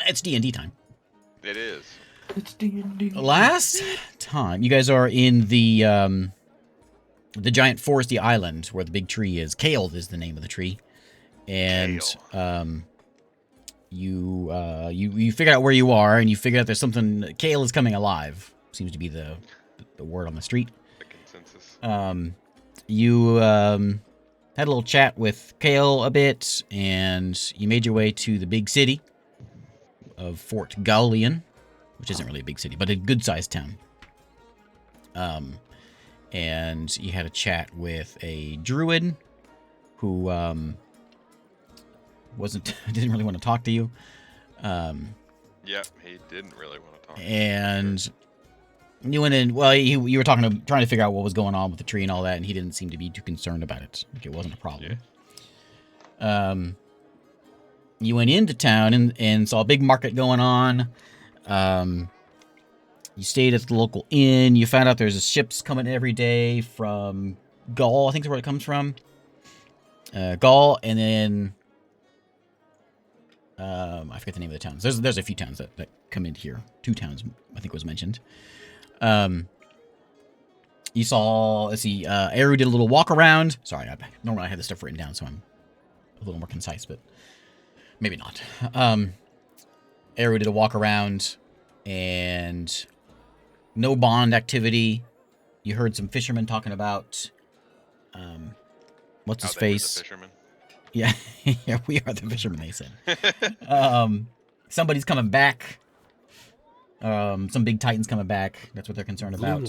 It's D&D time. It is. It's D&D. Last time, you guys are in the giant foresty island where the big tree is. Kale is the name of the tree. And you figured out where you are, and you figured out there's something. Kale is coming alive. Seems to be the word on the street. The consensus. You had a little chat with Kale a bit, and you made your way to the big city of Fort Gaulian, which isn't really a big city, but a good-sized town. And you had a chat with a druid who didn't really want to talk to you. Yep, he didn't really want to talk. And you went in. Well, you were trying to figure out what was going on with the tree and all that, and he didn't seem to be too concerned about it. Like it wasn't a problem. Yeah. You went into town and saw a big market going on. You stayed at the local inn. You found out there's ships coming every day from Gaul, I think is where it comes from. Gaul, and then I forget the name of the towns. There's a few towns that come in here. 2 towns, I think, was mentioned. You saw, let's see, Eru did a little walk around. Sorry, normally I have this stuff written down, so I'm a little more concise, but maybe not. Eru did a walk around, and no bond activity. You heard some fishermen talking about, what's his face? The fishermen. Yeah, yeah, we are the fishermen, they said. Somebody's coming back. Some big titans coming back. That's what they're concerned about.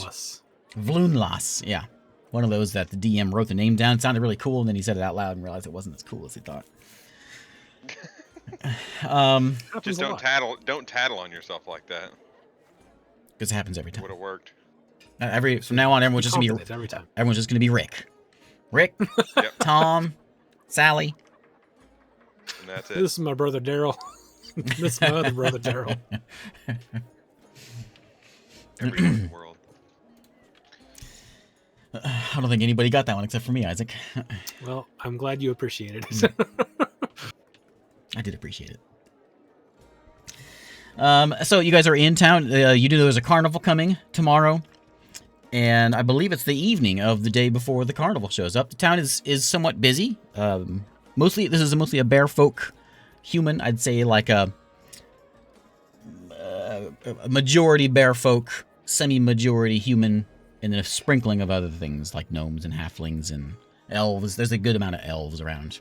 Vloonlas, yeah. One of those that the DM wrote the name down. It sounded really cool, and then he said it out loud and realized it wasn't as cool as he thought. Just don't tattle on yourself like that. Because it happens every time. Would have worked. From now on, everyone's just gonna be every time. Everyone's just gonna be Rick, yep. Tom, Sally. And that's it. This is my brother Daryl. This is my other brother Daryl. Everyone in the world. I don't think anybody got that one except for me, Isaac. Well, I'm glad you appreciated it. I did appreciate it. So you guys are in town. You know there's a carnival coming tomorrow, and I believe it's the evening of the day before the carnival shows up. The town is somewhat busy. This is mostly a bear folk human. I'd say like a majority bear folk, semi-majority human, and then a sprinkling of other things like gnomes and halflings and elves. There's a good amount of elves around.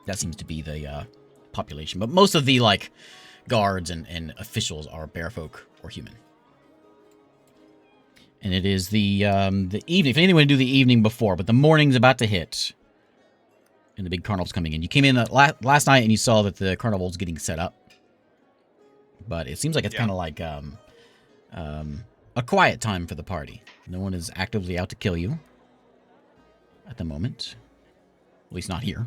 That seems to be the population. But most of the like guards and officials are bear folk or human. And it is the evening. If anything, we do the evening before, but the morning's about to hit. And the big carnival's coming in. You came in last night and you saw that the carnival's getting set up. But it seems like it's kind of like a quiet time for the party. No one is actively out to kill you at the moment. At least not here.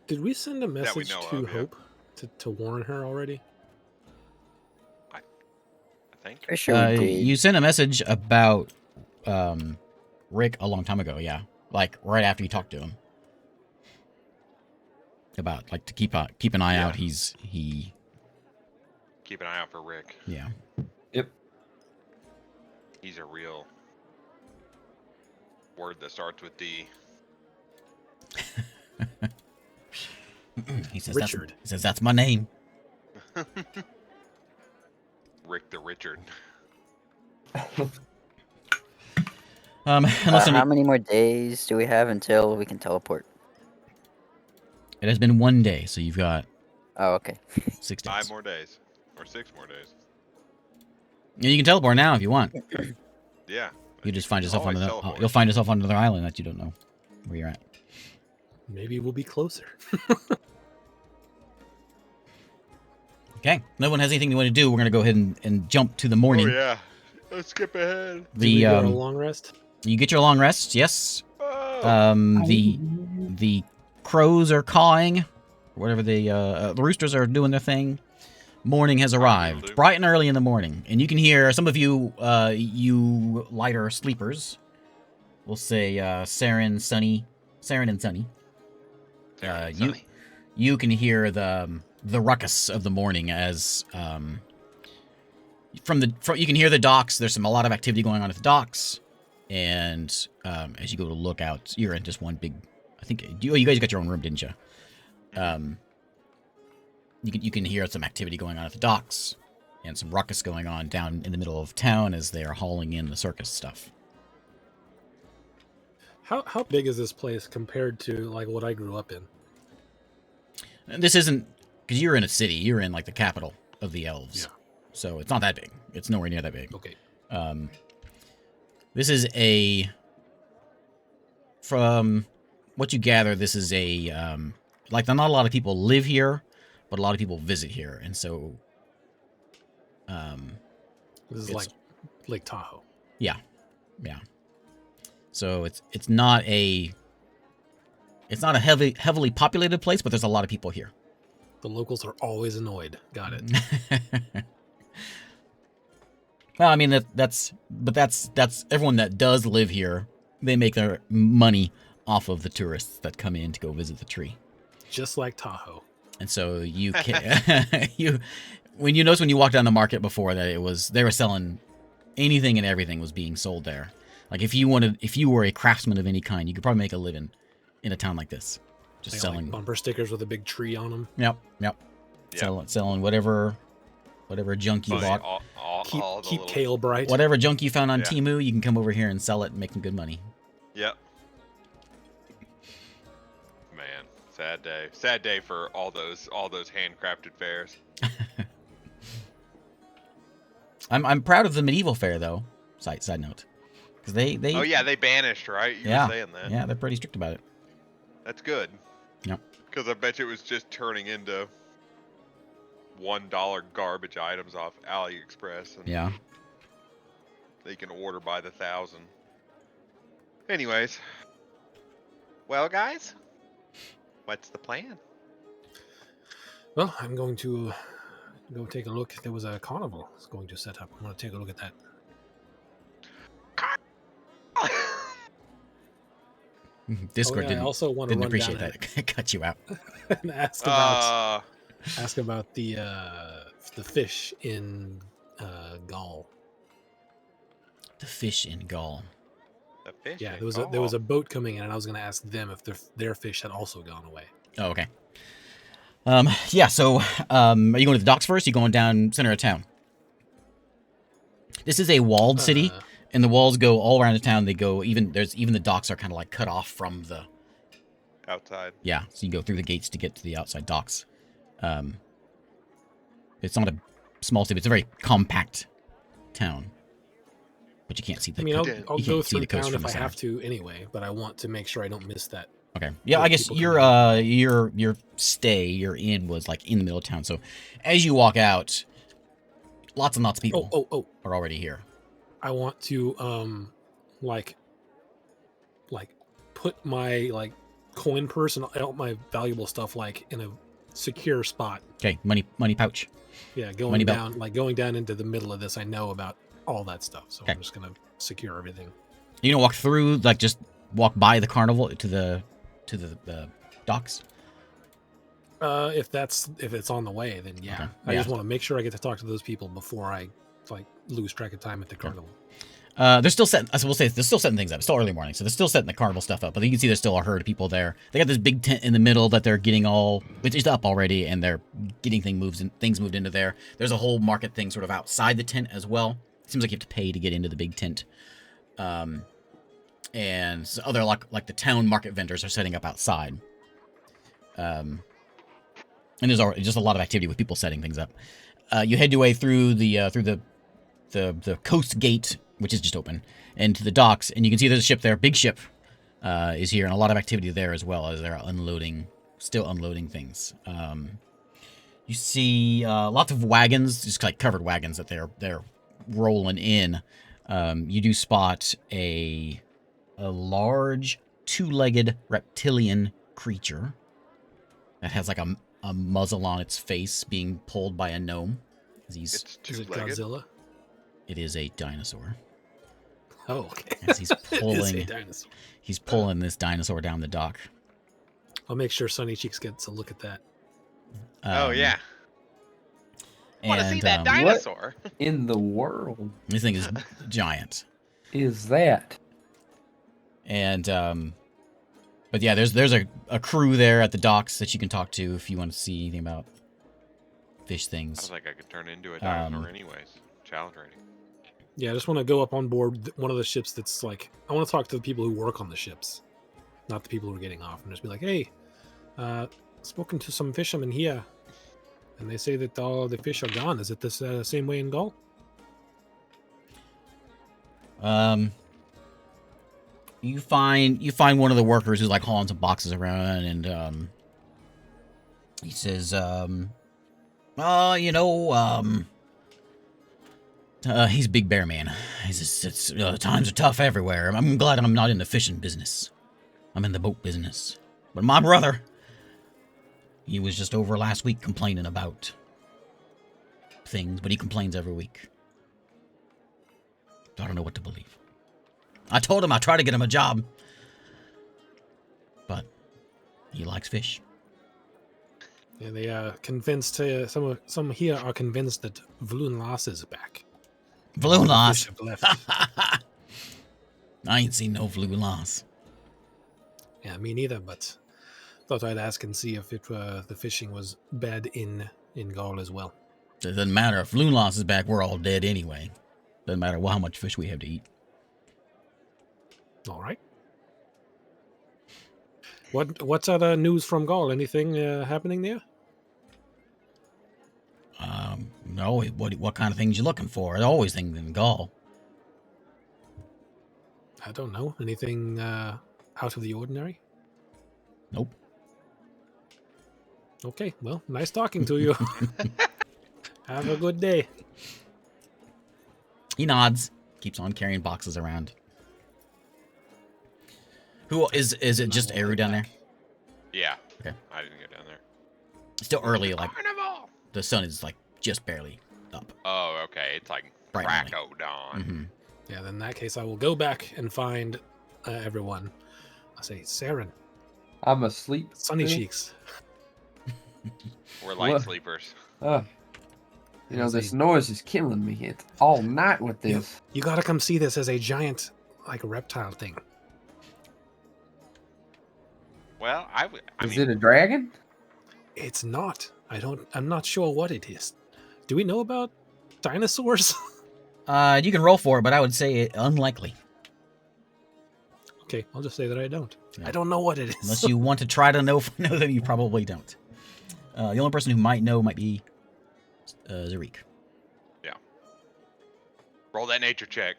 Did we send a message to of, Hope to warn her already? I think. For sure we did. You sent a message about Rick a long time ago, yeah. Like right after you talked to him. About like to keep an eye out. Keep an eye out for Rick. Yeah. Yep. He's a real word that starts with D. He says Richard. He says that's my name. Rick the Richard. How many more days do we have until we can teleport? It has been 1 day, so you've got Oh, okay. 6 days. 5 more days. Or 6 more days. Yeah, you can teleport now if you want. Yeah. You just find yourself on teleport. you'll find yourself on another island that you don't know where you're at. Maybe we'll be closer. Okay. No one has anything they want to do. We're gonna go ahead and jump to the morning. Oh yeah. Let's skip ahead. Do we get a long rest? You get your long rest, yes. Oh. The crows are cawing. Whatever the roosters are doing their thing. Morning has arrived, bright and early in the morning, and you can hear some of you, you lighter sleepers. We'll say Saren and Sunny. You can hear the the ruckus of the morning as from you can hear the docks. There's a lot of activity going on at the docks, and as you go to look out, you're in just one big. I think you guys got your own room, didn't you? You can hear some activity going on at the docks, and some ruckus going on down in the middle of town as they are hauling in the circus stuff. How big is this place compared to like what I grew up in? And this isn't because you're in a city. You're in like the capital of the elves, Yeah. so it's not that big. It's nowhere near that big. Okay. This is from what you gather, this is like not a lot of people live here, but a lot of people visit here, and so this is like Lake Tahoe. Yeah. So it's not a heavily populated place, but there's a lot of people here. The locals are always annoyed. Got it. Well, I mean that's everyone that does live here. They make their money off of the tourists that come in to go visit the tree. Just like Tahoe. And so you can when you walk down the market before that they were selling anything and everything was being sold there. Like if you were a craftsman of any kind, you could probably make a living in a town like this, just selling like bumper stickers with a big tree on them. Yep. Selling whatever junk you bought. Keep Kale bright. Whatever junk you found on Temu, you can come over here and sell it and make some good money. Yep. Man, sad day. Sad day for all those handcrafted fairs. I'm proud of the medieval fair though. Side note, because they oh yeah, they banished, right? You were saying that. Yeah, they're pretty strict about it. That's good. Yep. Because I bet you it was just turning into $1 garbage items off AliExpress. And yeah. They can order by the 1,000. Anyways. Well, guys, what's the plan? Well, I'm going to go take a look. There was a carnival that's going to set up. I'm going to take a look at that. Discord I also want to didn't run appreciate down that. Cut you out. and ask about the fish in Gaul. The fish in Gaul. The fish. Yeah, there was a boat coming in, and I was going to ask them if their fish had also gone away. Oh, okay. Yeah. So, are you going to the docks first? Or are you going down center of town? This is a walled city. And the walls go all around the town. They go even the docks are kind of like cut off from the outside. Yeah, so you go through the gates to get to the outside docks. It's not a small city. It's a very compact town, but you can't see the. I mean, I'll go through town if I have to anyway, but I want to make sure I don't miss that. Okay. Yeah, I guess your inn was like in the middle of town. So as you walk out, lots and lots of people are already here. I want to like put my coin purse and all my valuable stuff in a secure spot. Okay, money pouch. Yeah, going down into the middle of this, I know about all that stuff, so I'm just gonna secure everything. You don't walk through, just walk by the carnival to the docks. If it's on the way, then yeah. Okay. I just want to make sure I get to talk to those people before I lose track of time at the carnival. They're still setting. I will say they're still setting things up. It's still early morning, so they're still setting the carnival stuff up. But you can see there's still a herd of people there. They got this big tent in the middle that they're getting it's up already, and they're getting things moved into there. There's a whole market thing sort of outside the tent as well. It seems like you have to pay to get into the big tent. And so other like the town market vendors are setting up outside. And there's already just a lot of activity with people setting things up. You head your way through the coast gate, which is just open, and to the docks, and you can see there's a ship there. Big ship is here, and a lot of activity there as well as they're still unloading things. You see lots of wagons, just covered wagons that they're rolling in. You do spot a large two-legged reptilian creature that has a muzzle on its face being pulled by a gnome. Is it Godzilla? It is a dinosaur. Oh, okay. As he's pulling, it is a dinosaur. He's pulling this dinosaur down the dock. I'll make sure Sunny Cheeks gets a look at that. Oh yeah. Want to see And that dinosaur? In the world this thing is giant. is that? And but yeah, there's a crew there at the docks that you can talk to if you want to see anything about fish I things. was like, I could turn into a dinosaur anyways. Challenge rating. Yeah, I just want to go up on board one of the ships that's like, I want to talk to the people who work on the ships, not the people who are getting off, and just be like, hey, spoken to some fishermen here, and they say that all the fish are gone. Is it this same way in Gaul? You find one of the workers who's like hauling some boxes around, and he says, he's a big bear man. He says, times are tough everywhere. I'm glad I'm not in the fishing business. I'm in the boat business. But my brother, he was just over last week complaining about things, but he complains every week. I don't know what to believe. I told him I'd try to get him a job, but he likes fish. Yeah, they are convinced. Some here are convinced that Vloon Lass is back. Vloon All the Lass. fish have left. I ain't seen no Vloon Lass. Yeah, me neither. But thought I'd ask and see if the fishing was bad in Gaul as well. It doesn't matter if Vloon Lass is back. We're all dead anyway. Doesn't matter how much fish we have to eat. All right. What's other news from Gaul? Anything happening there? No. What kind of things you looking for? There's always things in Gaul. I don't know. Anything out of the ordinary? Nope. Okay. Well, nice talking to you. Have a good day. He nods. Keeps on carrying boxes around. Who is it? Just Eru down there? Yeah. Okay. I didn't go down there. It's still early. Like Carnival. the sun is like just barely up. Oh, okay. It's like Bright crack early. o' dawn. Mm-hmm. Yeah. Then in that case, I will go back and find everyone. I'll say, Saren, I'm asleep. Sunny still? Cheeks. We're light What? sleepers. You know, this noise is killing me. It's all night with this. You gotta come see this as a giant, like reptile thing. Well, I Is mean, it a dragon? It's not. I'm not sure what it is. Do we know about dinosaurs? You can roll for it, but I would say unlikely. Okay, I'll just say that I don't. Yeah. I don't know what it is. Unless you want to try to know that you probably don't. The only person who might know might be Zarik. roll that nature check.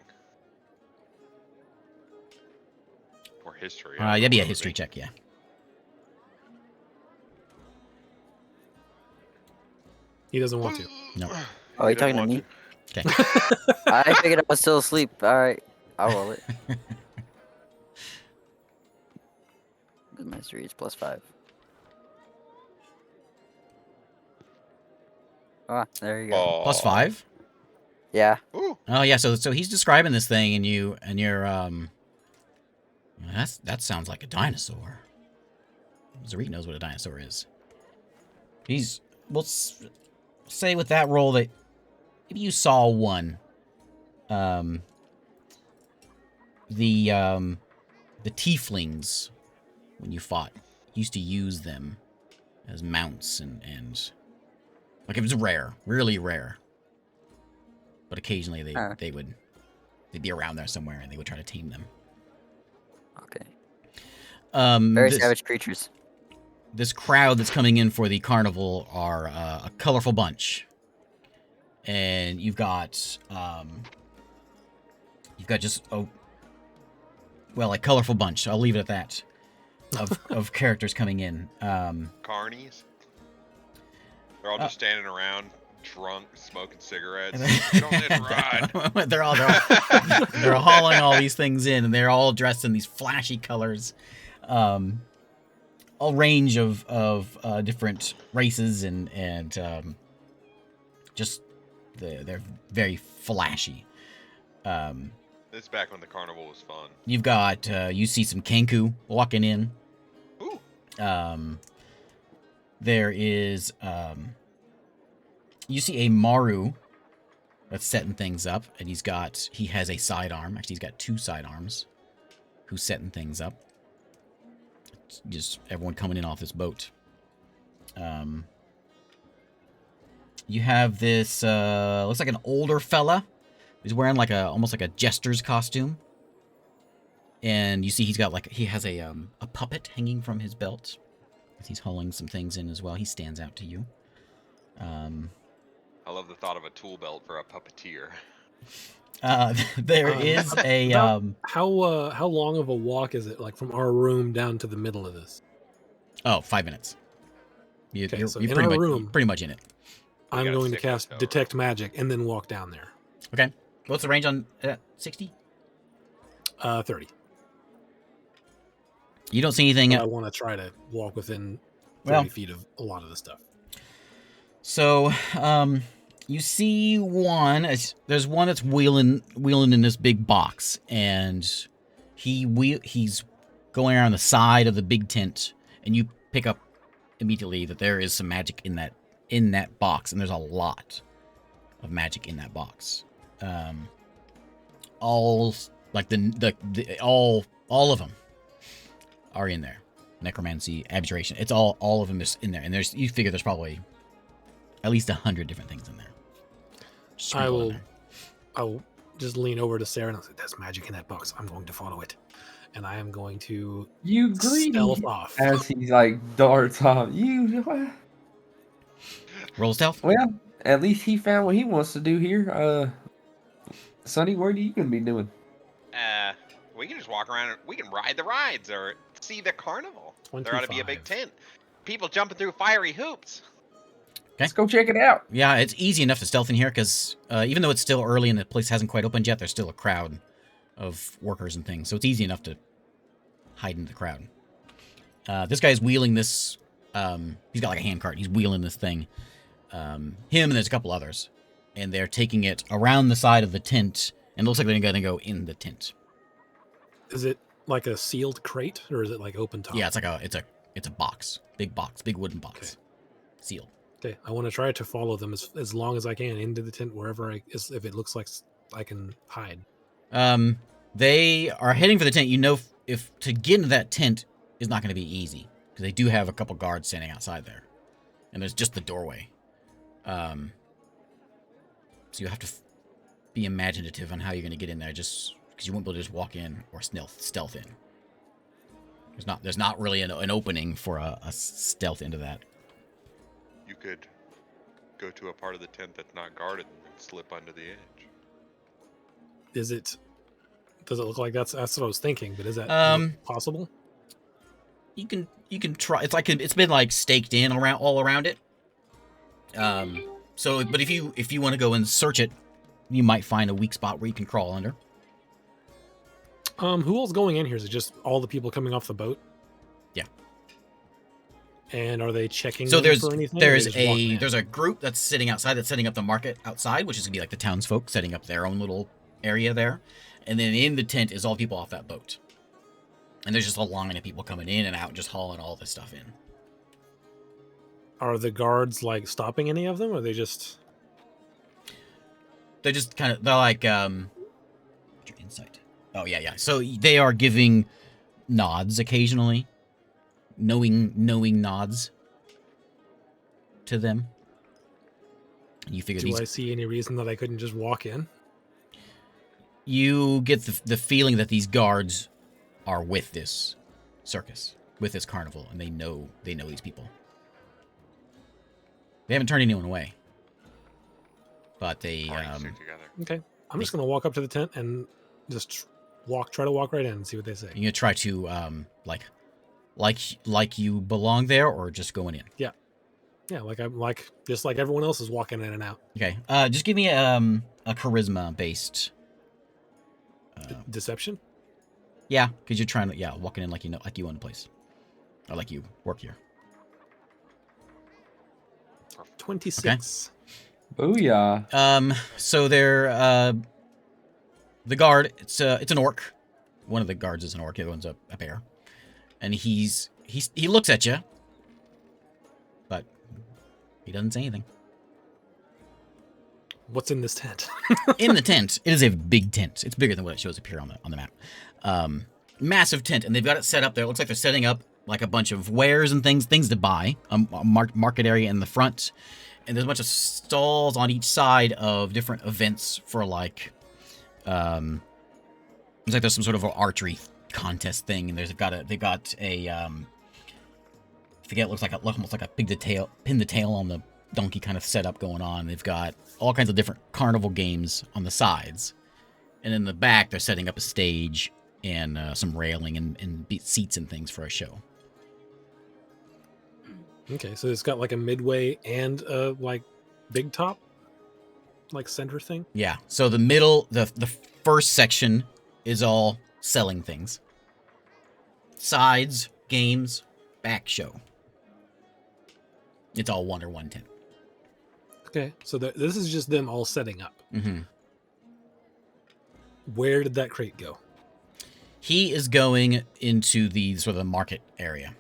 Or history. Yeah, be a history check, yeah. He doesn't want to. No. Oh, you talking to me? Okay. I figured I was still asleep. All right, I'll roll it. Good mystery is +5. Ah, there you go. Plus 5? Yeah. Ooh. Oh yeah, so he's describing this thing and you're that sounds like a dinosaur. Zarik knows what a dinosaur is. We'll say with that roll that maybe you saw one. The tieflings, when you fought, used to use them as mounts and like it was rare, really rare. But occasionally they'd be around there somewhere and they would try to tame them. Okay. Very This- savage creatures. This crowd that's coming in for the carnival are a colorful bunch, and you've got just a colorful bunch. I'll leave it at that of characters coming in. Carnies. They're all just standing around, drunk, smoking cigarettes. And Don't let it ride. they're hauling all these things in, and they're all dressed in these flashy colors. A range of different races and just they're very flashy. This is back when the carnival was fun. You've got you see some Kenku walking in. Ooh. there is you see a Maru that's setting things up, and he has a sidearm. Actually, he's got 2 sidearms who's setting things up. It's just everyone coming in off this boat. You have this looks like an older fella. He's wearing like almost like a jester's costume. And you see he has a puppet hanging from his belt. He's hauling some things in as well. He stands out to you. I love the thought of a tool belt for a puppeteer. There is a how long of a walk is it, like from our room down to the middle of this? 5 minutes. You're so you're in our you're room, pretty much in it. I'm got a going to stick cast over. Detect Magic and then walk down there. Okay. What's the range on 60? 30. You don't see anything. But I want to try to walk within 30 Well, feet of a lot of the stuff. so you see one. There's one that's wheeling in this big box, and he's going around the side of the big tent, and you pick up immediately that there is some magic in that box, and there's a lot of magic in that box. All like all of them are in there. Necromancy, abjuration. It's all of them is in there, and you figure there's probably at least 100 different things in there. I will just lean over to Sarah and I'll say, "There's magic in that box. I'm going to follow it, and I am going to You greedy. stealth off." As he like darts off. Roll stealth. Well, at least he found what he wants to do here. Sonny, what are you gonna be doing? We can just walk around and we can ride the rides or see the carnival. There ought to be a big 25. tent. People jumping through fiery hoops. Let's go check it out. Yeah, it's easy enough to stealth in here because even though it's still early and the place hasn't quite opened yet, there's still a crowd of workers and things, so it's easy enough to hide in the crowd. This guy's wheeling this. He's got like a hand cart. He's wheeling this thing. Him and there's a couple others, and they're taking it around the side of the tent, and it looks like they're going to go in the tent. Is it like a sealed crate or is it like open top? Yeah, it's a box, big wooden box, Okay. sealed. Okay, I want to try to follow them as long as I can into the tent wherever if it looks like I can hide. They are heading for the tent. You know, if to get into that tent is not going to be easy because they do have a couple guards standing outside there, and there's just the doorway. So you have to be imaginative on how you're going to get in there, just because you won't be able to just walk in or stealth in. There's not really an opening for a stealth into that. You could go to a part of the tent that's not guarded and slip under the edge. Does it look like that's what I was thinking? But is that possible? You can try. It's like it's been like staked in all around it. So, but if you want to go and search it, you might find a weak spot where you can crawl under. Who else going in here? Is it just all the people coming off the boat? Yeah. And are they checking? So for anything? there's a group that's sitting outside that's setting up the market outside, which is gonna be like the townsfolk setting up their own little area there, and then in the tent is all people off that boat. And there's just a line of people coming in and out, just hauling all this stuff in. Are the guards like stopping any of them, or are they just? They're just they're like your insight. Oh yeah. So they are giving nods occasionally, knowing nods to them. You figure Do I see any reason that I couldn't just walk in? You get the feeling that these guards are with this circus, with this carnival, and they know these people. They haven't turned anyone away, but they Parties are together. Okay, I'm just gonna walk up to the tent and just try to walk right in and see what they say. you're gonna try to like you belong there, or just going in. Yeah, like just like everyone else is walking in and out. Okay, just give me a charisma based. Deception. Yeah, because you're trying to walking in like you own the place, or like you work here. 26. Booyah. So they're the guard. It's an orc. One of the guards is an orc. The other one's a bear, and he looks at you, He doesn't say anything. What's in this tent? In the tent, it is a big tent. It's bigger than what it shows up here on the map. Massive tent, and they've got it set up there. It looks like they're setting up like a bunch of wares and things to buy. A market area in the front, and there's a bunch of stalls on each side of different events for like, looks like there's some sort of an archery contest thing, and they've got a I forget, it looks like almost like a pin the tail on the donkey kind of setup going on. They've got all kinds of different carnival games on the sides, and in the back they're setting up a stage and some railing and seats and things for a show. Okay, so it's got like a midway and a like big top, like center thing. Yeah. So the middle, the first section is all selling things. Sides, games, back show. It's all one tent. Okay, so this is just them all setting up. Mm-hmm. Where did that crate go? He is going into the sort of the market area.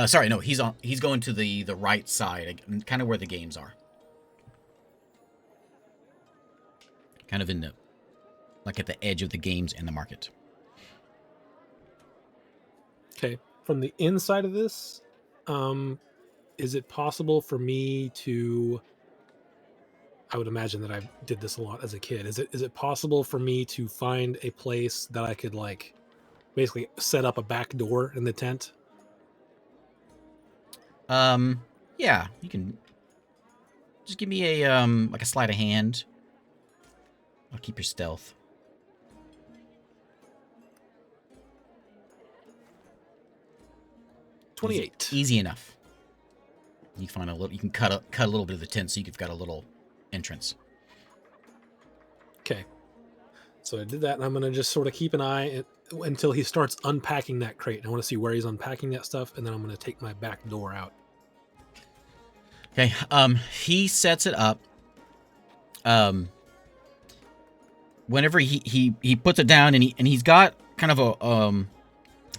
Sorry, no, he's going to the right side, kind of where the games are. Kind of in the, like at the edge of the games and the market. Okay, from the inside of this, is it possible for me to? I would imagine that I did this a lot as a kid. Is it possible for me to find a place that I could like basically set up a back door in the tent? Yeah, you can just give me a like a sleight of hand. I'll keep your stealth. $28. Easy enough. You can find a little. You can cut a little bit of the tent, so you've got a little entrance. Okay, so I did that, and I'm gonna just sort of keep an eye until he starts unpacking that crate. I want to see where he's unpacking that stuff, and then I'm gonna take my back door out. Okay. He sets it up. Whenever he puts it down, and he's got kind of a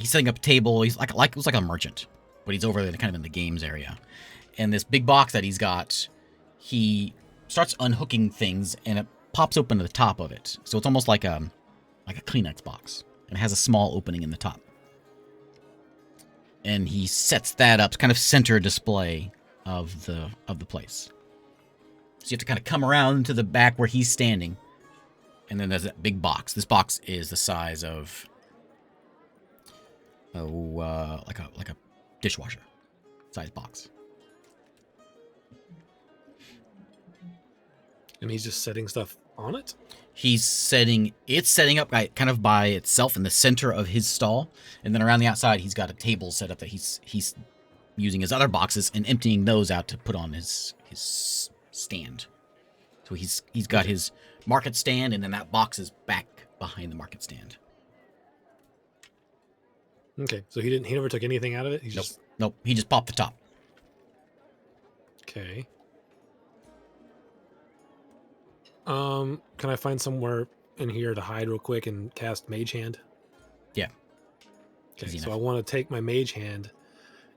he's setting up a table. He's like looks like a merchant, but he's over there kind of in the games area. And this big box that he's got, he starts unhooking things, and it pops open to the top of it. So it's almost like a Kleenex box, and it has a small opening in the top. And he sets that up, kind of center display of the place. So you have to kind of come around to the back where he's standing, and then there's that big box. This box is the size of like a dishwasher size box. And he's just setting stuff on it? It's setting up kind of by itself in the center of his stall, and then around the outside he's got a table set up that he's using his other boxes and emptying those out to put on his stand. So he's got his market stand, and then that box is back behind the market stand. Okay, so he never took anything out of it? Nope, he just popped the top. Okay. Can I find somewhere in here to hide real quick and cast Mage Hand? Yeah. Okay, Easy so enough. I want to take my Mage Hand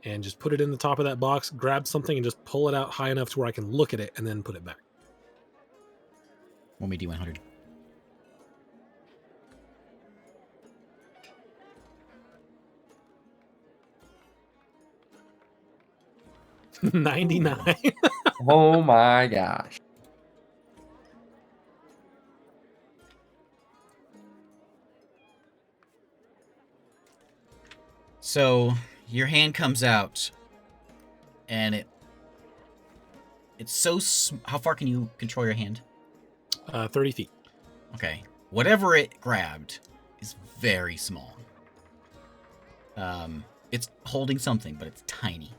and just put it in the top of that box, grab something, and just pull it out high enough to where I can look at it, and then put it back. When we do 100. 99. Oh my gosh. So your hand comes out, and it's so how far can you control your hand? 30 feet. Okay, whatever it grabbed is very small. It's holding something, but it's tiny.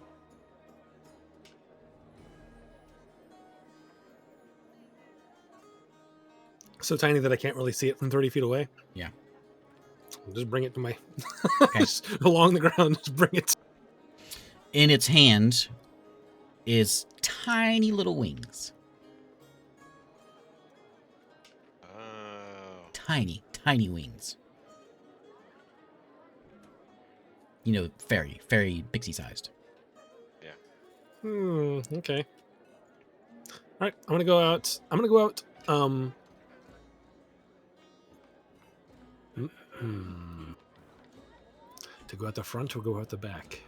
So tiny that I can't really see it from 30 feet away. Yeah. I'll just bring it to my Okay. just along the ground. Just bring it. In its hand is tiny little wings. Oh. Tiny wings. You know, fairy pixie sized. Okay. right, I'm gonna go out. Hmm. To go out the front or go out the back?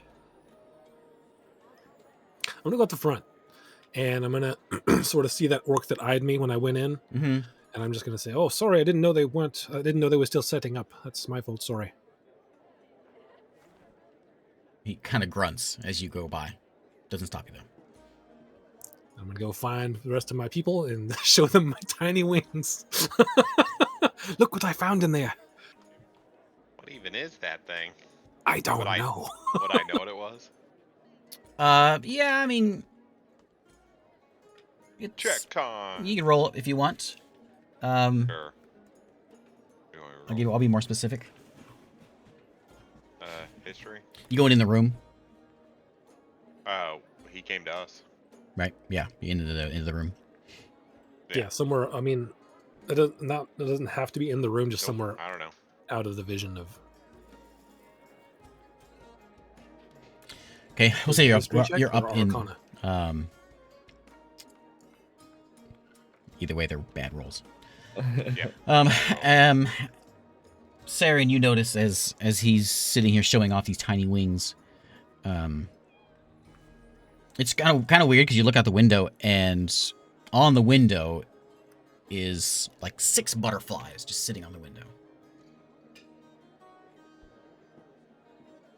I'm gonna go out the front, and I'm gonna sort of see that orc that eyed me when I went in, Mm-hmm. and I'm just gonna say, "Oh, sorry, I didn't know they went. I didn't know they were still setting up. That's my fault. Sorry." He kind of grunts as you go by. Doesn't stop you though. I'm gonna go find the rest of my people and show them my tiny wings. Look what I found in there. What even is that thing? I don't Would I- know. Would I know what it was? Yeah, I mean, it's, Check time. You can roll it if you want. Sure. You want me to I'll be more specific. roll? History. You going in the room, Oh, he came to us. right? Yeah, into the room. Yeah, somewhere. I mean, it doesn't have to be in the room. Just Nope, somewhere I don't know. out of the vision of. Okay, we'll say History check you're or up in. Arcana? Either way, they're bad rolls. Yeah. Saren, you notice as he's sitting here showing off these tiny wings. It's kind of weird because you look out the window and on the window is like 6 butterflies just sitting on the window.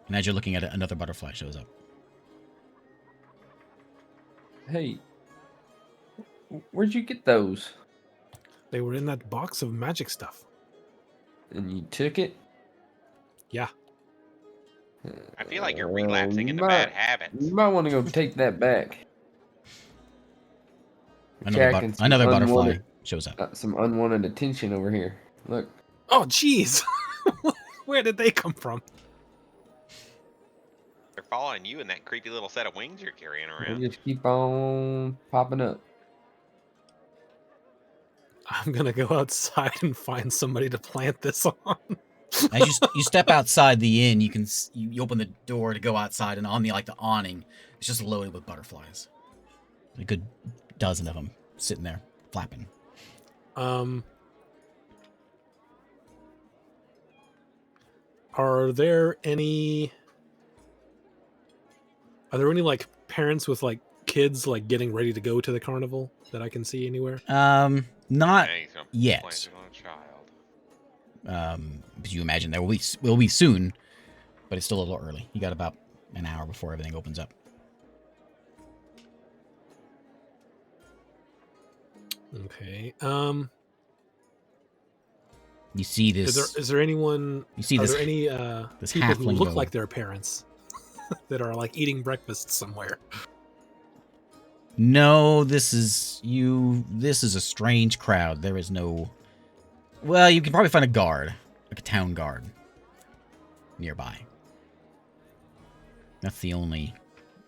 And as you're looking at it, another butterfly shows up. Hey, where'd you get those? They were in that box of magic stuff. And you took it? Yeah. I feel like you're relapsing into bad habits. You might want to go take that back. Jacking some Another butterfly unwanted- shows up. some unwanted attention over here. Look. Oh, jeez. Where did they come from? They're following you in that creepy little set of wings you're carrying They around. just keep on popping up. I'm gonna go outside and find somebody to plant this on. As you step outside the inn, you open the door to go outside, and on the awning, it's just loaded with butterflies. A good dozen of them sitting there flapping. Are there any like parents with like kids like getting ready to go to the carnival that I can see anywhere? Not Hey, he's gonna yet. plant it on a child. But you imagine there will be soon, but it's still a little early. You got about an hour before everything opens up. Okay. You see this. Is there anyone? You see Are this. there any This people who halfling look go. like their parents that are like eating breakfast somewhere? No, this is a strange crowd. There is no. Well, you can probably find a guard, like a town guard, nearby. That's the only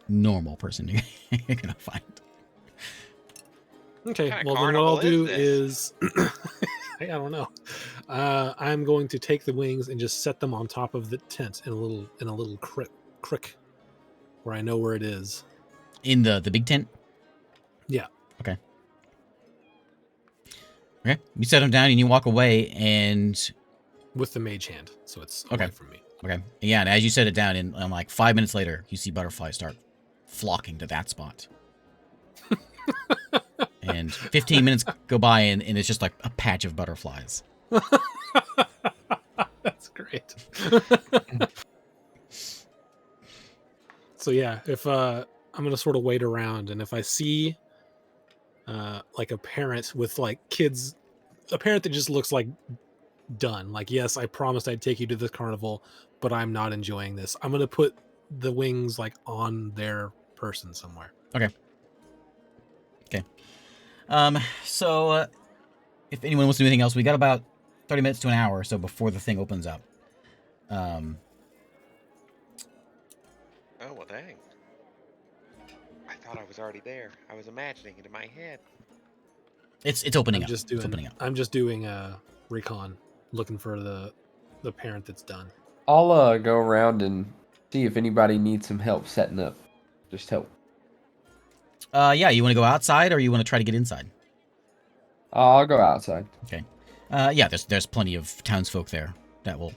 normal person you're gonna find. Okay, What kind of well then what carnival I'll do is is, I don't know. I'm going to take the wings and just set them on top of the tent in a little crick, where I know where it is. In the big tent. Yeah. Okay. Okay. You set them down and you walk away, and With the mage hand, so it's Okay. away from me. okay, yeah. And as you set it down, and like 5 minutes later, you see butterflies start flocking to that spot. And 15 minutes go by, and it's just like a patch of butterflies. That's great. So yeah, if I'm gonna sort of wait around, and if I see like a parent with like kids, a parent that just looks like done, like, yes, I promised I'd take you to this carnival, but I'm not enjoying this, I'm gonna put the wings like on their person somewhere. So if anyone wants to do anything else, we got about 30 minutes to an hour or so before the thing opens up. Oh, well, dang. I thought I was already there. I was imagining it in my head. It's opening I'm up. just It's opening doing up. I'm just doing a recon, looking for the parent that's done. I'll go around and see if anybody needs some help setting up. Just help. Yeah, you want to go outside or you want to try to get inside? I'll go outside. Okay. Yeah, there's plenty of townsfolk there that will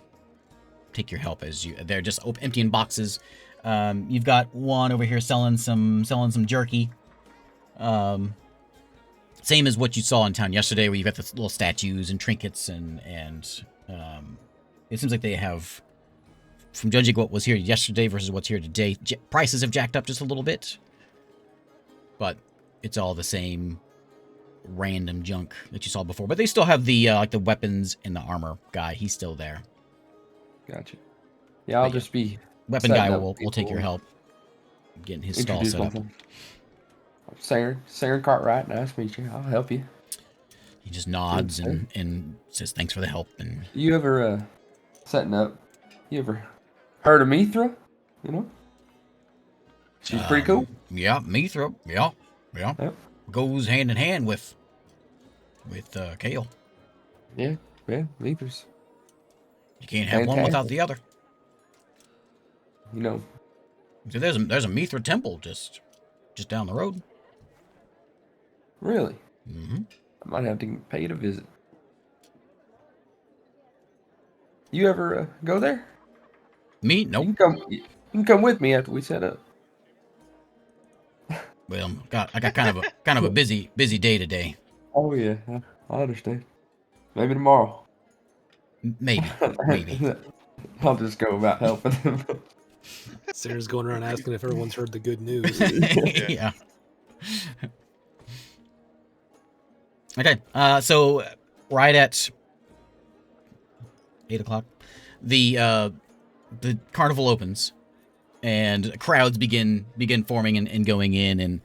take your help as they're just emptying boxes. You've got one over here selling some jerky. Same as what you saw in town yesterday, where you've got the little statues and trinkets and it seems like they have, from judging what was here yesterday versus what's here today, prices have jacked up just a little bit. But it's all the same random junk that you saw before. But they still have the like the weapons and the armor guy. He's still there. Gotcha. Yeah, I'll just be weapon setting guy up will take your help getting his stall introduce set up. myself. Saren Cartwright, nice to meet you. I'll help you. He just nods and says thanks for the help. And You ever setting up? You ever heard of Mithra? You know, she's pretty cool. Yeah, Mithra. Yeah. Yep. Goes hand in hand with Kale. Yeah, Mithra's. You can't have one without Fantastic. the other. You know, So there's a Mithra temple just down the road. really. Mm-hmm. I might have to pay it a visit. You ever go there? Me? Nope. You can come with me after we set up. Well, I got kind of a busy day today. Oh yeah, I understand. Maybe tomorrow. Maybe. I'll just go about helping them. Sarah's going around asking if everyone's heard the good news. Yeah. Okay. So right at 8:00, the carnival opens, and crowds begin forming and going in and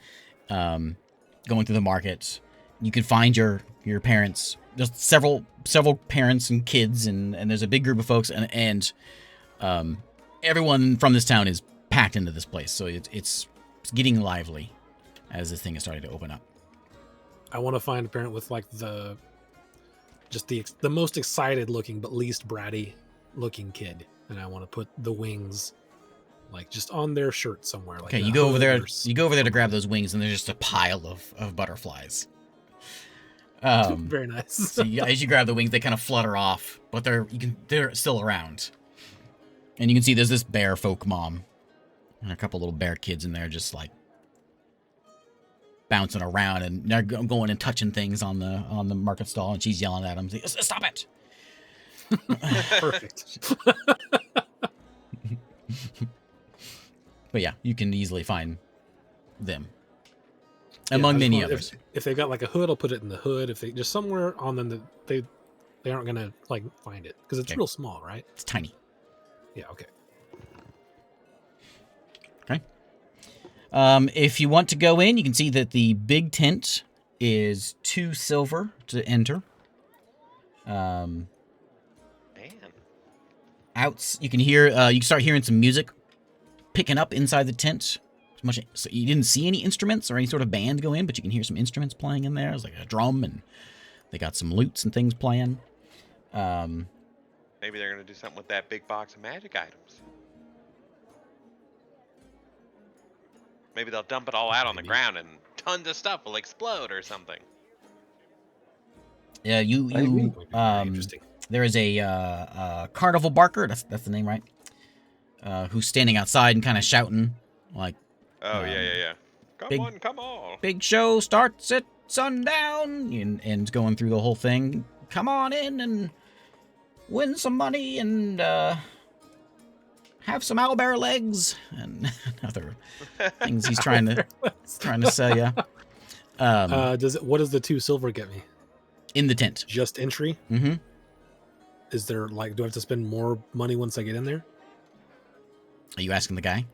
going through the market. You can find your parents. There's several parents and kids, and there's a big group of folks, and everyone from this town is packed into this place. So it's getting lively as this thing is starting to open up. I want to find a parent with like the most excited looking but least bratty looking kid, and I want to put the wings like just on their shirt somewhere. Like Okay, you go over there. You go over there to grab those wings, and there's just a pile of butterflies. Very nice. So as you grab the wings, they kind of flutter off, but they're still around. And you can see there's this bear folk mom and a couple little bear kids in there, just like bouncing around, and they're going and touching things on the market stall, and she's yelling at them, "Stop it!" Perfect. But yeah, you can easily find them Yeah, among I just many want- others. If they've got like a hood, I'll put it in the hood. If they just somewhere on them that they aren't gonna like find it because it's Okay. real small, right? It's tiny. Yeah. Okay. Okay. If you want to go in, you can see that the big tent is 2 silver to enter. Man. You can hear, you can start hearing some music picking up inside the tent. So you didn't see any instruments or any sort of band go in, but you can hear some instruments playing in there. It's like a drum, and they got some lutes and things playing. Maybe they're gonna do something with that big box of magic items. Maybe they'll dump it all out on the ground and tons of stuff will explode or something. Yeah, Very interesting. there is a carnival barker. That's the name, right? Who's standing outside and kind of shouting like, Oh yeah. Come on. "Big show starts at sundown," and going through the whole thing. "Come on in and win some money and have some owlbear legs," and other things he's trying to sell you. What does the 2 silver get me? In the tent. Just entry? Mm-hmm. Is there like, do I have to spend more money once I get in there? Are you asking the guy?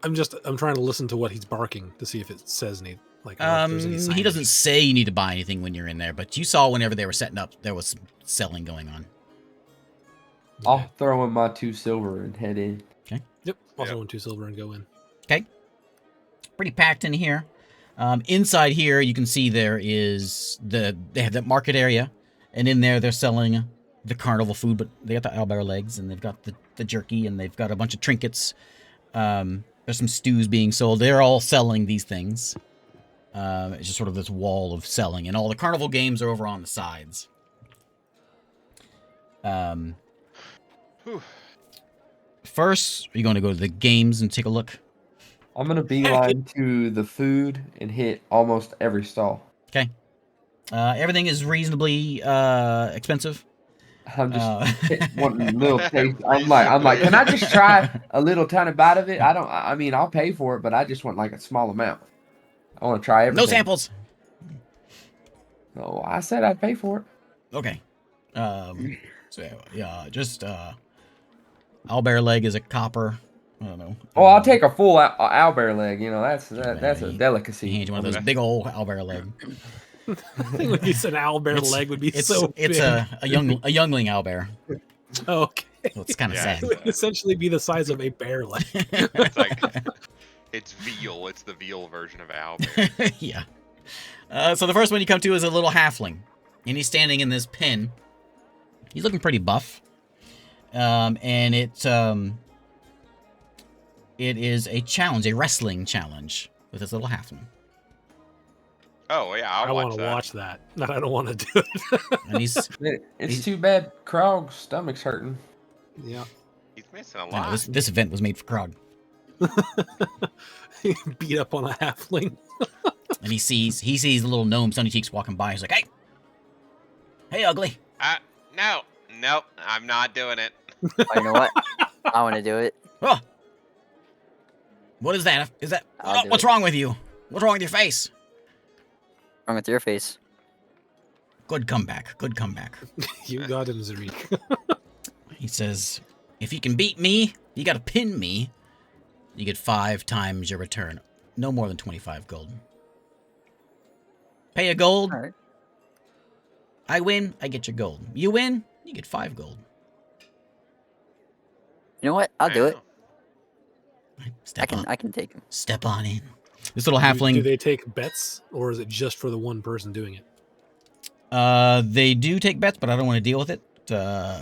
I'm trying to listen to what he's barking to see if it says any like. I don't know if there's any He doesn't signage. say you need to buy anything when you're in there, but you saw whenever they were setting up, there was some selling going on. I'll throw in my 2 silver and head in. Yep. I'll Yep. throw in 2 silver and go in. Okay. Pretty packed in here. Inside here, you can see they have that market area, and in there they're selling the carnival food, but they got the owlbear legs, and they've got the jerky, and they've got a bunch of trinkets. There's some stews being sold. They're all selling these things. It's just sort of this wall of selling, and all the carnival games are over on the sides. First, are you going to go to the games and take a look? I'm gonna beeline to the food and hit almost every stall. Okay. Everything is reasonably expensive. I'm just wanting a little taste. I'm like, can I just try a little tiny bite of it? I mean, I'll pay for it, but I just want like a small amount. I want to try everything. No samples. No, I said I'd pay for it. Okay. So yeah, just owlbear leg is a copper. I don't know. Oh, I'll take a full owlbear leg. You know, that's a delicacy. He hands you one of those big old owlbear leg. I think when you said owlbear leg would be so big. It's a youngling owlbear. Okay. So it's kind of Yeah. sad. It would essentially be the size of a bear leg. It's like it's veal. It's the veal version of owlbear. Yeah. So the first one you come to is a little halfling, and he's standing in this pen. He's looking pretty buff, and it is a challenge, a wrestling challenge with this little halfling. Oh yeah, I I'll want watch to that. watch that. No, I don't want to do it. And It's too bad Krog's stomach's hurting. Yeah. He's missing a no, lot. this event was made for Krog, Beat up on a halfling. and he sees the little gnome Sunny Cheeks walking by. He's like, hey, ugly. Nope, I'm not doing it. Oh, you know what? I want to do it. Oh, what is that? I'll do What's it. wrong with you? What's wrong with your face? Wrong with your face? Good comeback. Good comeback. You got him, Zarik. He says, if you can beat me, you gotta pin me. You get 5 times your return. No more than 25 gold. Pay a gold. All right. I win, I get your gold. You win, you get 5 gold. You know what? I'll do it. Step I can take him. Step on in. This little Do halfling, they take bets, or is it just for the one person doing it? they do take bets, but I don't want to deal with it. So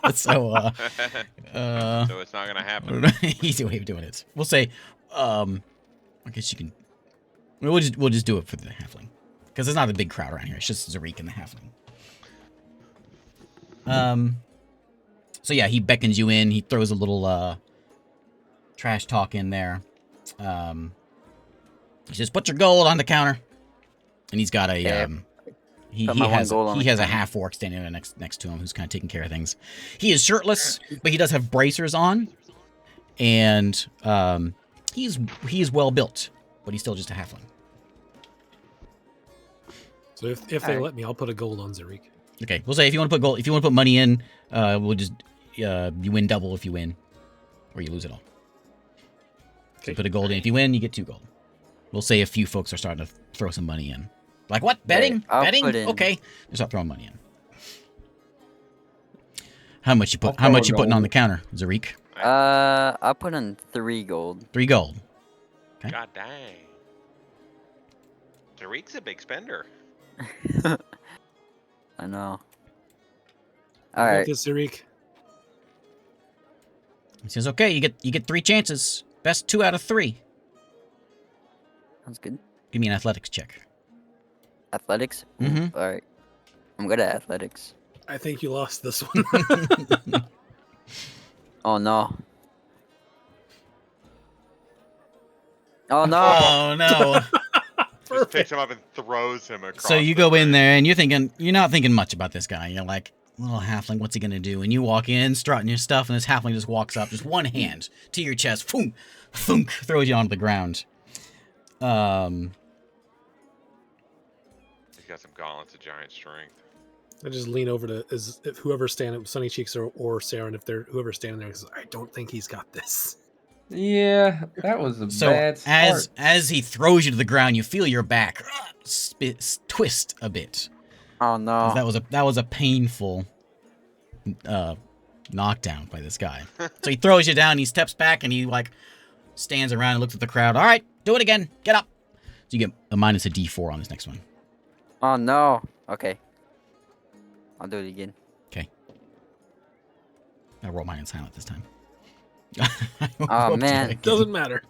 So it's not gonna happen. easy way of doing it. We'll say, I guess you can. We'll just do it for the halfling, because there's not a big crowd around here. It's just Zarik and the halfling. So yeah, he beckons you in. He throws a little trash talk in there. He says, "Put your gold on the counter," and he's got a Yeah. he Put my one has gold on he the has a counter. half orc standing there next to him who's kind of taking care of things. He is shirtless, but he does have bracers on, and he's well built, but he's still just a halfling. So if they Alright. let me, I'll put a gold on Zarik. Okay, we'll say if you want to put gold, if you want to put money in, we'll just you win double if you win, or you lose it all. So Okay. put a gold in. If you win, you get 2 gold. We'll say a few folks are starting to throw some money in. Like what? Betting? I'll Betting? put in- Okay, just start throwing money in. How much you put? I'll How throw much a you putting on gold. the counter, Zarik? I'll put in 3 gold. 3 gold. Okay. God dang. Tariq's a big spender. I know. You got Alright. this, Zarik. He says, "Okay, you get 3 chances. Best 2 out of 3. Sounds good. Give me an athletics check." Athletics? Mhm. Alright. I'm good at athletics. I think you lost this one. Oh no. Oh no. Oh no! Just picks him up and throws him across. So you the go in ring. there and you're not thinking much about this guy. You're like, little halfling, what's he gonna do? And you walk in, strutting your stuff, and this halfling just walks up, just one hand to your chest, boom, thunk, throws you onto the ground. He's got some gauntlets of giant strength. I just lean over to if whoever's standing, Sunny Cheeks or Sarah, and if they're whoever's standing there, says, I don't think he's got this. Yeah, that was a So bad start. as he throws you to the ground, you feel your back twist a bit. Oh 'Cause no. that was a painful knockdown by this guy. So he throws you down. He steps back and he like stands around and looks at the crowd. All right, do it again. Get up. So you get a minus a D4 on this next one. Oh no. Okay. I'll do it again. Okay. I'll roll mine in silent this time. Oh, man. Doesn't matter.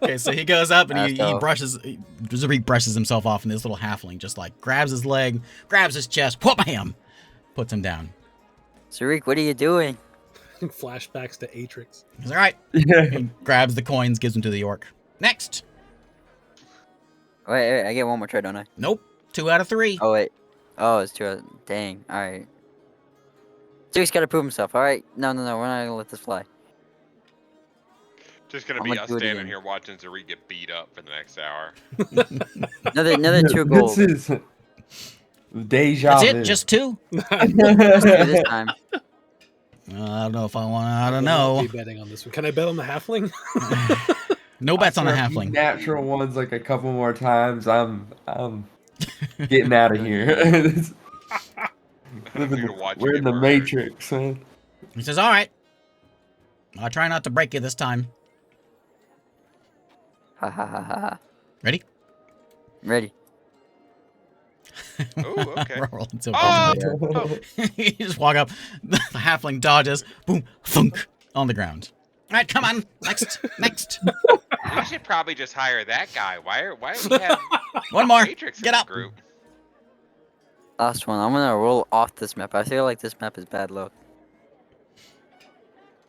Okay, so he goes up and he So- brushes. Zarik brushes himself off, and this little halfling just like grabs his leg, grabs his chest, wham, puts him down. Zarik, what are you doing? Flashbacks to Atrix. He's all right. He grabs the coins, gives them to the orc. Next. Wait, I get one more try, don't I? Nope. 2 out of 3. Oh, wait. Oh, it's 2. Dang. Alright. Zarik's gotta prove himself. Alright. No. We're not gonna let this fly. Just gonna I'm be gonna us do it standing again. here watching Zarik get beat up for the next hour. Another 2 gold. This is deja That's vu. it. Just 2. Let's do it this time. I don't know if I want. I will don't not know. be betting on this one. Can I bet on the halfling? No bets on a I swear, if you halfling. Natural ones like a couple more times. I'm getting out of here. I'm gonna watch you We're get in the murdered. Matrix, man. He says, "All right. I'll try not to break you this time. Ha ha ha ha ha. Ready?" Ready. Ooh, okay. Roll into Oh! you just walk up. The halfling dodges. Boom. Thunk on the ground. All right, come on. Next. We should probably just hire that guy. Why do we have One more. Matrix in Get the up. group? Last one. I'm gonna roll off this map. I feel like this map is bad luck.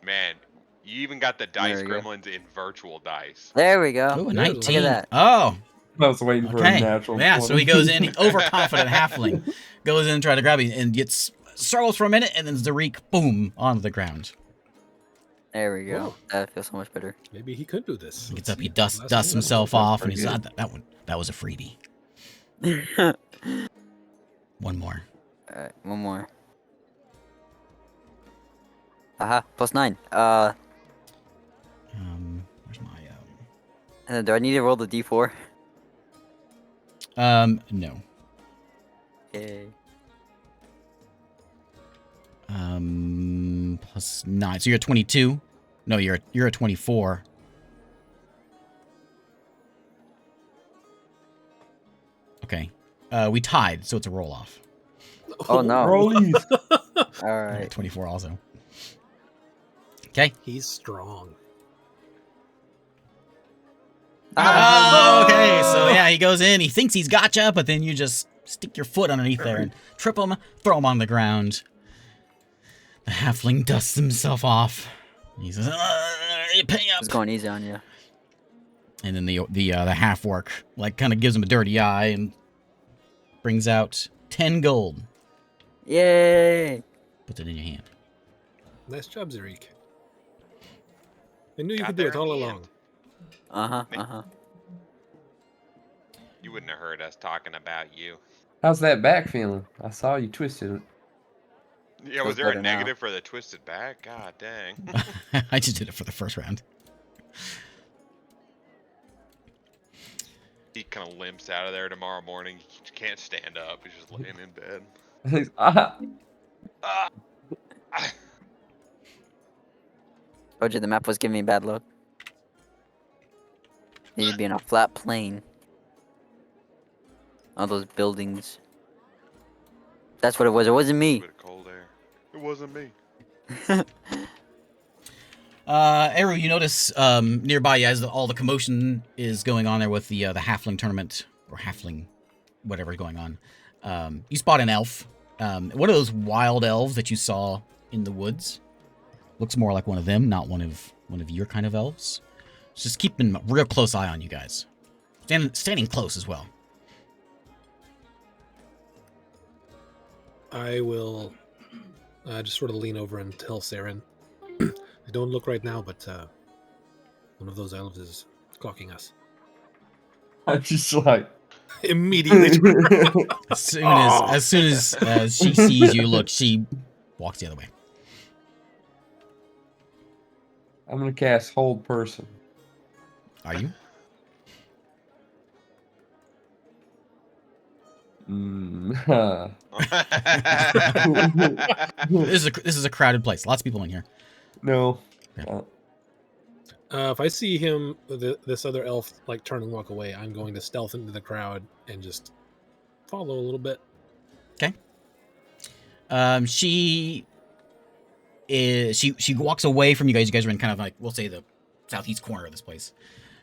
Man, you even got the dice There we go. gremlins in virtual dice. There we go. Ooh, a There's 19. Look at that. Oh, I was waiting for a okay. natural. Yeah, so he 20. goes in, overconfident halfling, goes in and tries to grab you and gets struggles for a minute, and then Zarik, boom, onto the ground. There we go. Oh. That feels so much better. Maybe he could do this. He gets Let's up, he see. dusts Last dusts one. himself That's off, and pretty he's good. that was a freebie. One more. Alright, one more. Aha, +9. Where's my Do I need to roll the d4? no. Okay. +9. So you're at 22. No, you're at 24. Okay. We tied, so it's a roll off. Oh no. Rollies. You're at Alright. 24 also. Okay. He's strong. Oh, okay. So yeah, he goes in. He thinks he's got you, but then you just stick your foot underneath there and trip him, throw him on the ground. The halfling dusts himself off. He says, "You pay up." It's going easy on you. And then the half orc like kind of gives him a dirty eye and brings out 10 gold. Yay! Puts it in your hand. Nice job, Zarik. I knew you could do it all along. Uh-huh. You wouldn't have heard us talking about you. How's that back feeling? I saw you twisted it. Yeah, was Feels there a better now. negative for the twisted back? God dang. I just did it for the first round. He kind of limps out of there tomorrow morning. He can't stand up. He's just laying in bed. Ah, Ah. Told you the map was giving me bad luck. Need to be in a flat plane. All those buildings. That's what it was. It wasn't A me. bit of cold air. It wasn't me. Eru, you notice nearby as all the commotion is going on there with the halfling tournament or halfling, whatever's going on. You spot an elf. One of those wild elves that you saw in the woods. Looks more like one of them, not one of your kind of elves. Just keeping a real close eye on you guys. Standing close as well. I will just sort of lean over and tell Saren. I don't look right now, but one of those elves is clocking us. I'm just like. Immediately. As soon as she sees you, look, she walks the other way. I'm gonna cast Hold Person. Are you? Huh. This is a crowded place. Lots of people in here. No. Yeah. If I see him, this other elf, like turn and walk away, I'm going to stealth into the crowd and just follow a little bit. She she walks away from you guys. You guys are in kind of like, we'll say, the southeast corner of this place.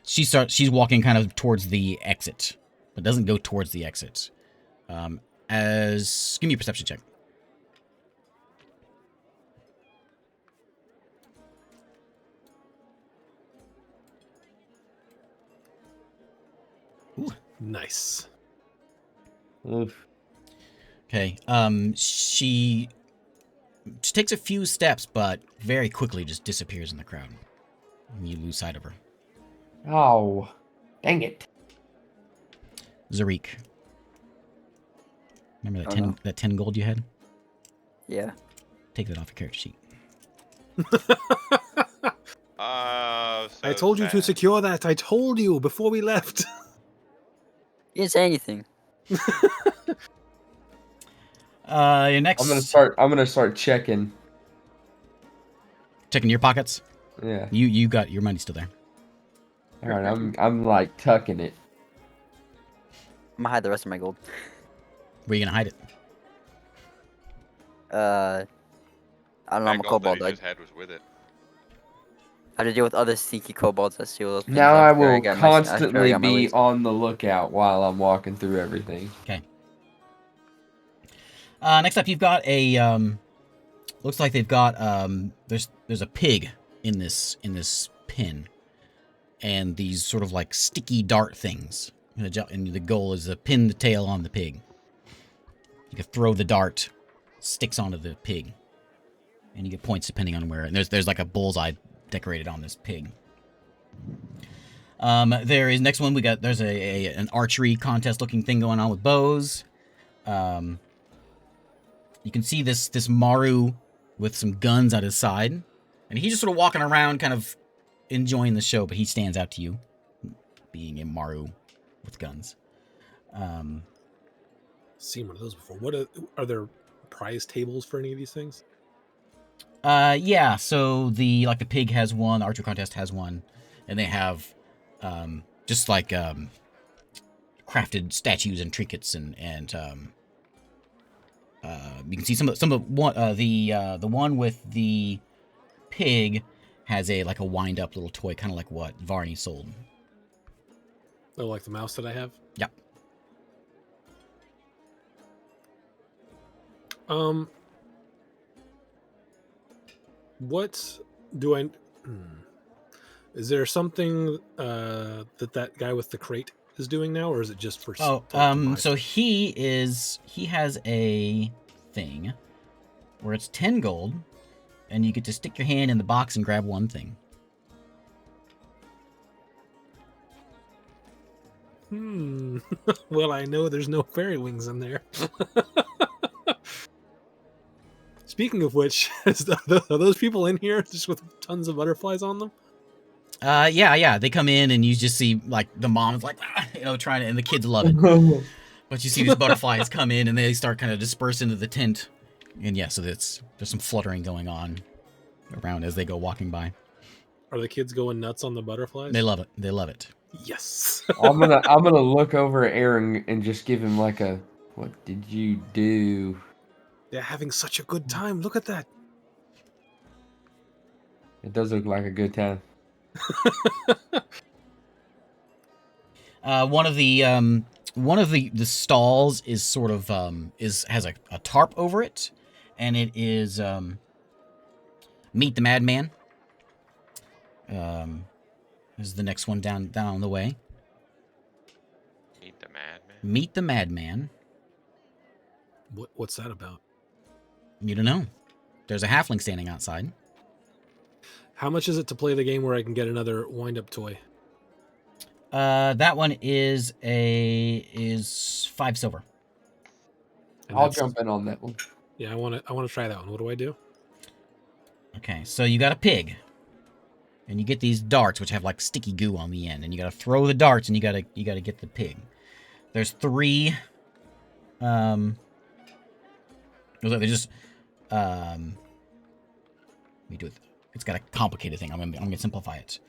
She's walking kind of towards the exit, but doesn't go towards the exit. Give me a perception check. Nice. Oof. Okay. She takes a few steps, but very quickly just disappears in the crowd. And you lose sight of her. Oh, dang it. Zarik. Remember that Oh, 10 no. that 10 gold you had? Yeah. Take that off your character sheet. So I told you to sad. secure that. I told you before we left. You didn't say anything. Your next. I'm gonna start checking. Checking your pockets. Yeah. You got your money still there. All right. I'm like tucking it. I'm gonna hide the rest of my gold. Where are you gonna hide it? I don't know. I'm a That gold that kobold. he I just had was with it. had to deal with other sneaky kobolds that steal those things. Now I after will got my- after I constantly got my be leads. on the lookout while I'm walking through everything. Okay. Next up, you've got a. Looks like they've got There's a pig in this pin, and these sort of like sticky dart things. And the goal is to pin the tail on the pig. You can throw the dart, sticks onto the pig, and you get points depending on where. And there's like a bullseye decorated on this pig. There is next one. There's an archery contest looking thing going on with bows. You can see this Maru with some guns at his side, and he's just sort of walking around, kind of enjoying the show. But he stands out to you, being a Maru with guns. Seen one of those before. What are there prize tables for any of these things? Yeah. So the pig has one, the archery contest has one, and they have just like crafted statues and trinkets and you can see some of the one with the pig has a wind up little toy, kind of like what Varney sold. Oh, like the mouse that I have? Yep. What do I... Is there something that guy with the crate is doing now, or is it just for... So he has a thing where it's 10 gold, and you get to stick your hand in the box and grab one thing. Well, I know there's no fairy wings in there. Speaking of which, are those people in here just with tons of butterflies on them? Yeah. They come in and you just see like the mom's like, trying to, and the kids love it. But you see these butterflies come in and they start kind of disperse into the tent. And yeah, so there's some fluttering going on around as they go walking by. Are the kids going nuts on the butterflies? They love it. They love it. Yes. I'm gonna look over at Aaron and just give him like a, what did you do? They're having such a good time. Look at that. It does look like a good time. One of the stalls is sort of has a tarp over it, and it is Meet the Madman. This is the next one down the way. Meet the madman. Meet the Madman. What's that about? You don't know. There's a halfling standing outside. How much is it to play the game where I can get another wind-up toy? That one is 5 silver. And I'll that's- jump in on that one. Yeah, I want to try that one. What do I do? Okay, so you got a pig, and you get these darts which have like sticky goo on the end, and you got to throw the darts, and you got to get the pig. There's 3. They just let me do it. It's got a complicated thing. I'm gonna simplify it.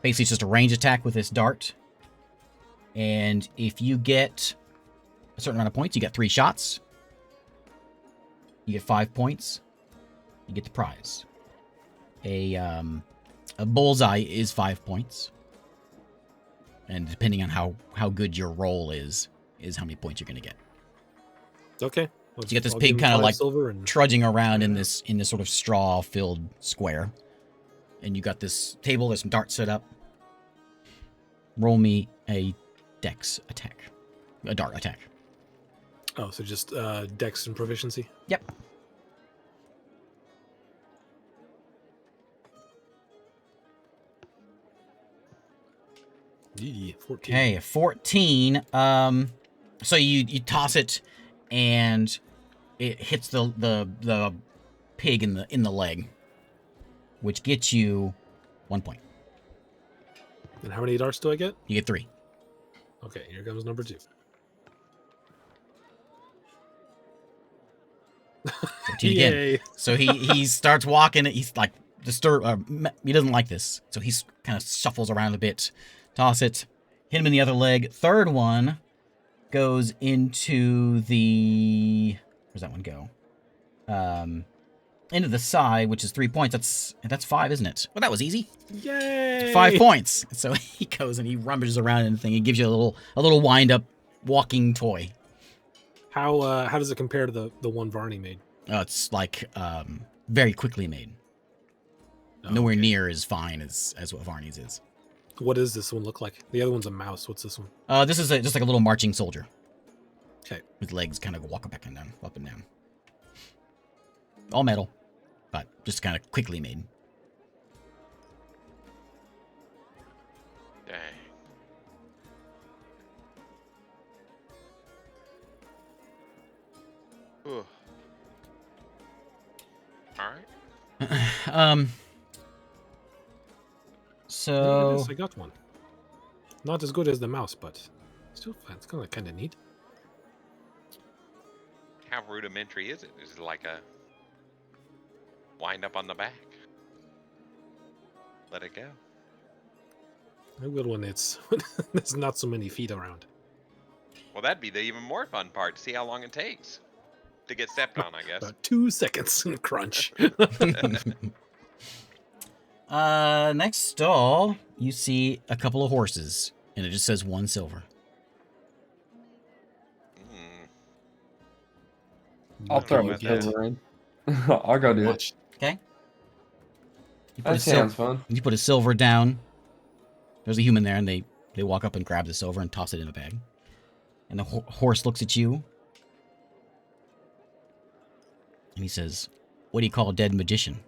Basically, it's just a range attack with this dart, and if you get a certain amount of points, you get 3 shots. you get 5 points. You get the prize. A bullseye is 5 points. And depending on how good your roll is how many points you're going to get. Okay. So you get this pig kind of like and... trudging around in this sort of straw-filled square. And you got this table, there's some darts set up. Roll me a dex attack. A dart attack. Oh, so just dex and proficiency? Yep. Yeah, 14. Okay, 14. So you toss it, and it hits the pig in the leg, which gets you 1 point. And how many darts do I get? You get 3. Okay, here comes number 2. 14 again. Yay. So he starts walking. He's like disturbed. He doesn't like this, so he's kind of shuffles around a bit. Toss it. Hit him in the other leg. Third one goes into the... Where's that one go? Into the side, which is 3 points. That's 5, isn't it? Well, that was easy. Yay! 5 points. So he goes and he rummages around in the thing. He gives you a little wind-up walking toy. How does it compare to the one Varney made? Oh, it's like very quickly made. Oh, Nowhere okay. near as fine as what Varney's is. What does this one look like? The other one's a mouse. What's this one? This is just like a little marching soldier. Okay. With legs kind of walking back and down, up and down. All metal, but just kind of quickly made. Dang. Ooh. All right. There it So is, I got one. Not as good as the mouse, but still, it's kind of neat. How rudimentary is it? Is it like a wind up on the back? Let it go. A good one. It's there's not so many feet around. Well, that'd be the even more fun part. See how long it takes to get stepped on, I guess. About 2 seconds and crunch. next stall, you see a couple of horses, and it just says 1 silver. Mm. I'll don't throw know my about that. silver in. I'll go do it. Watch. Okay. You That sounds fun. You put a silver down. There's a human there, and they walk up and grab the silver and toss it in a bag. And the horse looks at you, and he says, "What do you call a dead magician?"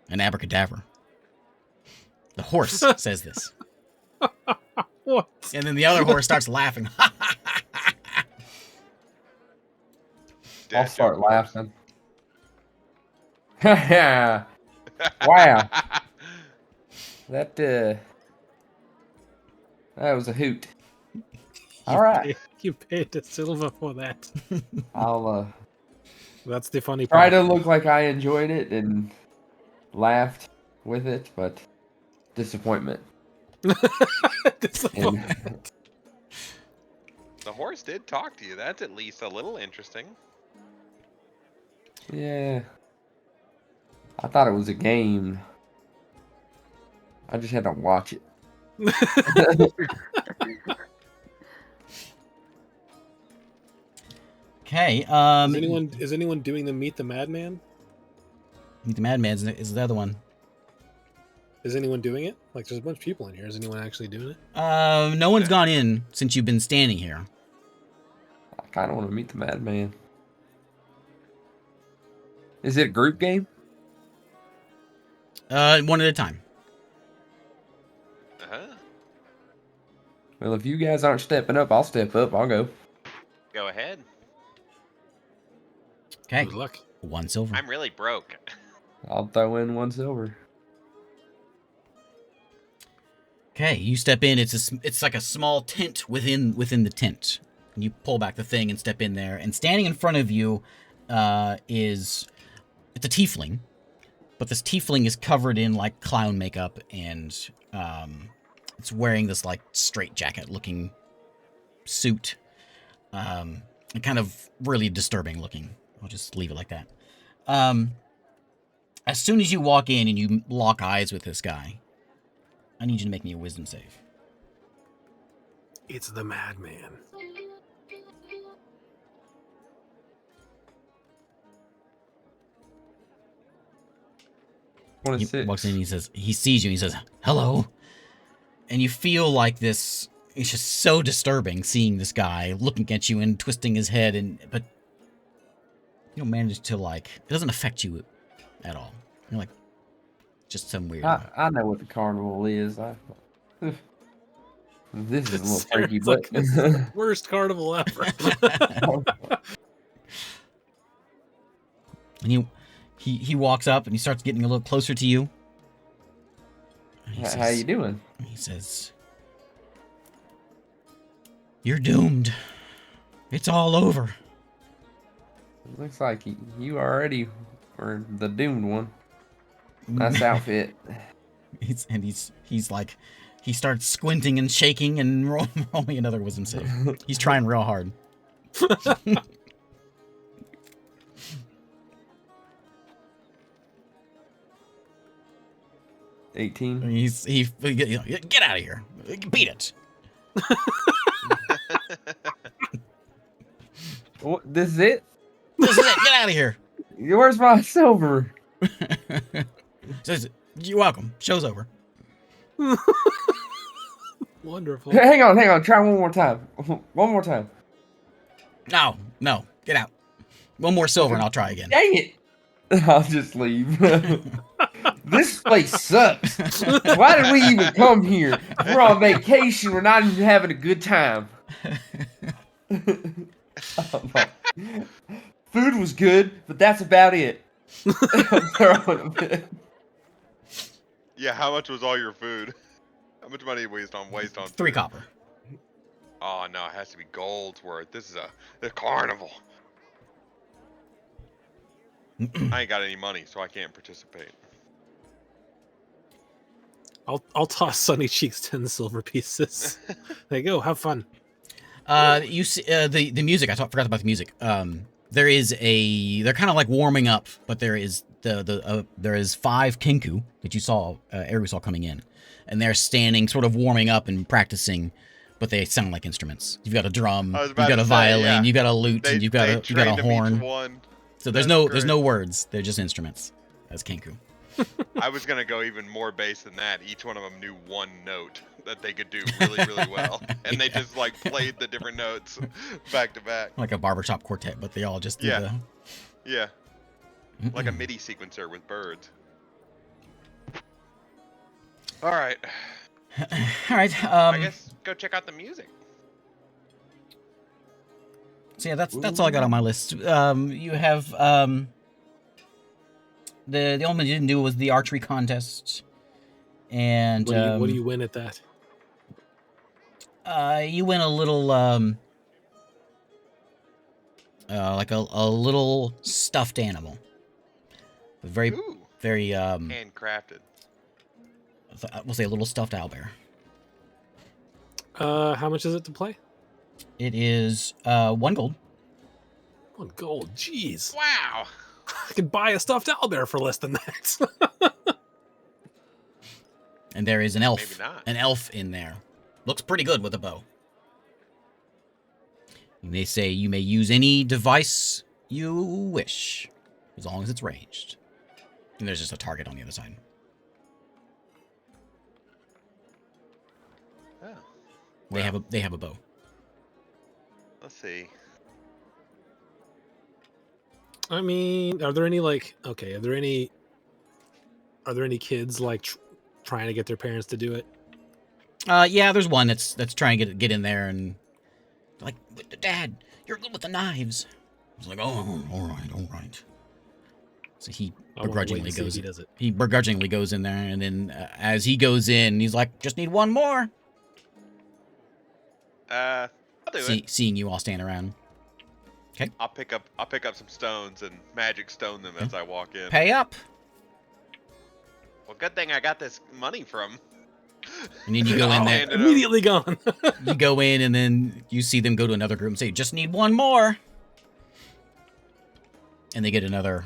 An abracadabra. The horse says this. What? And then the other horse starts laughing. I'll Dad start joke. laughing. Wow. That was a hoot. All right. You paid a silver for that. I'll That's the funny try part. to look like I enjoyed it and laughed with it, but disappointment. Disappointment. The horse did talk to you. That's at least a little interesting. Yeah. I thought it was a game. I just had to watch it. Okay. Is anyone doing the Meet the Madman? Meet the Madman is the other one. Is anyone doing it? Like, there's a bunch of people in here. Is anyone actually doing it? No one's gone in since you've been standing here. I kind of want to meet the madman. Is it a group game? One at a time. Uh-huh. Well, if you guys aren't stepping up, I'll step up. I'll go. Go ahead. Okay. Good luck. 1 silver. I'm really broke. I'll throw in 1 silver. Okay, you step in. It's like a small tent within the tent. And you pull back the thing and step in there. And standing in front of you it's a tiefling, but this tiefling is covered in like clown makeup, and it's wearing this like straitjacket looking suit, and kind of really disturbing looking. I'll just leave it like that. As soon as you walk in and you lock eyes with this guy, I need you to make me a wisdom save. It's the madman. He walks in and he sees you and he says, "Hello." And you feel like this, it's just so disturbing seeing this guy looking at you and twisting his head, but you don't manage to, like, it doesn't affect you at all. You're like, just some weird. I know what the carnival is. This is a little freaky, It's but like, this is the worst carnival ever. And he walks up and he starts getting a little closer to you. How you doing? He says, "You're doomed. It's all over." Looks like you already were the doomed one. Nice outfit. He's like, he starts squinting and shaking and roll me another wisdom save. He's trying real hard. 18. He get out of here. Beat it. What, this is it? This is it. Get out of here. Where's my silver? Says, "You're welcome. Show's over." Wonderful. Hang on. Try one more time. One more time. No. Get out. One more silver and I'll try again. Dang it. I'll just leave. This place sucks. Why did we even come here? We're on vacation. We're not even having a good time. Food was good, but that's about it. Yeah, how much was all your food? How much money waste on 3 food? copper. Oh no, it has to be gold's worth. This is the carnival. I ain't got any money, so I can't participate. I'll toss Sunny Cheeks 10 silver pieces. There you go. Have fun. You see the music. I forgot about the music. They're kind of like warming up, but there is there is 5 kinku that you saw, Eru saw coming in, and they're standing, sort of warming up and practicing, but they sound like instruments. You've got a drum, you've got a violin, you've got a lute, and you've got a horn. So there's no words. They're just instruments. That's kinku. I was gonna go even more bass than that. Each one of them knew one note that they could do really, really well, and they just like played the different notes back to back, Like a barbershop quartet, but they all just do yeah, like a MIDI sequencer with birds. All right, All right. I guess go check out the music. So yeah, that's all I got on my list. You have the only one you didn't do was the archery contest, and What do you win at that? you win a little like a little stuffed animal, very Ooh, very handcrafted. we'll say a little stuffed owlbear. How much is it to play? It is 1 gold. 1 gold. Jeez. Wow. I could buy a stuffed owlbear for less than that. And there is an elf. Maybe not. An elf in there. Looks pretty good with a bow. And they say you may use any device you wish, as long as it's ranged. And there's just a target on the other side. Oh. They have a bow. Let's see. I mean, are there any kids like trying to get their parents to do it? Yeah, there's one that's trying to get in there and like, "Dad, you're good with the knives." I was like, "Oh, all right." So he begrudgingly goes. He does it. He begrudgingly goes in there, and then as he goes in, he's like, "Just need 1 more." I'll do it. Seeing you all stand around. I'll pick up some stones and magic stone them as I walk in. Pay up. Well, good thing I got this money from. And then you go in there. Immediately gone. You go in, and then you see them go to another group and say, "Just need 1 more." and they get another.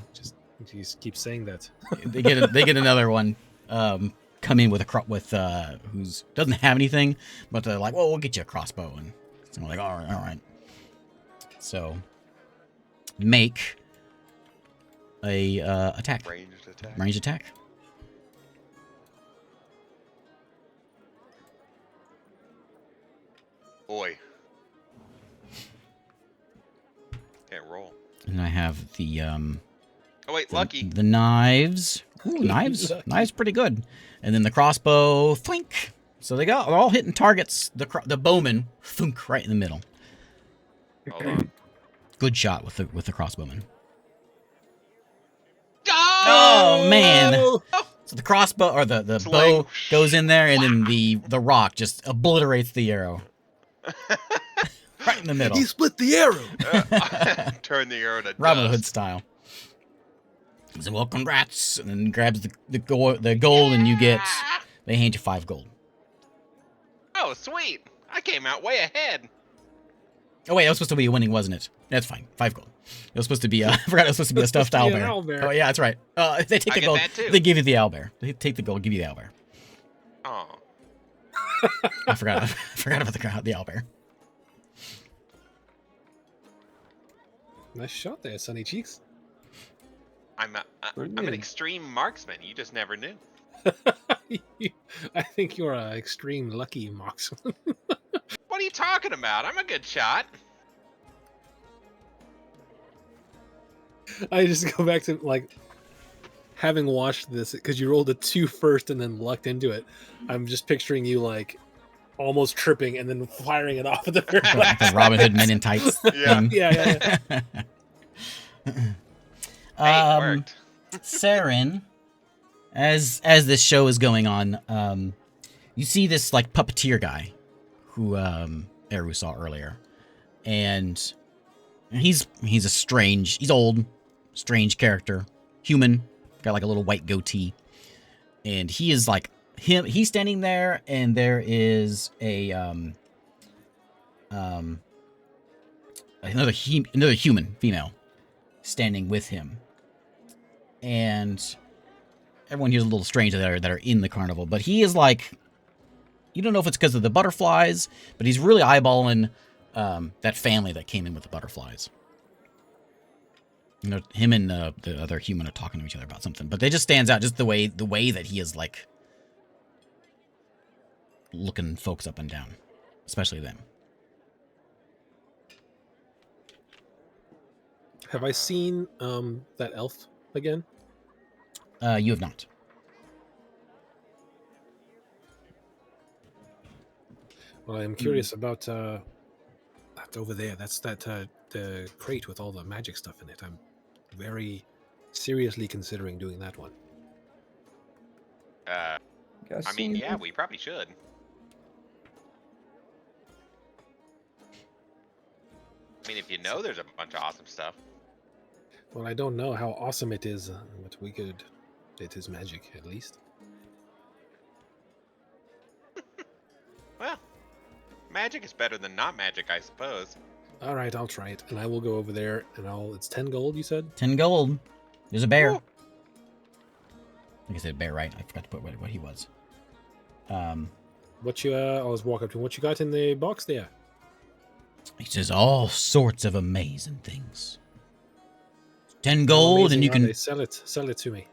You just keep saying that. They get another one. Come in with who's doesn't have anything, but they're like, well, we'll get you a crossbow, and so I'm like, all right. So make a attack. Ranged attack. Boy. Can't roll. And I have the Oh wait, lucky. the knives. Ooh, knives. Knives pretty good. And then the crossbow, thwink. So they're all hitting targets. The bowman, thunk, right in the middle. Hold on. Good shot with the crossbowman. Oh, Oh man! So the crossbow or the bow goes in there, and then the rock just obliterates the arrow. Right in the middle. He split the arrow. Turn the arrow to Robin dust. Hood style. He said, well, congrats, and then grabs the gold, and they hand you 5 gold. Oh, sweet! I came out way ahead. Oh wait, that was supposed to be a winning, wasn't it? That's fine. 5 gold. It was supposed to be I forgot it was supposed to be a stuffed supposed to be an owlbear. owlbear. Oh yeah, that's right. They take I the get gold. that too. They give you the owlbear. They take the gold, give you the owlbear. Oh. I forgot about the owlbear. Nice shot there, Sunny Cheeks. I'm an extreme marksman. You just never knew. I think you're an extreme lucky marksman. What are you talking about? I'm a good shot. I just go back to like having watched this because you rolled a 2 first and then lucked into it. I'm just picturing you like almost tripping and then firing it off at the very Like the last. Robin Hood Men in Tights. Yeah. thing. Yeah. Hey, it worked. Saren, as this show is going on, you see this like puppeteer guy who Eru saw earlier, and he's old, strange character, human, got like a little white goatee, and he is like he's standing there, and there is another human female standing with him. And everyone here's a little strange that are in the carnival, but he is like, you don't know if it's because of the butterflies, but he's really eyeballing that family that came in with the butterflies. You know, him and the other human are talking to each other about something, but they just stands out just the way that he is like looking folks up and down, especially them. Have I seen that elf again? You have not. Well, I'm curious about that over there. That's the crate with all the magic stuff in it. I'm very seriously considering doing that one. I mean, yeah, we probably should. I mean, if you know there's a bunch of awesome stuff. Well, I don't know how awesome it is, but we could. It is magic, at least. Well, magic is better than not magic, I suppose. All right, I'll try it, and I will go over there, and It's 10 gold, you said? 10 gold. There's a bear. Ooh. I think I said bear, right? I forgot to put what he was. What you? I'll just walk up to him. What you got in the box there? He says all sorts of amazing things. 10 How gold, amazing and you are can. they? Sell it to me.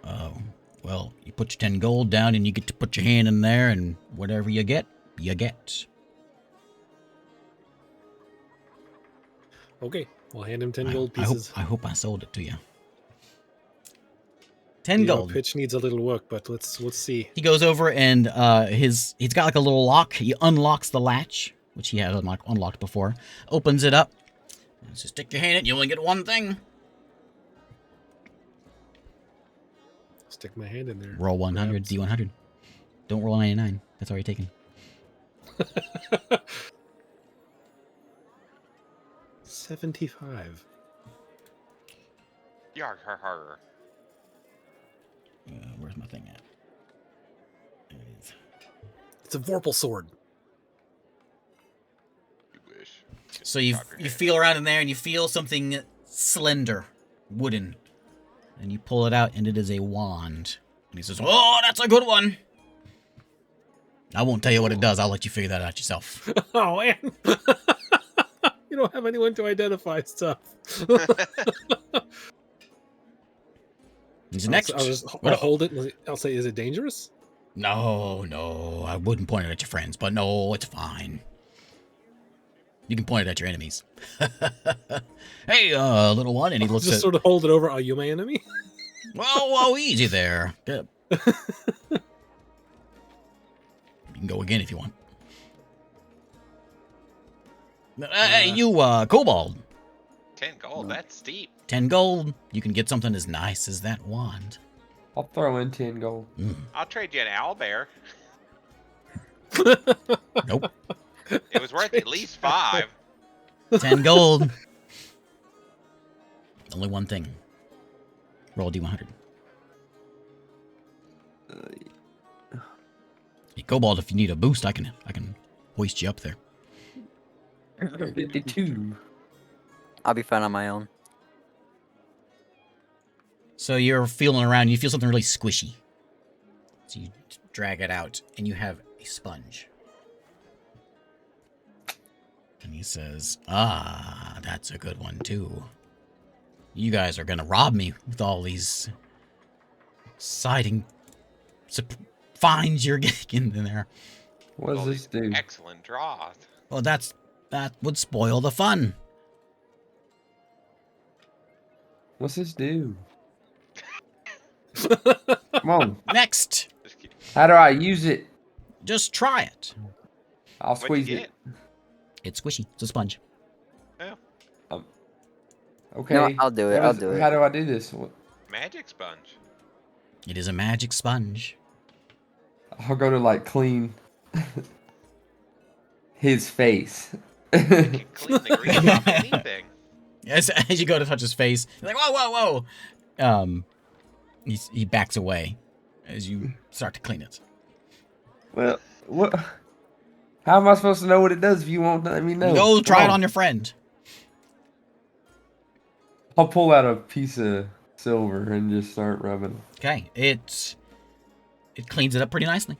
Oh, well, you put your 10 gold down, and you get to put your hand in there, and whatever you get, you get. Okay, we'll hand him 10 gold pieces. I hope I sold it to you. 10 Your gold. pitch needs a little work, but let's see. He goes over and he's got like a little lock. He unlocks the latch, which he had unlocked before. Opens it up. And says, stick your hand in. You only get one thing. Stick my hand in there. Roll 100, D100. Don't roll 99. That's already taken. 75. Yarg, har, har. Where's my thing at? There it is. It's a Vorpal sword. You wish. So you feel around in there and you feel something slender, wooden. And you pull it out, and it is a wand. And he says, "Oh, that's a good one." I won't tell you what it does. I'll let you figure that out yourself. Oh man, you don't have anyone to identify stuff. He's next. I'll hold it. And I'll say, "Is it dangerous?" No, I wouldn't point it at your friends, but no, it's fine. You can point it at your enemies. Hey, little one, and he looks Just at. sort of hold it over. Are you my enemy? Whoa, easy there. Good. You can go again if you want. Hey, you, kobold. 10 gold, that's steep. 10 gold. You can get something as nice as that wand. I'll throw in 10 gold. I'll trade you an owlbear. Nope. It was worth at least 5. 10 gold. Only one thing. Roll a D100. Hey, kobold, if you need a boost, I can hoist you up there. 52. I'll be fine on my own. So you're feeling around, you feel something really squishy. So you drag it out, and you have a sponge. And he says, "Ah, that's a good one, too. You guys are going to rob me with all these exciting finds you're getting in there." What does this do? Excellent draws. Well, that would spoil the fun. What's this do? Come on. Next, Just kidding. How do I use it? just try it. I'll What'd squeeze you it. get? It's squishy. It's a sponge. Okay. No, I'll do it. I'll do it. How do I do this? Magic sponge. It is a magic sponge. I'll go to like clean his face. You can clean the grease off anything. As you go to touch his face, you're like, whoa. He backs away as you start to clean it. Well, what? How am I supposed to know what it does if you won't let me know? Go try Come it on your friend. I'll pull out a piece of silver and just start rubbing. Okay, it cleans it up pretty nicely.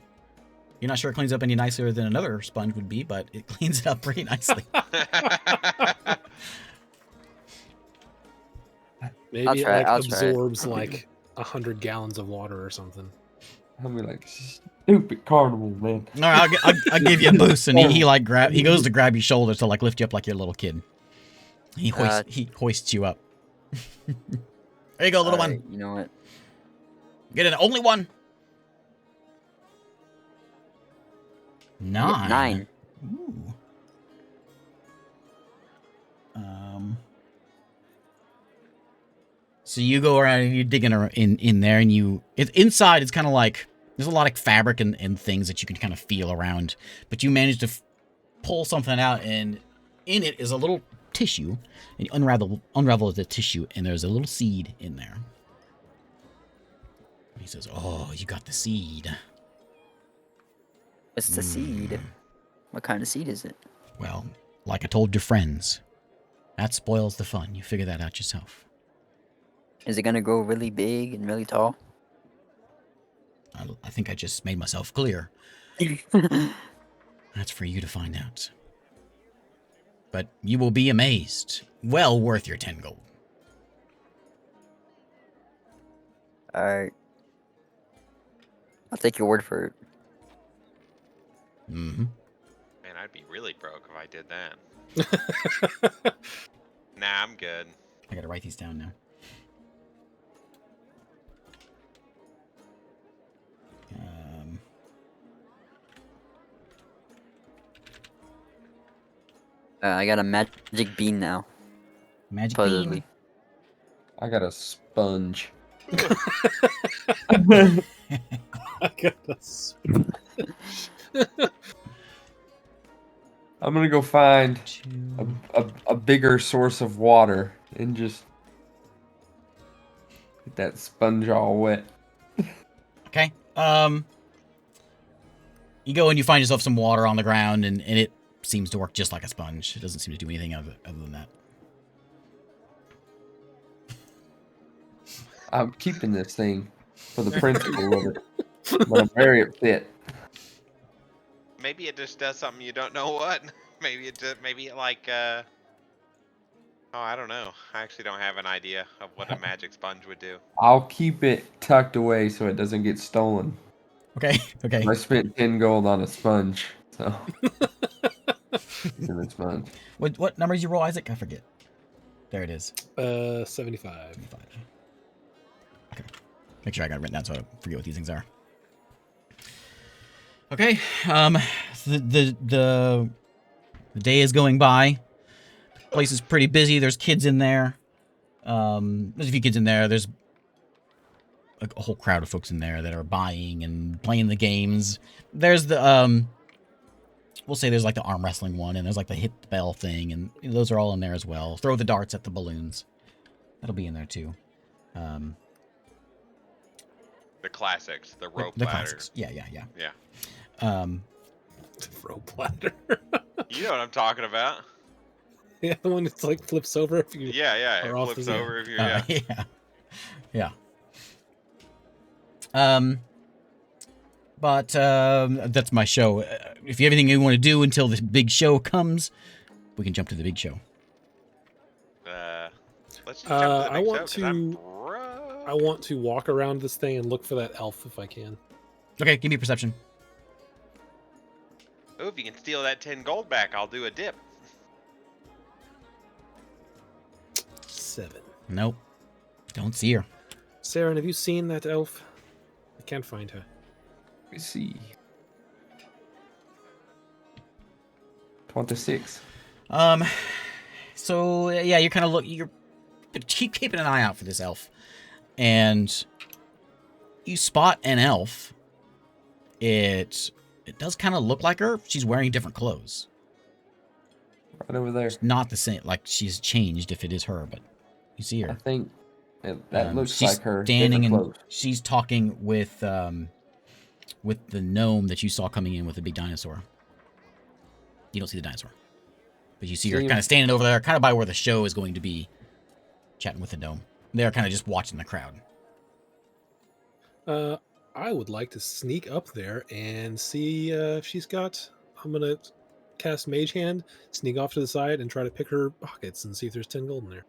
You're not sure it cleans up any nicer than another sponge would be, but it cleans it up pretty nicely. Maybe I'll try it, it I'll try it. absorbs like 100 gallons of water or something. I'll be like, stupid carnival, man. All right, I'll give you a boost, and he goes to grab your shoulder to like lift you up like you're a little kid. He hoists you up. There you go, little Alright, one. You know what? Get it, only one. 9. 9. Ooh. So you go around and you're digging in there, and inside it's kind of like there's a lot of fabric and things that you can kind of feel around, but you manage to pull something out, and in it is a little tissue, and you unravel the tissue, and there's a little seed in there. And he says, "Oh, you got the seed." What's the seed? What kind of seed is it? Well, like I told your friends, that spoils the fun. You figure that out yourself. Is it gonna grow really big and really tall? I think I just made myself clear. That's for you to find out. But you will be amazed. Well worth your 10 gold. Alright. I'll take your word for it. Mm-hmm. Man, I'd be really broke if I did that. Nah, I'm good. I gotta write these down now. I got a magic bean now. Magic Supposedly. bean. I got a sponge. I got this. I'm gonna go find a bigger source of water and just get that sponge all wet. Okay. You go and you find yourself some water on the ground, and it seems to work just like a sponge. It doesn't seem to do anything other than that. I'm keeping this thing for the principle of it, but I'm very upset. Maybe it just does something you don't know what. Maybe it just, maybe it like, oh, I don't know. I actually don't have an idea of what a magic sponge would do. I'll keep it tucked away so it doesn't get stolen. Okay. Okay. I spent 10 gold on a sponge, so. In a sponge. What numbers you roll, Isaac? I forget. There it is. 75. 75. Okay. Make sure I got it written down so I don't forget what these things are. Okay. The day is going by. The place is pretty busy. There's kids in there. There's a few kids in there. There's a whole crowd of folks in there that are buying and playing the games. There's the we'll say there's like the arm wrestling one, and there's like the hit the bell thing, and those are all in there as well. Throw the darts at the balloons. That'll be in there too. The classics, the rope the ladder. classics. Yeah. Yeah. Rope ladder. You know what I'm talking about. Yeah, the one that's like flips over if you. Yeah, it Or off flips the- over if you're, yeah. Yeah. But that's my show. If you have anything you want to do until the big show comes, we can jump to the big show. Let's just jump to the I big want show, 'cause to- I'm broke. I want to walk around this thing and look for that elf if I can. Okay, give me a perception. Oh, if you can steal that 10 gold back, I'll do a dip. 7. Nope. Don't see her. Saren, have you seen that elf? I can't find her. Let me see. 26. So yeah, you're kind of you're keeping an eye out for this elf, and you spot an elf. It does kind of look like her. She's wearing different clothes. Right over there. It's not the same. Like she's changed if it is her, but you see I her. think that looks She's like her. standing different and clothes. she's talking with the gnome that you saw coming in with the big dinosaur. You don't see the dinosaur, but you see her See him? kind of standing over there, kind of by where the show is going to be, chatting with the gnome. They're kind of just watching the crowd. I would like to sneak up there and see if she's got. I'm gonna cast Mage Hand, sneak off to the side, and try to pick her pockets and see if there's 10 gold in there.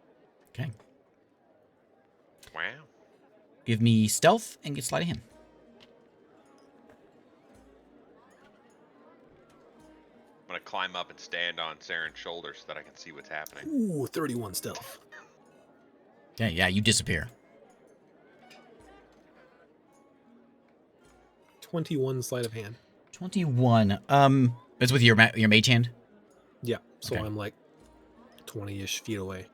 Okay. Wow. Give me stealth and get sleight of hand. I'm gonna climb up and stand on Saren's shoulder so that I can see what's happening. Ooh, 31 stealth. Okay, yeah, you disappear. 21 sleight of hand. 21. It's with your mage hand. Yeah, so Okay. I'm like 20-ish feet away.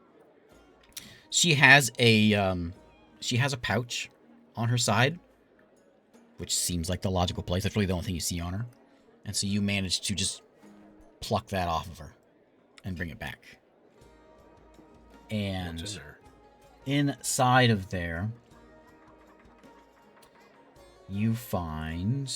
She has a pouch on her side, which seems like the logical place. That's really the only thing you see on her. And so you manage to just pluck that off of her and bring it back. And What's in there? inside of there, you find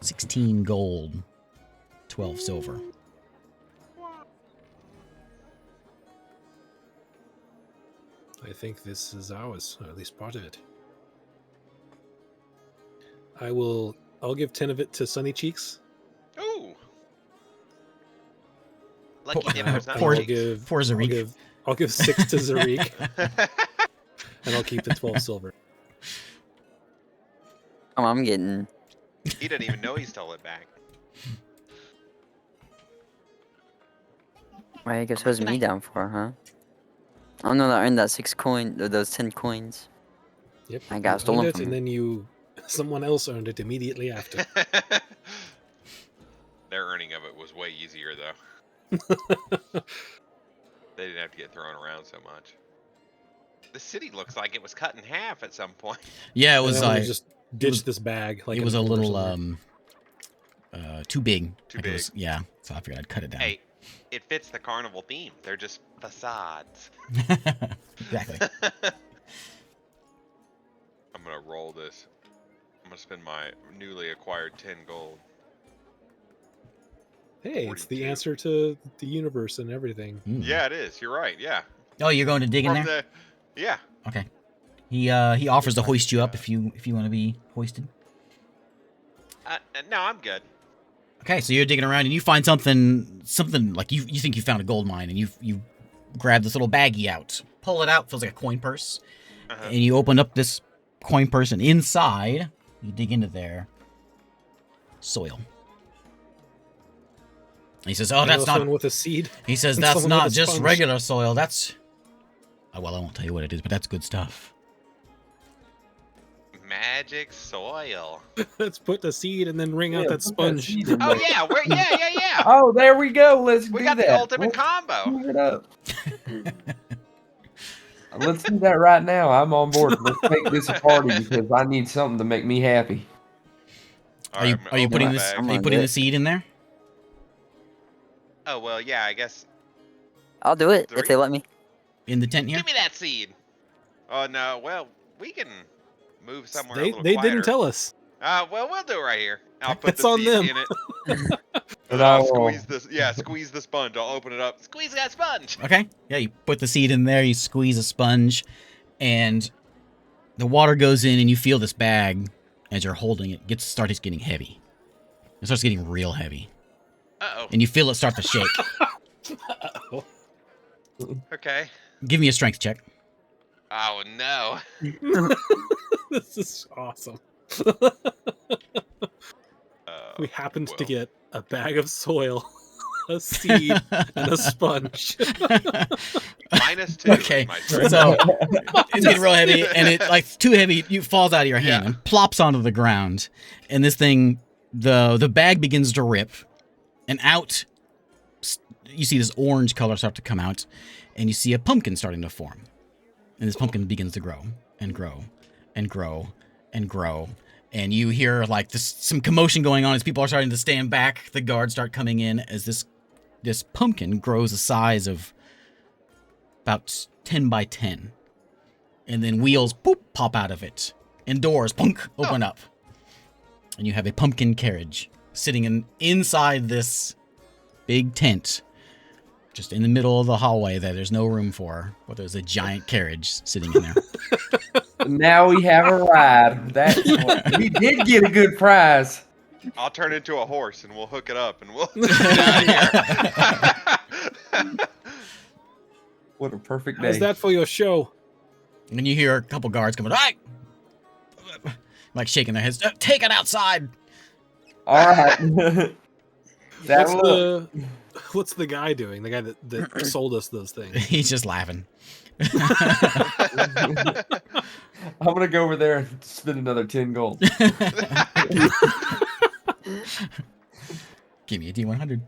16 gold, 12 silver. I think this is ours, or at least part of it. I'll give 10 of it to Sunny Cheeks. Ooh. Lucky Poor- dipper's not poor- cheeks. Poor Zarik. I'll give 6 to Zarik, and I'll keep the 12 silver. Oh, I'm getting. He didn't even know he stole it back. Why I guess was me down for, huh? Oh no, I earned that 6 coin, or those 10 coins. Yep. I got you stolen earned it, from and then someone else earned it immediately after. Their earning of it was way easier though. They didn't have to get thrown around so much. The city looks like it was cut in half at some point. Yeah, it And was then I'm gonna like just ditch this bag. Like it in was a corner little somewhere. too big. Too Like it was- big. yeah, so I figured I'd cut it down. Hey, it fits the carnival theme. They're just facades. Exactly. I'm gonna roll this. I'm gonna spend my newly acquired 10 gold. Hey, it's the 42. answer to the universe and everything. Hmm. Yeah, it is. You're right. Yeah. Oh, you're going to dig in From there? the. Yeah. Okay. He offers to Like hoist you up that. if you want to be hoisted. No, I'm good. Okay, so you're digging around and you find something like you think you found a gold mine, and you grab this little baggie out, pull it out, feels like a coin purse, Uh-huh. and you open up this coin purse, and inside you dig into there, soil. And he says, "Oh, that's not." Someone with a seed. He says, and "That's someone with not a just sponge." regular soil. That's." Oh, well, I won't tell you what it is, but that's good stuff. Magic soil. Let's put the seed and then wring out that put sponge. seed in Oh there. yeah, yeah. Oh, there we go. Let's We do got that. the ultimate Let's combo. move it up. Let's do that right now. I'm on board. Let's make this a party because I need something to make me happy. Are you Open putting the this? bag. Are you gonna putting do the it. seed in there? Oh well, yeah. I guess. I'll do it if Three? they let me. In the tent here? Give me that seed. Oh no. Well, we can move somewhere a They little they quieter. didn't tell us. Well, we'll do it right here. I'll put It's the on seed them. in it. And And I'll I squeeze this. Yeah, squeeze the sponge. I'll open it up. Squeeze that sponge. Okay. Yeah, you put the seed in there, you squeeze a sponge, and the water goes in, and you feel this bag as you're holding it starts getting heavy. It starts getting real heavy, Uh and you feel it start to shake. oh. Okay. Give me a strength check. Oh no. This is awesome. We happened to well. get a bag of soil, a seed, and a sponge. -2. Okay, My strength. so it's getting real heavy, and it like too heavy. It falls out of your hand Yeah. and plops onto the ground. And this thing, the bag begins to rip, and out you see this orange color start to come out, and you see a pumpkin starting to form. And this pumpkin begins to grow and grow and grow and grow. And you hear like some commotion going on as people are starting to stand back. The guards start coming in as this pumpkin grows the size of about 10 by 10. And then wheels pop out of it. And doors open up. And you have a pumpkin carriage sitting inside this big tent. Just in the middle of the hallway that there's no room for. But there's a giant carriage sitting in there. Now we have a ride. We did get a good prize. I'll turn into a horse and we'll hook it up and we'll get out of here. What a perfect day. How's that for your show? And you hear a couple guards coming, "Hey!" Like shaking their heads. "Take it outside!" All right. What's the guy doing? The guy that sold us those things. He's just laughing. I'm gonna go over there and spend another 10 gold. Give me a D100.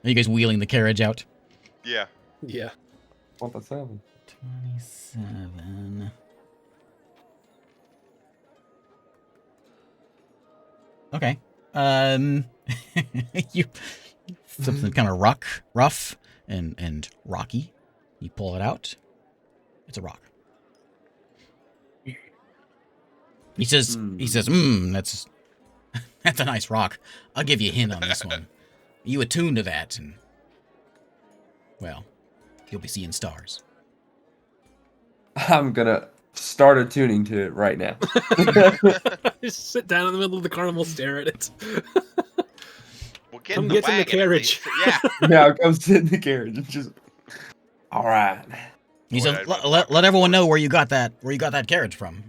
Are you guys wheeling the carriage out? Yeah. Yeah. Want the 7? 27. Okay. You something kind of rough and rocky. You pull it out. It's a rock. He says, that's a nice rock. I'll give you a hint on this one. You attune to that, and well, you'll be seeing stars. I'm gonna start attuning to it right now. Just sit down in the middle of the carnival, stare at it. We'll get Come in the get in the wagon at carriage. least. Yeah. Yeah, I'll go sit in the carriage and just. All right. He Boy, says, I'd been let talking everyone know horse. where you got that carriage from.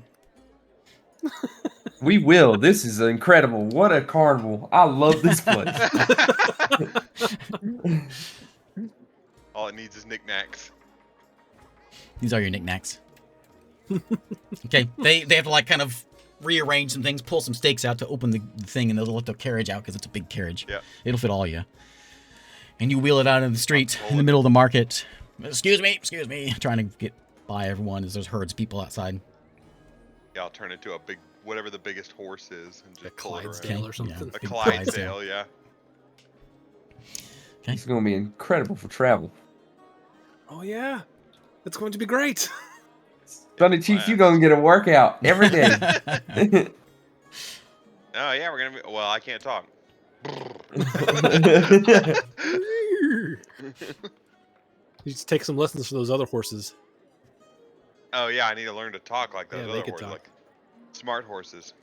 We will. This is incredible. What a carnival. I love this place. All it needs is knickknacks. These are your knickknacks. Okay, they have to like kind of rearrange some things, pull some stakes out to open the thing, and they'll let the carriage out because it's a big carriage. Yeah. It'll fit all of you. And you wheel it out in the street in the middle of the market. Excuse me, trying to get by everyone as there's herds of people outside. Yeah, I'll turn into a big, whatever the biggest horse is, and A just pull it around. Clydesdale or Yeah. something. A Big Clydesdale, yeah. It's going to be incredible for travel. Oh yeah, it's going to be great. Bunny Cheeks, you're going to get a workout every day. Oh yeah, we're gonna be. Well, I can't talk. You just take some lessons from those other horses. Oh yeah, I need to learn to talk like those Yeah, they other could horses, talk. like smart horses.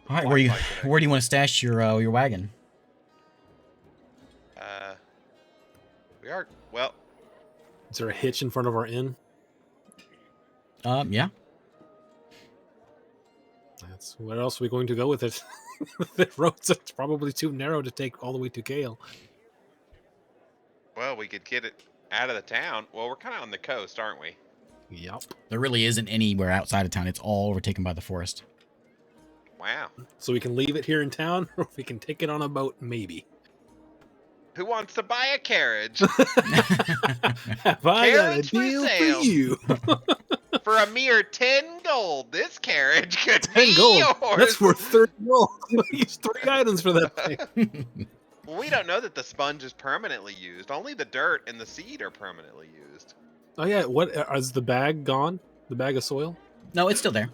All right, Wi-Fi connection. where do you want to stash your wagon? We are well. Is there a hitch in front of our inn? Yeah. That's where else are we going to go with it? The roads are probably too narrow to take all the way to Gale. Well, we could get it out of the town. Well, we're kind of on the coast, aren't we? Yep. There really isn't anywhere outside of town. It's all overtaken by the forest. Wow. So we can leave it here in town, or we can take it on a boat, maybe. Who wants to buy a carriage Have I got a Carriage for deal sale. for you? for a mere 10 gold? This carriage could 10 be gold. yours. That's worth 30 gold. Use 3 items for that thing. We don't know that the sponge is permanently used. Only the dirt and the seed are permanently used. Oh yeah, what is the bag gone? The bag of soil? No, it's still there.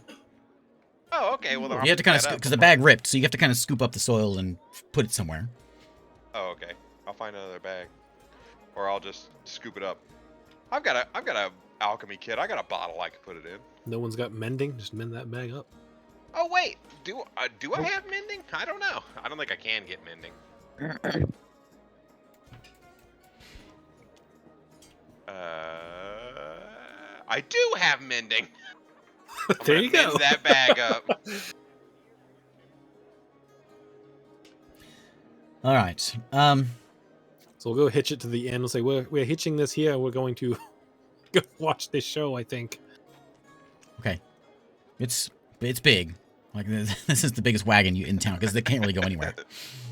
Oh, okay. Well, then I'll You have to pick kind that of up because the before- bag ripped, so you have to kind of scoop up the soil and put it somewhere. Oh, okay. I'll find another bag, or I'll just scoop it up. I've got a alchemy kit. I got a bottle I can put it in. No one's got mending. Just mend that bag up. Oh wait, do I have mending? I don't know. I don't think I can get mending. I do have mending. I'm There gonna you go. mend that bag up. All right. So we'll go hitch it to the inn. We'll say we're hitching this here. We're going to go watch this show. I think. Okay. It's big. Like this is the biggest wagon in town because they can't really go anywhere.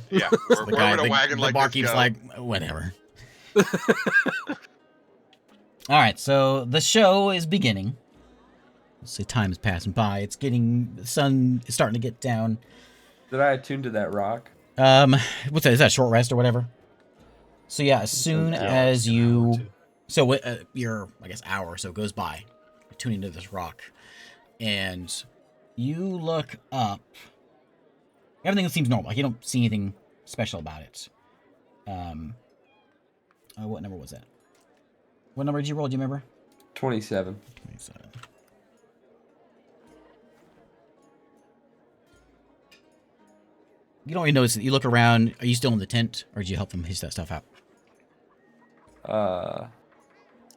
Yeah, The where guy, would a the, wagon the like this barkeep's go? like, whatever. All right, so the show is beginning. Let's say time is passing by. It's getting the sun is starting to get down. Did I attune to that rock? What's that? Is that a short rest or whatever? So yeah, as soon as you, so your I guess hour or so goes by, you're tuning to this rock, and you look up. Everything seems normal. Like you don't see anything special about it. What number was that? What number did you roll? Do you remember? 27. 27. You don't even notice it. You look around. Are you still in the tent, or did you help them hitch that stuff out? I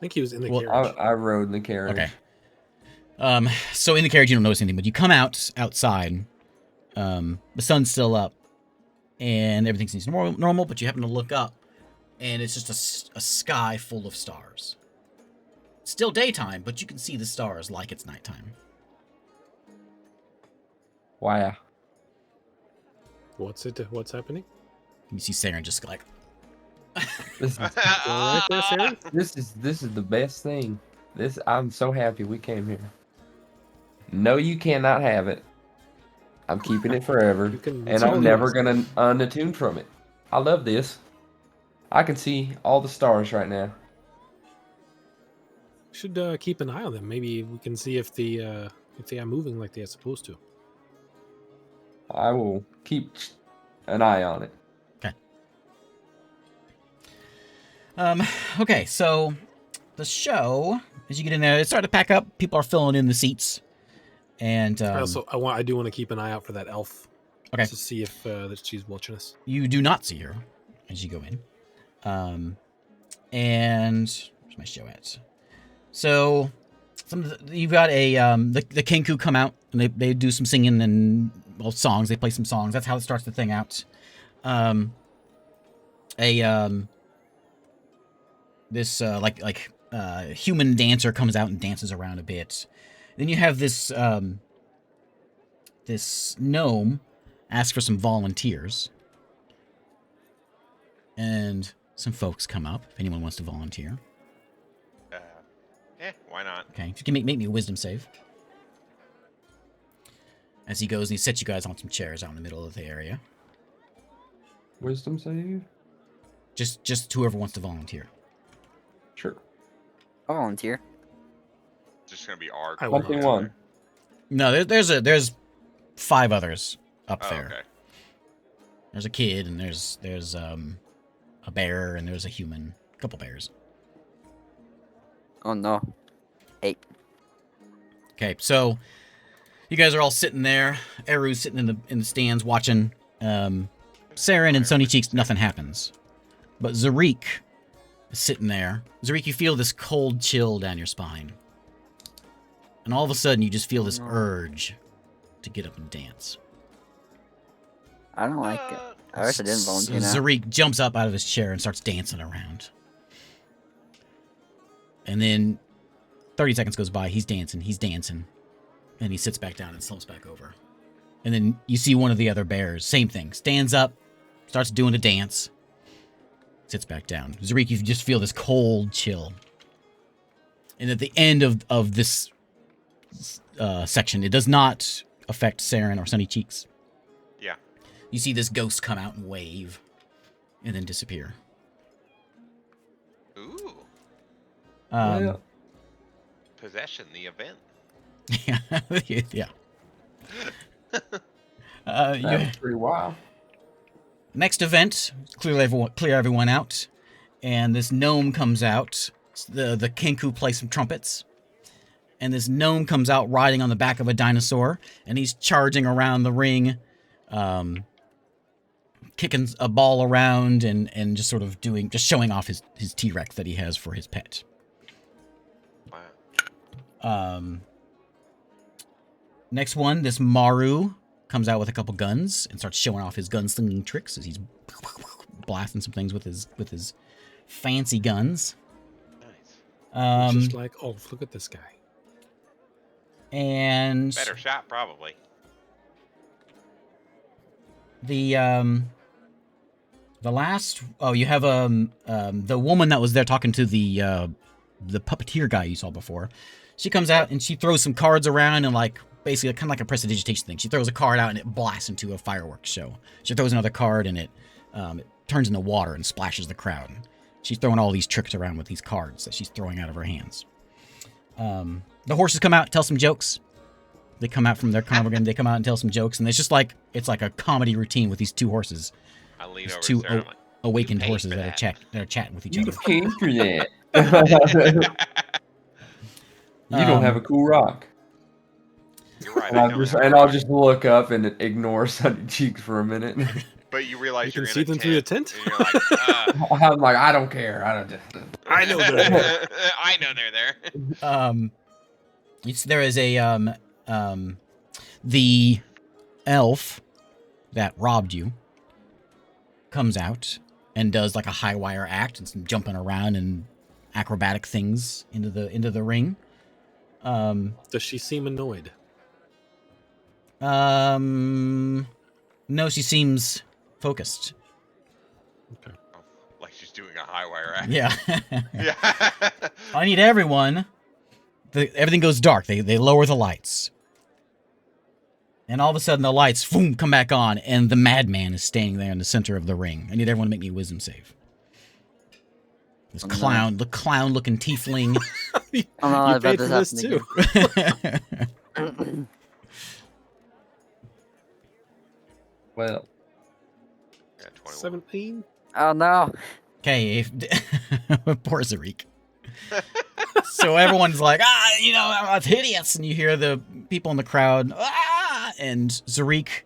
think he was in the Well, carriage. I rode in the carriage. Okay. So in the carriage, you don't notice anything, but you come outside. The sun's still up, and everything seems normal. But you happen to look up, and it's just a sky full of stars. It's still daytime, but you can see the stars like it's nighttime. Wow. What's happening? You see Saren just like, This is, All right there, Sarah? this is the best thing. I'm so happy we came here. No, you cannot have it. I'm keeping it forever, You can- and I'm never gonna unattune from it. I love this. I can see all the stars right now. Should keep an eye on them. Maybe we can see if they are moving like they're supposed to. I will keep an eye on it. Okay, so the show, as you get in there, it's starting to pack up. People are filling in the seats, and I do want to keep an eye out for that elf. Okay. To see if that she's watching us. you do not see her as you go in. And where's my show at? So you've got a the Kenku come out and they do some singing and songs. They play some songs. That's how it starts the thing out. This human dancer comes out and dances around a bit. Then you have this this gnome ask for some volunteers, and some folks come up if anyone wants to volunteer. Why not? Okay, if you can make me a wisdom save. As he goes and he sets you guys on some chairs out in the middle of the area. Wisdom save? Just whoever wants to volunteer. Sure. I'll volunteer. It's just gonna be our. I will. 21. No, there's 5 others up Oh, there. okay. There's a kid, and there's a bear, and there's a human. A couple bears. Oh no. Hey. Okay, so you guys are all sitting there. Eru's sitting in the stands watching. Saren and Sunny Cheeks, nothing happens. But Zarik is sitting there. Zarik, you feel this cold chill down your spine. And all of a sudden, you just feel this urge to get up and dance. I don't like it. I wish I didn't volunteer now. Zarik jumps up out of his chair and starts dancing around. And then 30 seconds goes by. He's dancing. And he sits back down and slumps back over. And then you see one of the other bears. Same thing. Stands up, starts doing a dance, sits back down. Zarik, you just feel this cold chill. And at the end of this section, it does not affect Saren or Sunny Cheeks. Yeah. You see this ghost come out and wave, and then disappear. Ooh. Well, Possession, the event. Yeah. that was pretty wild. Next event, clear everyone out, and this gnome comes out. The Kenku play some trumpets, and this gnome comes out riding on the back of a dinosaur, and he's charging around the ring, kicking a ball around, and just sort of showing off his T-Rex that he has for his pet. Wow. Next one, this Maru comes out with a couple guns and starts showing off his gunslinging tricks as he's blasting some things with his fancy guns. Nice. Just like, oh, look at this guy. And Better shot, probably. the last, you have the woman that was there talking to the puppeteer guy you saw before. She comes out and she throws some cards around and like basically kind of like a prestidigitation thing. She throws a card out and it blasts into a fireworks show. She throws another card and it turns into water and splashes the crowd. She's throwing all these tricks around with these cards that she's throwing out of her hands. The horses come out, tell some jokes. They come out from their carnival game. They come out and tell some jokes, and it's just like a comedy routine with these 2 horses. I lean These over 2 to Sarah, I'm like, awakened paid horses for that are chatting with each You other. came for that. You don't have a cool rock. You're right. And I I'll don't just, have and a I'll rock. just look up and ignore Sunny Cheeks for a minute. But you realize You you're can see in them a through the tent. tent? And you're like, I'm like, I don't care. I don't. I know they're there. I know they're there. There is the elf that robbed you comes out and does like a high wire act and some jumping around and acrobatic things into the ring. Does she seem annoyed? No, she seems focused. Okay. Like she's doing a high wire act. Yeah. Yeah. I need everyone. Everything goes dark. They lower the lights. And all of a sudden the lights, boom, come back on, and the madman is standing there in the center of the ring. I need everyone to make me a wisdom save. This Oh, no. clown, the clown-looking tiefling. I'm not You about paid this for this happening too. again. Well, Yeah, 21. 17? Oh no. Okay, poor Zarik. So everyone's like, that's hideous. And you hear the people in the crowd, and Zarik,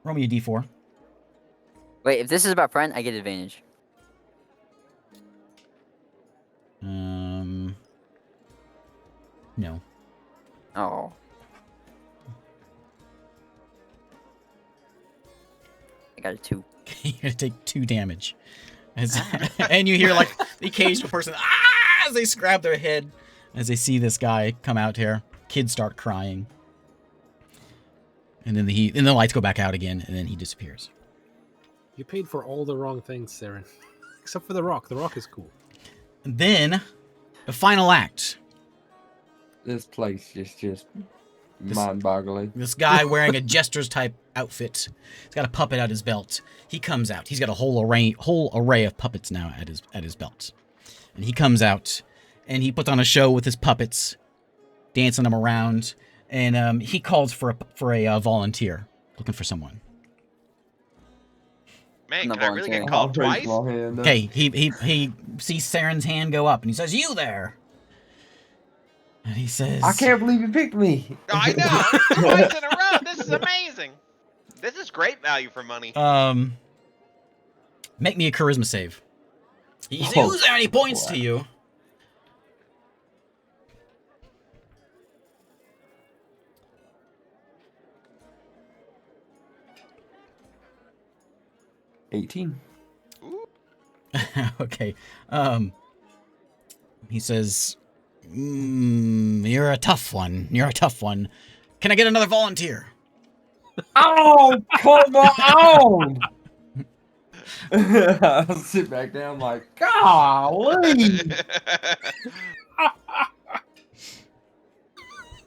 roll me a d4. Wait, if this is about friend, I get advantage. No. Oh. I got a 2. You're gonna take 2 damage. And you hear like the occasional person as they scrap their head as they see this guy come out here. Kids start crying. And then the lights go back out again, and then he disappears. You paid for all the wrong things, Saren. Except for the rock. The rock is cool. And then the final act. this place is just mind-boggling. This guy wearing a jester's type outfit. He's got a puppet at his belt. He comes out. He's got a whole array of puppets now at his belt. And he comes out and he puts on a show with his puppets, dancing them around. and he calls for a volunteer, looking for someone. Man, Not can I really get volunteering. called I'll raise twice? my hand up. Okay, he sees Saren's hand go up, and he says, "You there?" And he says, I can't believe you picked me. I know, twice in a row. This is amazing. This is great value for money. Make me a charisma save. He's Oh, using any points boy. to you. 18. Ooh. Okay. He says, "You're a tough one. You're a tough one. Can I get another volunteer?" Oh, come on! I'll sit back down like, golly!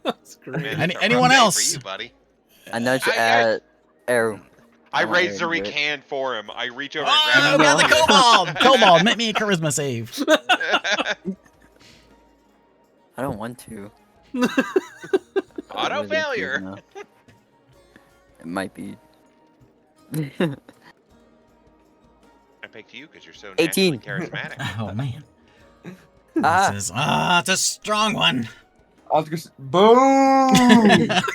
That's great. Man, it's a rough Anyone day else? For you, buddy. I nudge I- at Arrow. I want raise the Aaron to do it. hand for him. I reach over Oh, and we grab got him. the kobold! Kobold, make me a charisma save. I don't want to. Auto What is it, failure. no? It might be. I picked you because you're so 18. naturally charismatic. Oh, man. Ah, He says, it's a strong one. I was just, boom!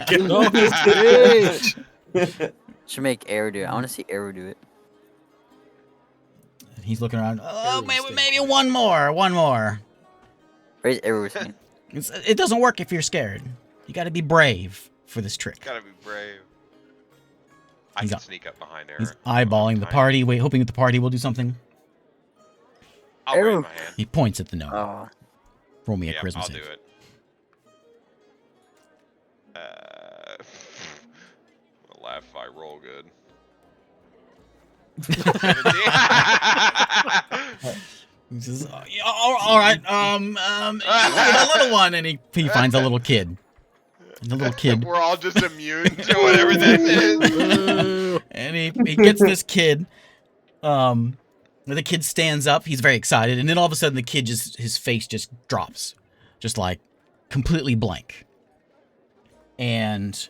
Get off the stage. should make Arrow do it. I want to see Arrow do it. He's looking around. Oh, Everyone stay maybe quiet. one more. Raise Arrow's hand. It doesn't work if you're scared. You got to be brave for this trick. Gotta be brave. I He's can got- sneak up behind He's Aaron. eyeballing the party, hoping that the party will do something. I'll raise Arrow. my hand. He points at the gnome. Oh, Roll me a Yeah, charisma I'll save. do it. I'll laugh if I roll good. 17. He says, "Yeah, all right, the little one," and he finds a little kid. And the little kid, We're all just immune to whatever this is. and he gets this kid. The kid stands up. He's very excited, and then all of a sudden, the kid his face just drops, just like completely blank. And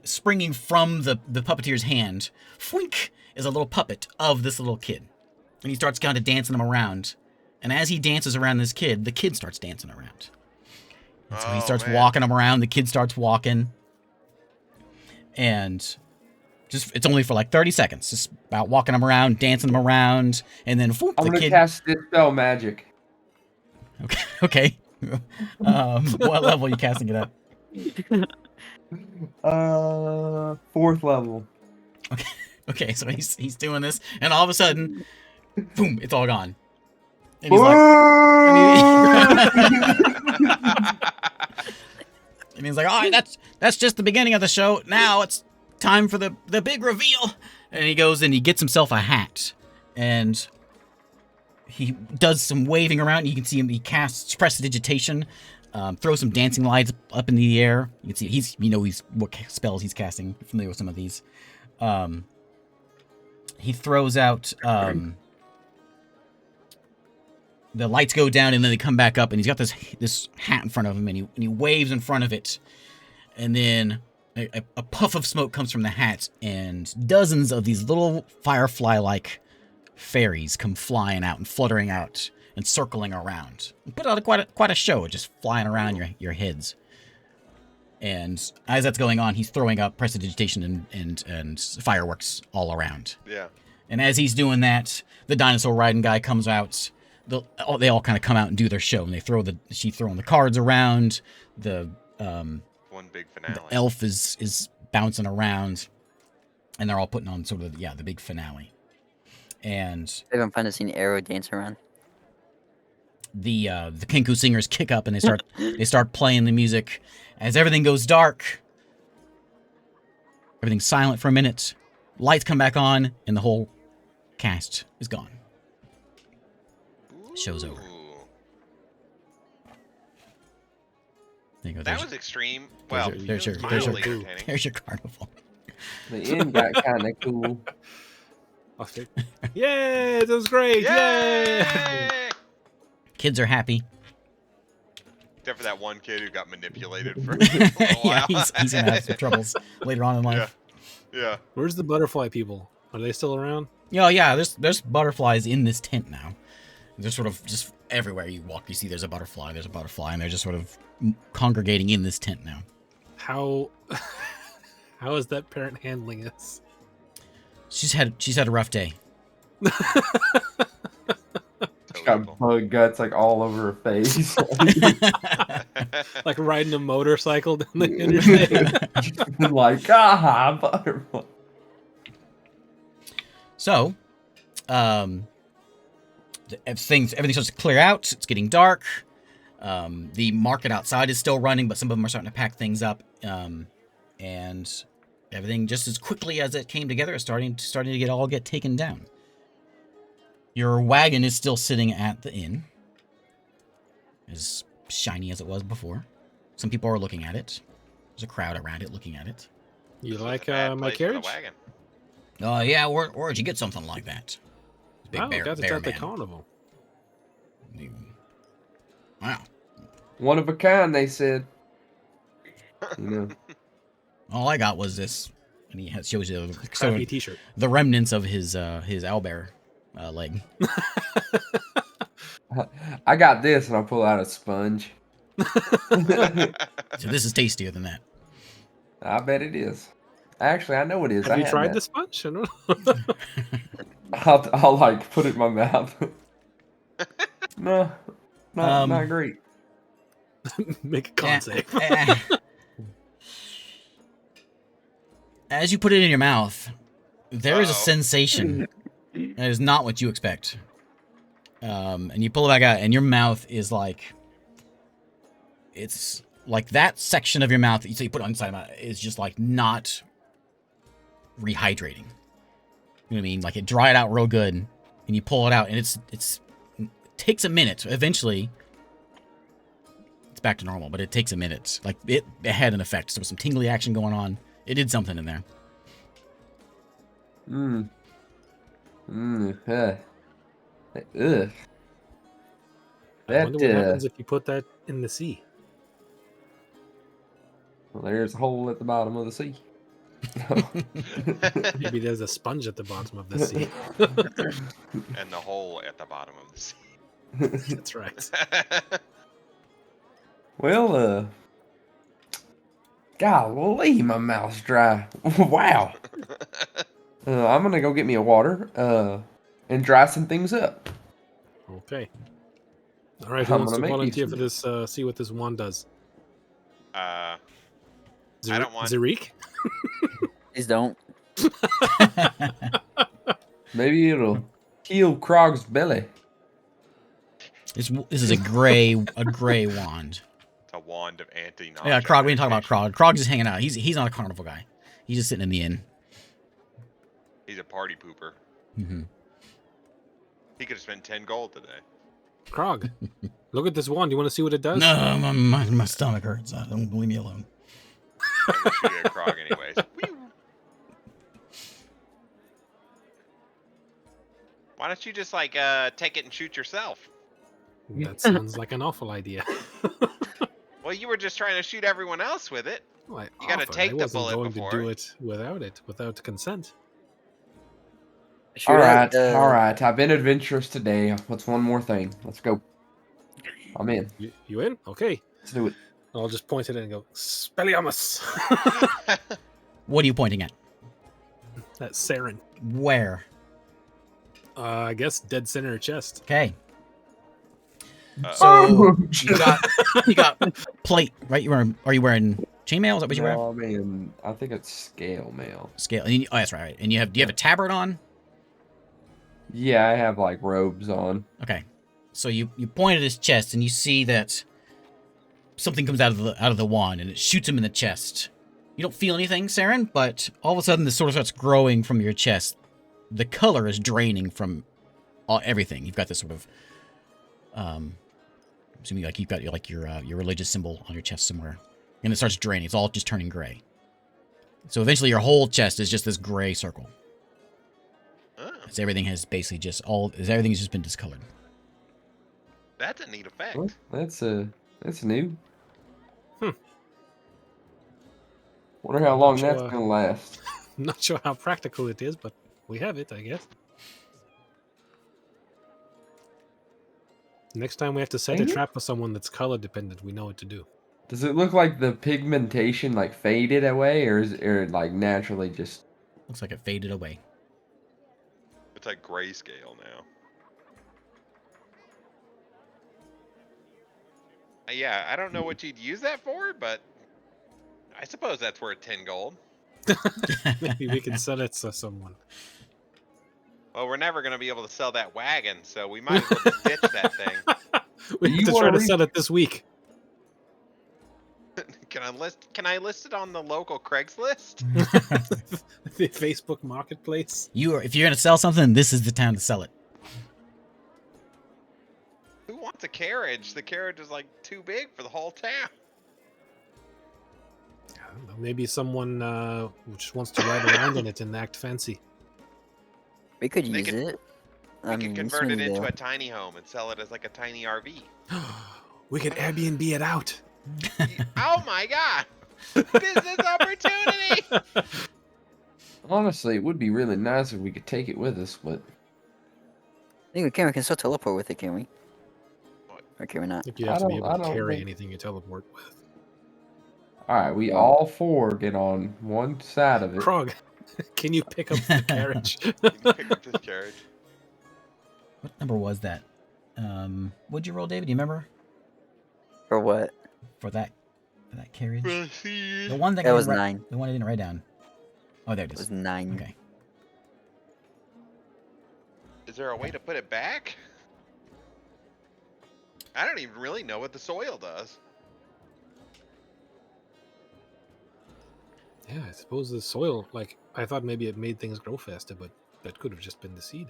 springing from the puppeteer's hand, fwink, is a little puppet of this little kid. And he starts kind of dancing him around. And as he dances around this kid, the kid starts dancing around. And so he Oh, starts man. walking him around. The kid starts walking. And it's only for like 30 seconds. Just about walking him around, dancing him around. And then whoop, I'm the gonna kid. cast Dispel Magic. Okay. What level are you casting it at? 4th level. Okay, so he's doing this, and all of a sudden, boom, it's all gone. And he's like, all right, that's just the beginning of the show. Now it's time for the big reveal. And he goes and he gets himself a hat, and he does some waving around. You can see him. He casts prestidigitation, throws some dancing lights up in the air. You can see what spells he's casting. You're familiar with some of these. He throws out, the lights go down and then they come back up, and he's got this hat in front of him, and he waves in front of it, and then a puff of smoke comes from the hat, and dozens of these little firefly-like fairies come flying out and fluttering out and circling around. Put out quite a show, just flying around your heads. And as that's going on, he's throwing up prestidigitation and fireworks all around. Yeah. And as he's doing that, the dinosaur riding guy comes out. They all kind of come out and do their show, and she's throwing the cards around. The One big finale. the elf is bouncing around, and they're all putting on sort of the big finale. And I've been fun to see Arrow dance around. the Kinku singers kick up and they start playing the music. As everything goes dark, everything's silent for a minute. Lights come back on, and the whole cast is gone. Show's over. Ooh. There you go. That was extreme. Well, there's your mildly entertaining. there's your carnival. The end got kind of cool. I'll take- Yay! That was great! Yay! Yay! Kids are happy. Except for that one kid who got manipulated for a little Yeah, while. he's gonna have some troubles later on in life. Yeah. Where's the butterfly people? Are they still around? Yeah, yeah. There's butterflies in this tent now. They're sort of just everywhere you walk. You see there's a butterfly, and they're just sort of congregating in this tent now. How how is that parent handling us? She's had a rough day. She's got bug guts like all over her face. Like riding a motorcycle down the interstate. Like, butterfly. So, everything starts to clear out. It's getting dark. The market outside is still running, but some of them are starting to pack things up. And everything, just as quickly as it came together, is starting to get taken down. Your wagon is still sitting at the inn, as shiny as it was before. Some people are looking at it. There's a crowd around it looking at it. You like Bad my place for the carriage? wagon. Oh yeah, where'd you get something like that? Big Oh, bear, got it bear at the man. carnival. Wow. One of a kind, they said. You know. All I got was this, and he shows you Crappy T-shirt. the remnants of his owlbear leg. I got this, and I'll pull out a sponge. So this is tastier than that. I bet it is. Actually, I know it is. Have you had tried that. the sponge? I don't know. I'll like put it in my mouth. No, not great. Make a con save. As you put it in your mouth, there is a Uh-oh. sensation that is not what you expect. And you pull it back out, and your mouth is like, it's like that section of your mouth that you put on inside of it is just like not rehydrating. You know what I mean? Like it dried out real good, and you pull it out, and it takes a minute. Eventually, it's back to normal, but it takes a minute. Like it had an effect. There was some tingly action going on. It did something in there. Ugh. I wonder what happens if you put that in the sea. Well, there's a hole at the bottom of the sea. Maybe there's a sponge at the bottom of the sea. And the hole at the bottom of the sea. That's right. Well, golly, my mouth's dry. Wow. I'm gonna go get me a water, and dry some things up. Okay. All right. Who I'm wants to gonna make you volunteer for some. this? See what this wand does. I don't want- Zarik? Please don't. Maybe it'll heal Krog's belly. This is a gray wand. It's a wand of anti-nausea. Yeah, Krog. We didn't talk about medication. Krog. Krog's just hanging out. He's not a carnival guy. He's just sitting in the inn. He's a party pooper. Mm-hmm. He could have spent 10 gold today. Krog, look at this wand. You want to see what it does? No, my stomach hurts. Don't leave me alone. I'm gonna shoot you at Krog anyways. Whew. Why don't you just like take it and shoot yourself? That sounds like an awful idea. Well, you were just trying to shoot everyone else with it. Like, You gotta offer. take I the wasn't bullet going before. to do it without consent. Shoot All at the- right. I've been adventurous today. What's one more thing? Let's go. I'm in. You in? Okay. Let's do it. I'll just point at it and go, Spelliamus! What are you pointing at? That's Saren. Where? I guess dead center of chest. Okay. Oh, So you got plate, right? Are you wearing chainmail? Is that what you wear? Oh man, I think it's scale mail. Scale. And oh, that's right. And do you have a tabard on? Yeah, I have like robes on. Okay. So you point at his chest and you see that something comes out of the wand and it shoots him in the chest. You don't feel anything, Saren, but all of a sudden this sort of starts growing from your chest. The color is draining from everything. You've got this sort of assuming like you've got like your religious symbol on your chest somewhere, and it starts draining. It's all just turning gray. So eventually your whole chest is just this gray circle. Oh, As everything has basically everything's just been discolored. that's a neat effect. Well, that's That's new. Hmm. Wonder how I'm long not that's sure. gonna last. I'm not sure how practical it is, but we have it, I guess. Next time we have to set a Dang it. trap for someone that's color dependent, we know what to do. Does it look like the pigmentation like faded away, or is it like naturally just? Looks like it faded away. It's like grayscale now. Yeah, I don't know what you'd use that for, but I suppose that's worth 10 gold. Maybe we can sell it to someone. Well, we're never going to be able to sell that wagon, so we might as well just ditch that thing. We Do have you to try wanna to sell it this week. Can I list it on the local Craigslist? The Facebook Marketplace. If you're gonna sell something, this is the time to sell it. Who wants a carriage? The carriage is like too big for the whole town. I don't know, maybe someone who just wants to ride around in it and act fancy. We could They use could- it. We could convert it into Swingdale. a tiny home and sell it as like a tiny RV. We could Airbnb it out. Oh my god! Business opportunity! Honestly, it would be really nice if we could take it with us, but I think we can. We can still teleport with it, can we? What? Or can we not? I think you have to be I able to don't carry think- anything you teleport with. all right, we Well- all four get on one side of it. Krog, can you pick up the carriage? You can pick up this carriage. What number was that? What'd you roll, David? Do you remember For what? for that carriage? Proceed. The one that, That was didn't 9. The one I didn't write down. Oh, there it It is. was 9. Okay. Is there a way to put it back? I don't even really know what the soil does. Yeah, I suppose the soil, like, I thought maybe it made things grow faster, but that could have just been the seed.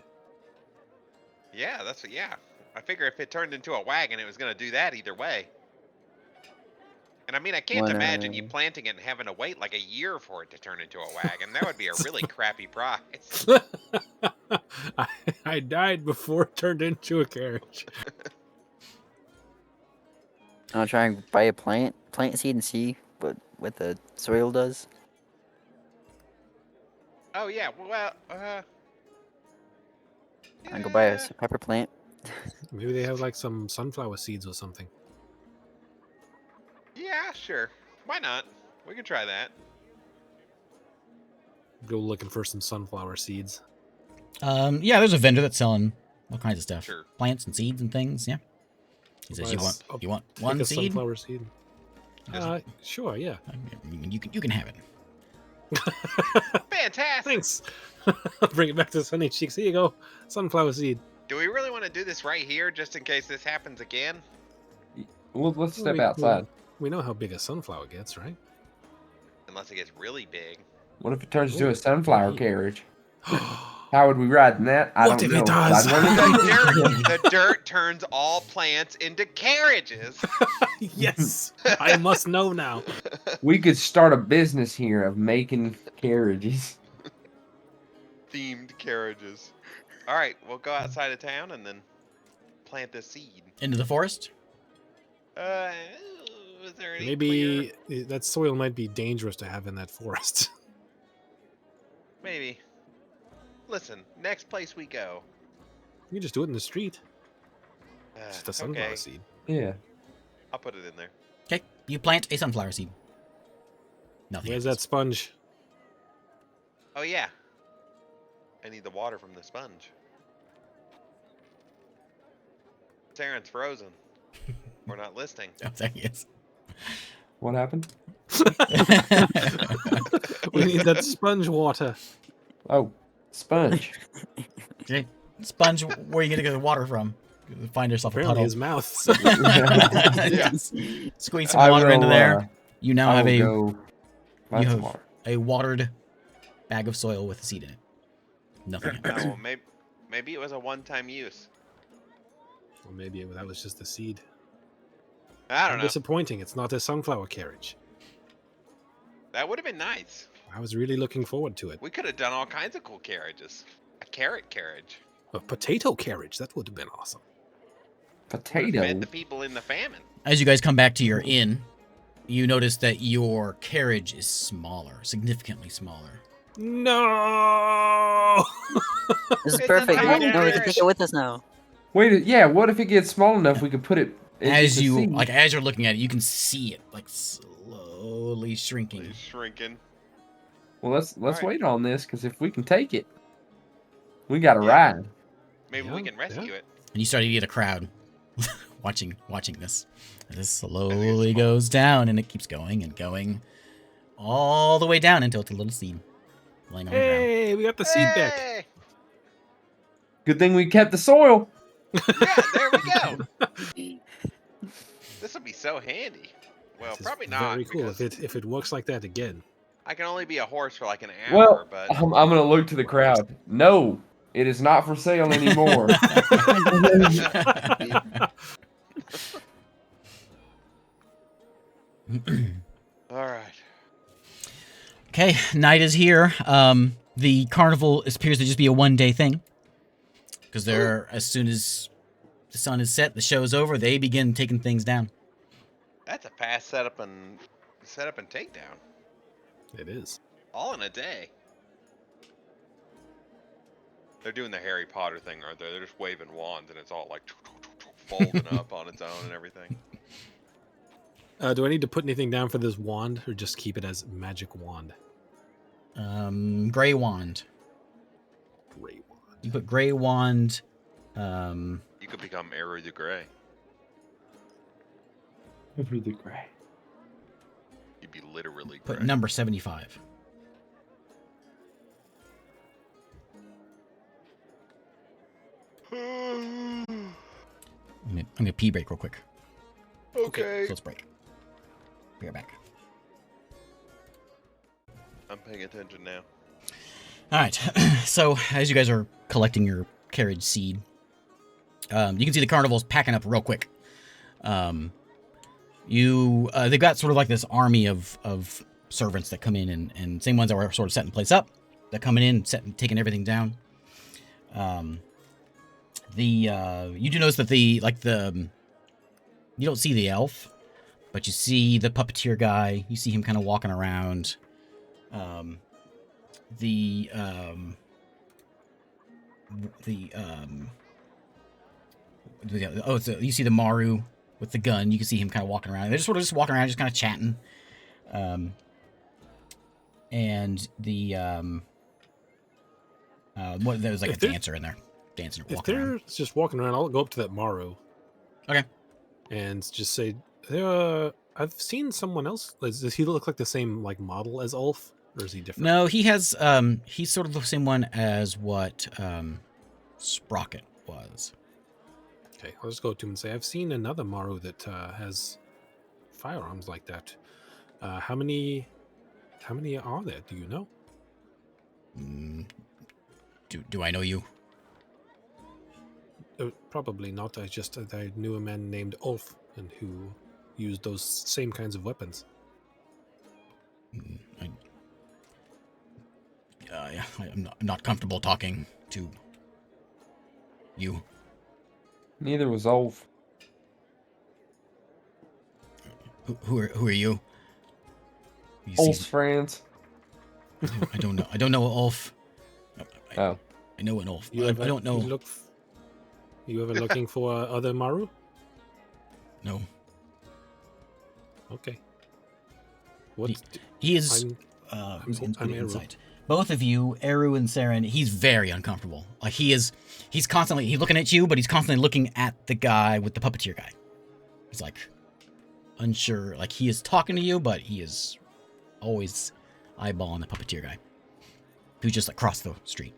Yeah, yeah. I figure if it turned into a wagon, it was gonna do that either way. And I mean, I can't imagine you Wanna- planting it and having to wait like a year for it to turn into a wagon. That would be a really crappy price. I died before it turned into a carriage. I'll try and buy a plant seed and see what the soil does. Oh yeah, well, I go buy a yeah. pepper plant. Maybe they have like some sunflower seeds or something. Yeah, sure. Why not? We could try that. Go looking for some sunflower seeds. Yeah, there's a vendor that's selling all kinds of stuff. Sure. Plants and seeds and things, yeah. He says, Nice. you want Pick one a seed? sunflower seed. Just- Sure, yeah. You can have it. Fantastic. Thanks. I'll bring it back to Sunny Cheeks. Here you go. Sunflower seed. Do we really want to do this right here, just in case this happens again? Well, let's step We- outside. We know how big a sunflower gets, right? Unless it gets really big. What if it turns into Ooh. a sunflower carriage? How would we ride in that? I What don't if it know. does? I'd run into- The dirt turns all plants into carriages. Yes. I must know now. We could start a business here of making carriages. Themed carriages. All right, we'll go outside of town and then plant the seed. Into the forest? Is there any Maybe clear- that soil might be dangerous to have in that forest. Maybe. Listen, next place we go. You can just do it in the street. Just a sunflower okay, seed. Yeah. I'll put it in there. Okay, you plant a sunflower seed. Nothing. Where's that happens. sponge? Oh yeah. I need the water from the sponge. Saren's frozen. We're not listening. Oh, there he is. What happened? We need that sponge water. Oh, sponge. Okay. Sponge, where are you going to get the water from? Find yourself a Apparently puddle. his mouth. Yes. Squeeze some I water into will, there. You now I have will a, go find you some have- water. a watered bag of soil with a seed in it. Nothing happens. Oh, maybe it was a one-time use. Or maybe that was just the seed. I don't know. Disappointing. It's not a sunflower carriage. That would have been nice. I was really looking forward to it. We could have done all kinds of cool carriages. A carrot carriage. A potato carriage. That would have been awesome. Potato. Fed the people in the famine. As you guys come back to your inn, you notice that your carriage is smaller, significantly smaller. No. This is It's perfect. an No, we can carriage. take it with us now. Wait, yeah. What if it gets small enough we could put it As into you sea? like, as you're looking at it, you can see it like slowly shrinking. He's shrinking. Well, let's Alright. wait on this because if we can take it, we got to Yeah. ride. Maybe we Yeah, can rescue it. And you start to get a crowd watching this. And this small. slowly goes down, and it keeps going and going all the way down until it's a little seed laying on the ground. Hey, we got the seed back. Hey! Good thing we kept the soil. Yeah, there we go. This will be so handy. Well, This is probably not. Very cool. Because If it works like that again. I can only be a horse for like an hour, Well, but I'm gonna look to the crowd. No, it is not for sale anymore. all right. Okay, night is here. The carnival appears to just be a one-day thing. Because they're, as soon as the sun is set, the show's over, they begin taking things down. That's a fast setup and takedown, It is. all in a day. They're doing the Harry Potter thing, aren't they? They're just waving wands and it's all like folding up on its own and everything. Do I need to put anything down for this wand, or just keep it as magic wand? Gray wand. Gray wand. You put gray wand. You could become Eru the Grey. Over the gray. You'd be literally Put gray. number 75. I'm gonna pee break real quick. Okay. So let's break. Be right back. I'm paying attention now. All right. So as you guys are collecting your carriage seed, you can see the carnival's packing up real quick. They've got sort of like this army of servants that come in, and same ones that were sort of setting place up. They're coming in, taking everything down. You do notice that you don't see the elf, but you see the puppeteer guy. You see him kind of walking around. You see the Maru with the gun. You can see him kind of walking around. They're just sort of just walking around, just kind of chatting. And there was like If a they're- dancer in there, dancing, If walking they're around. just walking around, I'll go up to that Maru. Okay. And just say, I've seen someone else. Does he look like the same like model as Ulf, or is he different? No, he has. He's sort of the same one as what Sprocket was. Okay, I'll just go to him and say, I've seen another Maru that has firearms like that. How many are there? Do you know? Do I know you? Probably not. I knew a man named Ulf and who used those same kinds of weapons. I'm not comfortable talking to you. Neither was Olf. Who are you? You Olf's see- friends. I don't know. I don't know Ulf. Oh. I know an Ulf. You I ever, don't know. You ever looking for other Maru? No. Okay. What? He is. I'm good Eru. insight. Both of you, Eru and Saren, he's very uncomfortable. Like he's looking at you, but he's constantly looking at the guy with the puppeteer guy. He's like unsure. Like he is talking to you, but he is always eyeballing the puppeteer guy, who's just across the street.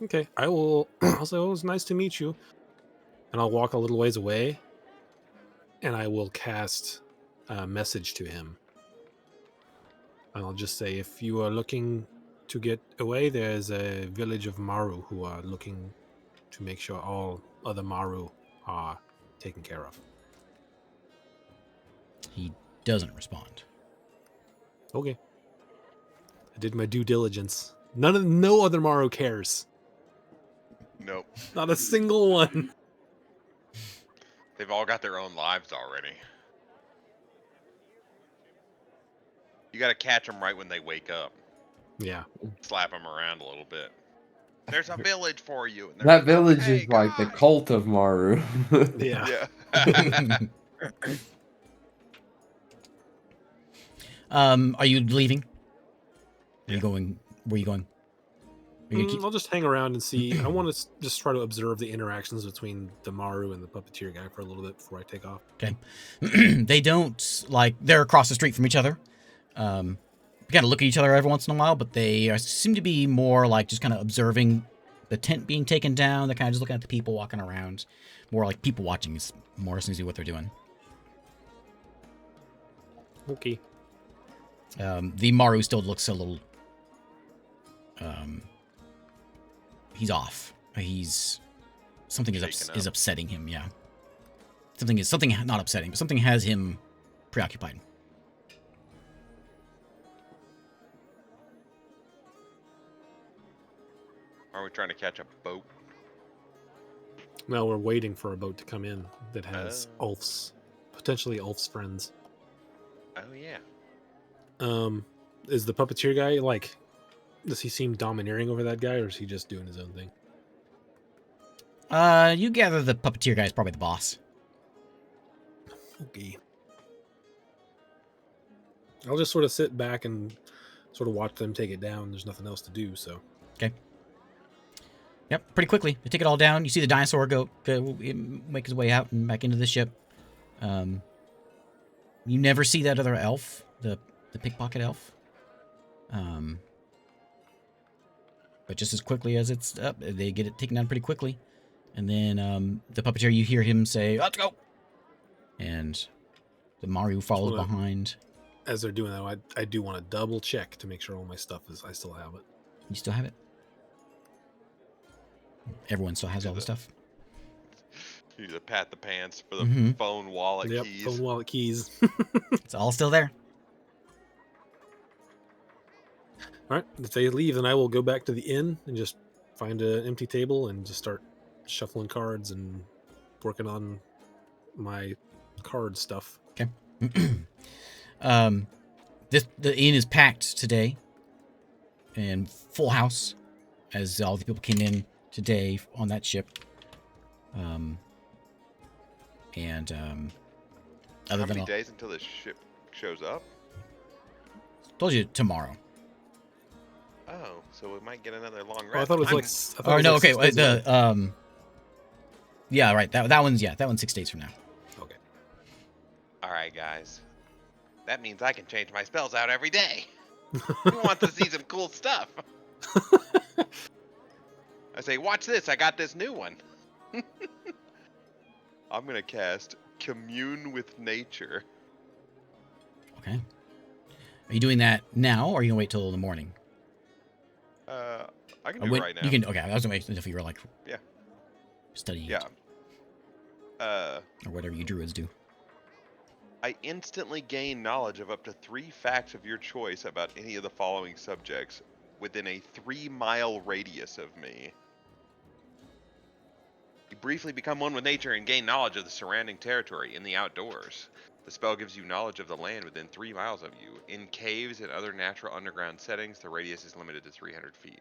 Okay, I will. I'll say, "Oh, it was nice to meet you," and I'll walk a little ways away, and I will cast a message to him. And I'll just say, if you are looking to get away, there's a village of Maru who are looking to make sure all other Maru are taken care of. He doesn't respond. Okay. I did my due diligence. No other Maru cares. Nope. Not a single one. They've all got their own lives already. You got to catch them right when they wake up. Yeah. Slap them around a little bit. There's a village for you. And they're That like, village "Okay, is like the guys." cult of Maru. Yeah. Yeah. Are you leaving? Are Yeah. you going? Where are you going? Are you gonna keep- I'll just hang around and see. I want to just try to observe the interactions between the Maru and the puppeteer guy for a little bit before I take off. Okay. They don't like they're across the street from each other. We kind of look at each other every once in a while, but they seem to be more like just kind of observing the tent being taken down. They're kind of just looking at the people walking around. More like people watching is more essentially what they're doing. Okay. The Maru still looks a little. He's off. He's something Shaken is up. upsetting him. Yeah. Something not upsetting, but something has him preoccupied. Are we trying to catch a boat? Now we're waiting for a boat to come in that has Oh. Ulf's, potentially Ulf's friends. Oh yeah. Is the puppeteer guy like? Does he seem domineering over that guy, or is he just doing his own thing? You gather the puppeteer guy is probably the boss. Okay. I'll just sort of sit back and sort of watch them take it down. There's nothing else to do, so. Yep, pretty quickly. They take it all down. You see the dinosaur go make his way out and back into the ship. You never see that other elf, the pickpocket elf. But just as quickly as it's up, they get it taken down pretty quickly. And then the puppeteer, you hear him say, "Let's go!" And the Maru follows Wanna- behind. As they're doing that, I do want to double check to make sure all my stuff I still have it. You still have it? Everyone still has Do all the the- stuff. You need to pat the pants for the Mhm. phone, wallet, Yep, keys. phone, wallet, keys. It's all still there. All right, if they leave, then I will go back to the inn and just find an empty table and just start shuffling cards and working on my card stuff. The inn is packed today, and full house, as all the people came in today on that ship. Other How than many days until the ship shows up? told you tomorrow. Oh, so we might get another long rest. Oh, I thought it was I'm- like. I thought Or it was no, like okay. 6 days away. Yeah, right. That one's 6 days from now. Okay. All right, guys. That means I can change my spells out every day. Who wants to see some cool stuff? I say, watch this. I got this new one. I'm gonna cast Commune with Nature. Okay. Are you doing that now, or are you gonna wait till the morning? I can Or do when- it right now. You can. Okay, I was gonna wait if you were like. Yeah. Studying. Yeah. Or whatever you druids do. I instantly gain knowledge of up to 3 facts of your choice about any of the following subjects within a 3-mile radius of me. You briefly become one with nature and gain knowledge of the surrounding territory in the outdoors. The spell gives you knowledge of the land within 3 miles of you. In caves and other natural underground settings, the radius is limited to 300 feet.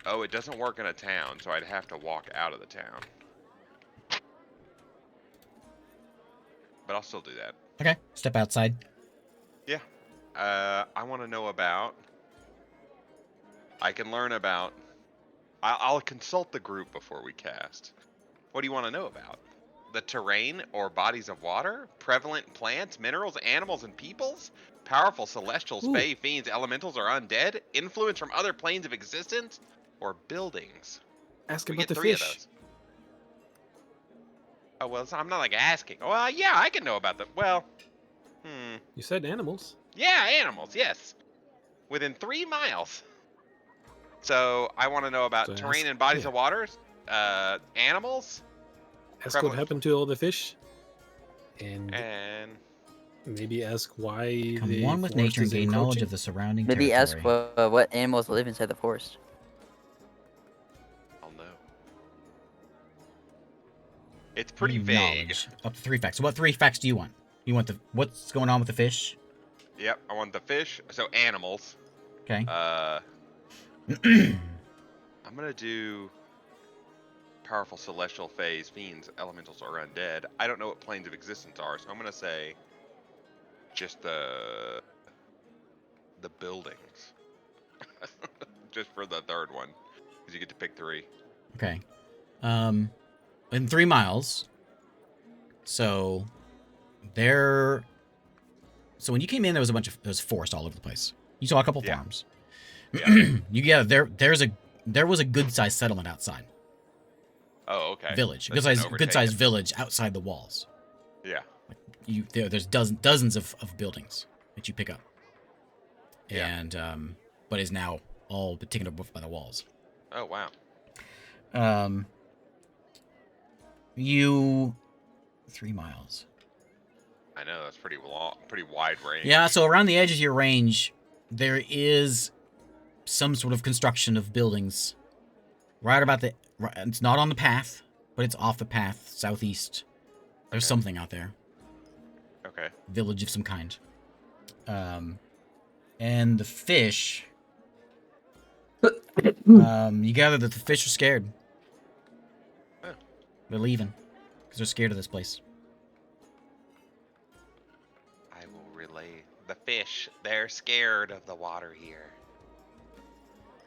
Oh, it doesn't work in a town, so I'd have to walk out of the town. But I'll still do that. Okay. Step outside. I want to know about. I can learn about. I'll consult the group before we cast. What do you want to know about? The terrain or bodies of water? Prevalent plants, minerals, animals, and peoples? Powerful celestials, Ooh. fae, fiends, elementals, or undead? Influence from other planes of existence? Or buildings? Ask We about get the 3 fish. of those. Oh, well, so I'm not like asking. Well, yeah, I can know about them. Well, You said animals. yeah, animals, yes. Within 3 miles. So I want to know about So terrain ask- and bodies yeah. of waters, animals, Ask Prevalent. what happened to all the fish, and and maybe ask why Come the one with forest nature and is gain knowledge encroaching. of the surrounding Maybe ask territory. what animals live inside the forest. I'll know. pretty vague. Knowledge. Up to 3 facts. So what 3 facts do you want? You want what's going on with the fish? Yep, I want the fish. So animals. Okay. I'm gonna do powerful celestial phase, fiends, elementals, or undead. I don't know what planes of existence are, so I'm gonna say just the buildings. Just for the third one, because you get to pick 3. Okay. In 3 miles. So there. So when you came in, there was forest all over the place. You saw a couple Yeah. farms. Yeah. There was a good sized settlement outside. Oh, okay. Village. That's been Good sized overtaken. village outside the walls. Yeah. There's dozens of buildings that you pick up. Yeah. And but is now all taken up by the walls. Oh, wow. You 3 miles. I know that's pretty long, pretty wide range. Yeah, so around the edge of your range, there is some sort of construction of buildings. It's not on the path, but it's off the path, southeast. There's Okay. something out there. Okay. Village of some kind. And the fish. You gather that the fish are scared. Huh. They're leaving because they're scared of this place. I will relay the fish. They're scared of the water here.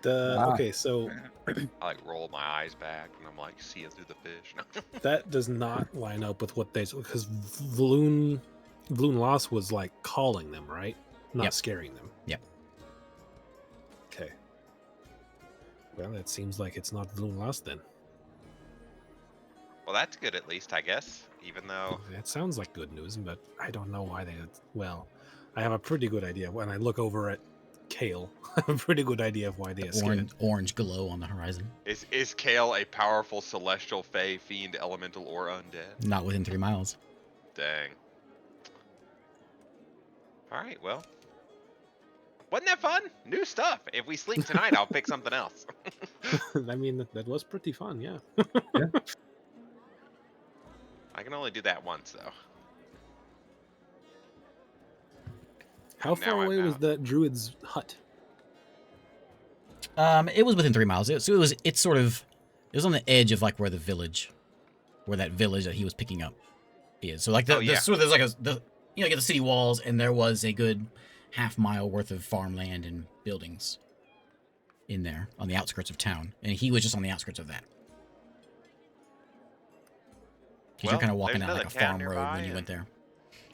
Wow. Okay, so I like roll my eyes back and I'm like seeing through the fish. that does not line up with what they, because Vloon Loss was like calling them, right? Not Yep. scaring them. Yep. Okay. Well, it seems like it's not Vloon Loss then. Well, that's good at least, I guess. Even though, That sounds like good news, but I don't know why they. Well, I have a pretty good idea when I look over at Kale. I have a pretty good idea of why they are scared. Orange glow on the horizon. is Kale a powerful celestial, fey, fiend, elemental, or undead? Not within 3 miles. Dang. All right, well, wasn't that fun? New stuff. If we sleep tonight, I'll pick something else. I mean, that was pretty fun, yeah. I can only do that once, though. How Now far I'm away was out. that druid's hut? It was within 3 miles. It was on the edge of like where that village that he was picking up is. So like Oh, yeah. there's like you get the city walls, and there was a good half-mile worth of farmland and buildings in there on the outskirts of town, and he was just on the outskirts of that. Because you're kind of walking there's down like a another town farm road nearby, when you and- went there.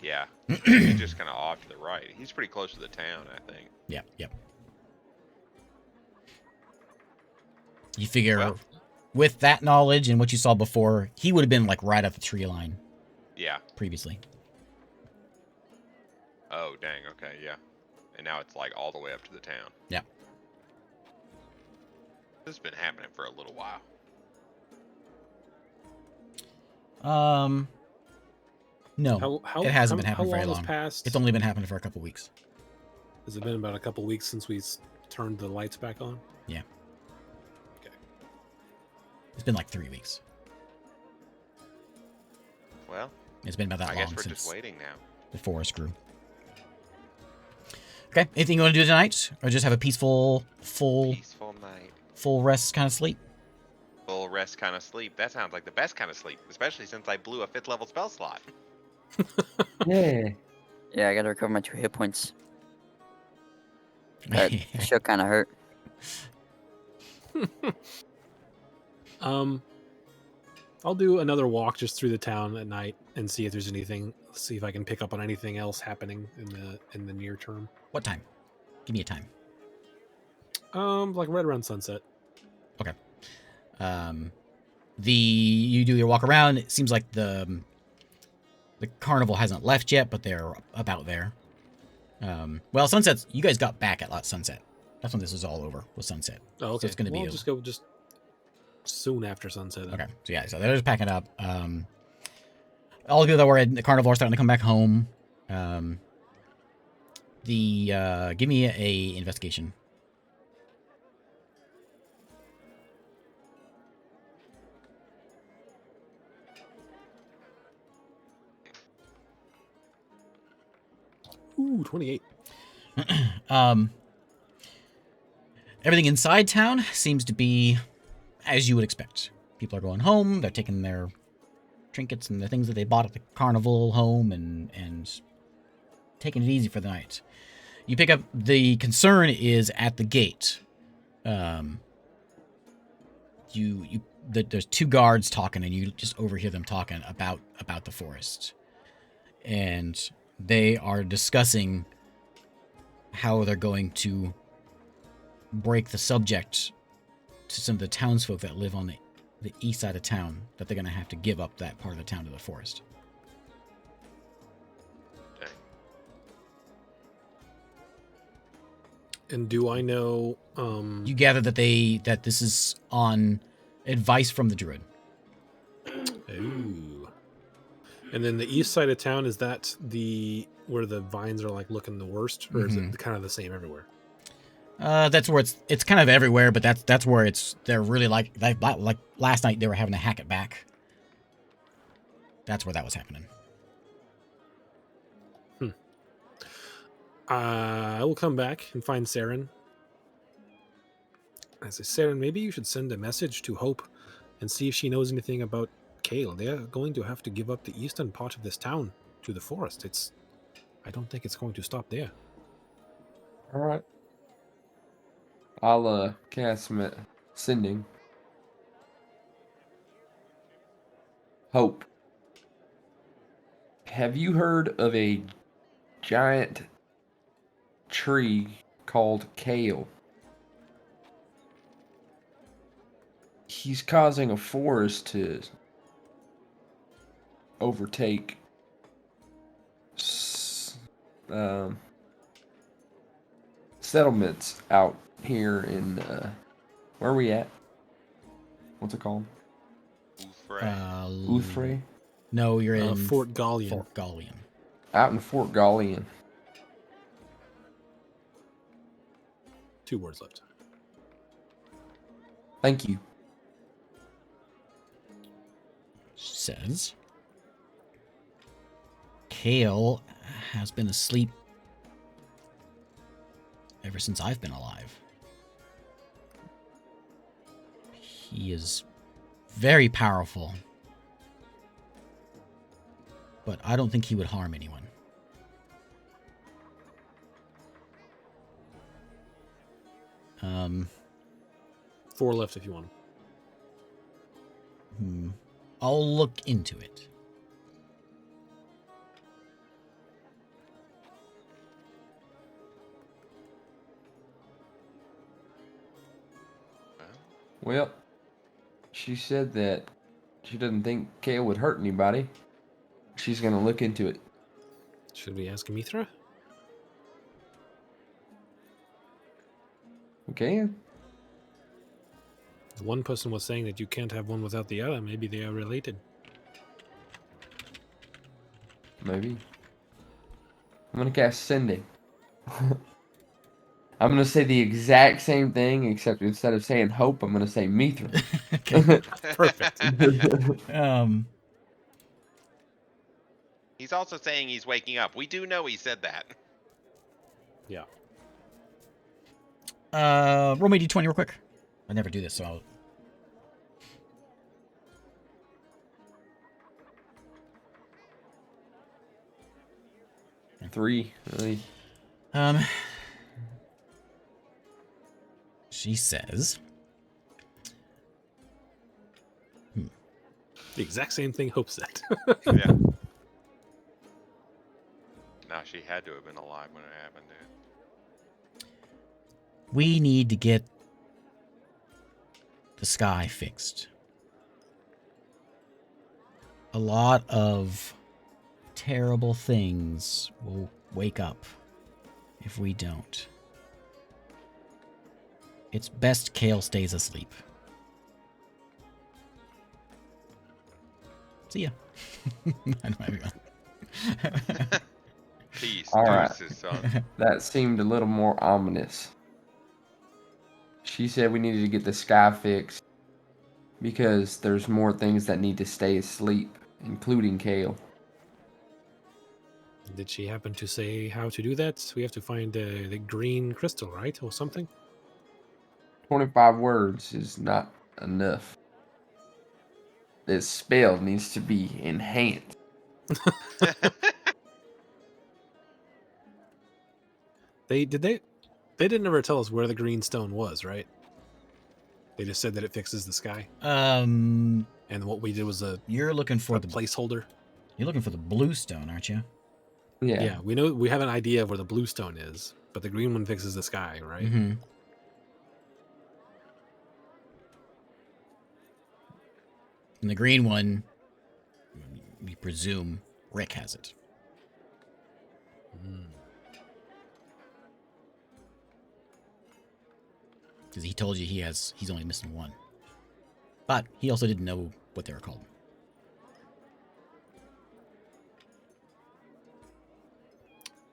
Yeah. He's just kind of off to the right. He's pretty close to the town, I think. Yep. You figure Well- with that knowledge and what you saw before, he would have been like right at the tree line Yeah. previously. Oh, dang. Okay, yeah. And now it's like all the way up to the town. Yeah. This has been happening for a little while. No, it hasn't been happening how very long long. has passed? It's only been happening for a couple weeks. Has it been about a couple weeks since we turned the lights back on? It's been like 3 weeks. Well, It's been about that I long guess we're since just waiting now. the forest grew. Okay, anything you want to do tonight, or just have a peaceful, Peaceful night. full rest kind of sleep? Full rest kind of sleep. That sounds like the best kind of sleep, especially since I blew a 5th level spell slot. Yeah. Yeah, I gotta recover my 2 hit points. That should kind of hurt. I'll do another walk just through the town at night and see if there's anything. See if I can pick up on anything else happening in the near term. What time? Give me a time. Like right around sunset. You do your walk around. It seems like the carnival hasn't left yet, but they're about there. Well, sunsets. You guys got back at sunset. That's when this is all over. Was sunset. Oh, okay. So it's gonna be Well, a- just go soon after sunset. Then. Okay. So yeah. So they're just packing up. All the people that were at the carnival are starting to come back home. Give me a investigation. Ooh, 28. um, everything inside town seems to be as you would expect. People are going home. They're taking their trinkets and the things that they bought at the carnival home and taking it easy for the night. You pick up the concern is at the gate. There's two guards talking, and you just overhear them talking about the forest, and they are discussing how they're going to break the subject to some of the townsfolk that live on the east side of town, that they're going to have to give up that part of the town to the forest. Dang. And do I know? You gather that this is on advice from the druid. Ooh. And then the east side of town, is that where the vines are like looking the worst, or is it kind of the same everywhere? That's where it's kind of everywhere, but that's where they're really like last night they were having to hack it back. That's where that was happening. I will come back and find Saren. I say, Saren, maybe you should send a message to Hope and see if she knows anything about Kale. They're going to have to give up the eastern part of this town to the forest. I don't think it's going to stop there. All right. I'll cast sending. Hope. Have you heard of a giant tree called Kale? He's causing a forest to overtake settlements out here in where are we at? What's it called? Uthray? No, you're in Fort Gallion. Fort Gallion. Out in Fort Gallion. 2 words left. Thank you. Says Kale has been asleep ever since I've been alive. He is very powerful, but I don't think he would harm anyone. 4 left if you want them. I'll look into it. Well, she said that she doesn't think Kale would hurt anybody. She's going to look into it. Should we ask Mithra? We can. One person was saying that you can't have one without the other. Maybe they are related. Maybe. I'm going to cast sending. I'm going to say the exact same thing, except instead of saying hope, I'm going to say Mithra. Perfect. He's also saying he's waking up. We do know he said that. Yeah. Roll me d20 real quick. I never do this, so I'll... Three. Really. She says... The exact same thing Hope said. Yeah. Now she had to have been alive when it happened, dude. We need to get the sky fixed. A lot of terrible things will wake up if we don't. It's best Kale stays asleep. See ya. I don't have any. Peace. All right. Deuces, son. That seemed a little more ominous. She said we needed to get the sky fixed because there's more things that need to stay asleep, including Kale. Did she happen to say how to do that? We have to find the green crystal, right, or something? 25 words is not enough. This spell needs to be enhanced. They didn't ever tell us where the green stone was, right? They just said that it fixes the sky, and what we did was a You're looking for the placeholder. You're looking for the blue stone, aren't you? Yeah. We know we have an idea of where the blue stone is, but the green one fixes the sky, right? Mm-hmm. And the green one, we presume Rick has it. Mm. Because he told you he's only missing one. But he also didn't know what they were called.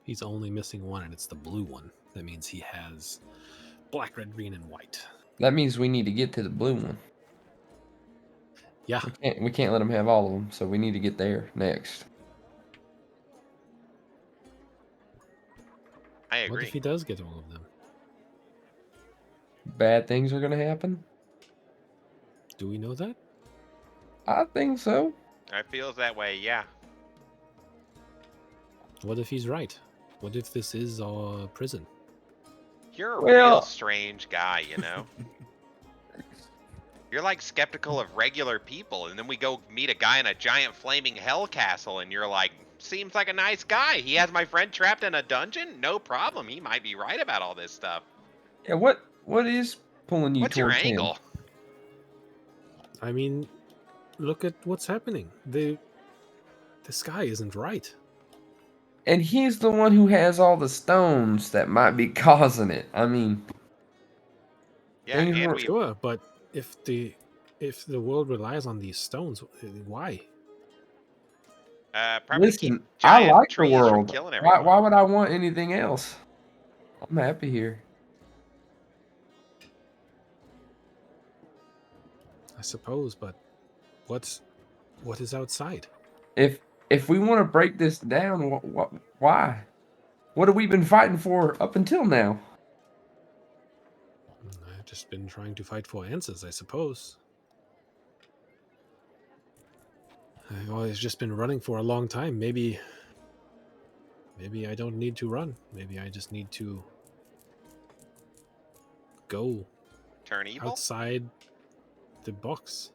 He's only missing one, and it's the blue one. That means he has black, red, green, and white. That means we need to get to the blue one. Yeah. We can't let him have all of them, so we need to get there next. I What agree. if he does get all of them? Bad things are going to happen? Do we know that? I think so. I feels that way, yeah. What if he's right? What if this is a prison? You're a Well- real strange guy, you know? You're like skeptical of regular people, and then we go meet a guy in a giant flaming hell castle, and you're like, seems like a nice guy. He has my friend trapped in a dungeon? No problem. He might be right about all this stuff. Yeah, what is pulling you What's your towards him? angle? I mean, look at what's happening. The sky isn't right. And he's the one who has all the stones that might be causing it. I mean, Yeah, Things and were- we Sure, but if the world relies on these stones, why? probably listen, keep I giant like the trees from world. killing Why, everyone. why would I want anything else? I'm happy here. I suppose, but what is outside? If we want to break this down, why? What have we been fighting for up until now? I've just been trying to fight for answers, I suppose. I've always just been running for a long time. Maybe I don't need to run. Maybe I just need to go Turn evil? outside the box.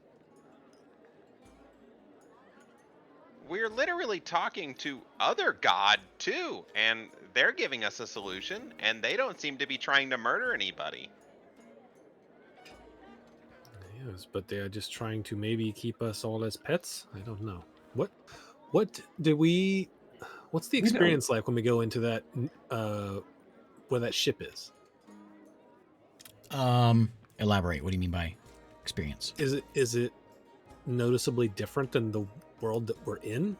We're literally talking to other god too, and they're giving us a solution, and they don't seem to be trying to murder anybody. Yes, but they are just trying to maybe keep us all as pets. I don't know. What do we? What's the We don't- experience like when we go into that where that ship is? Elaborate. What do you mean by experience? Is it noticeably different than the world that we're in?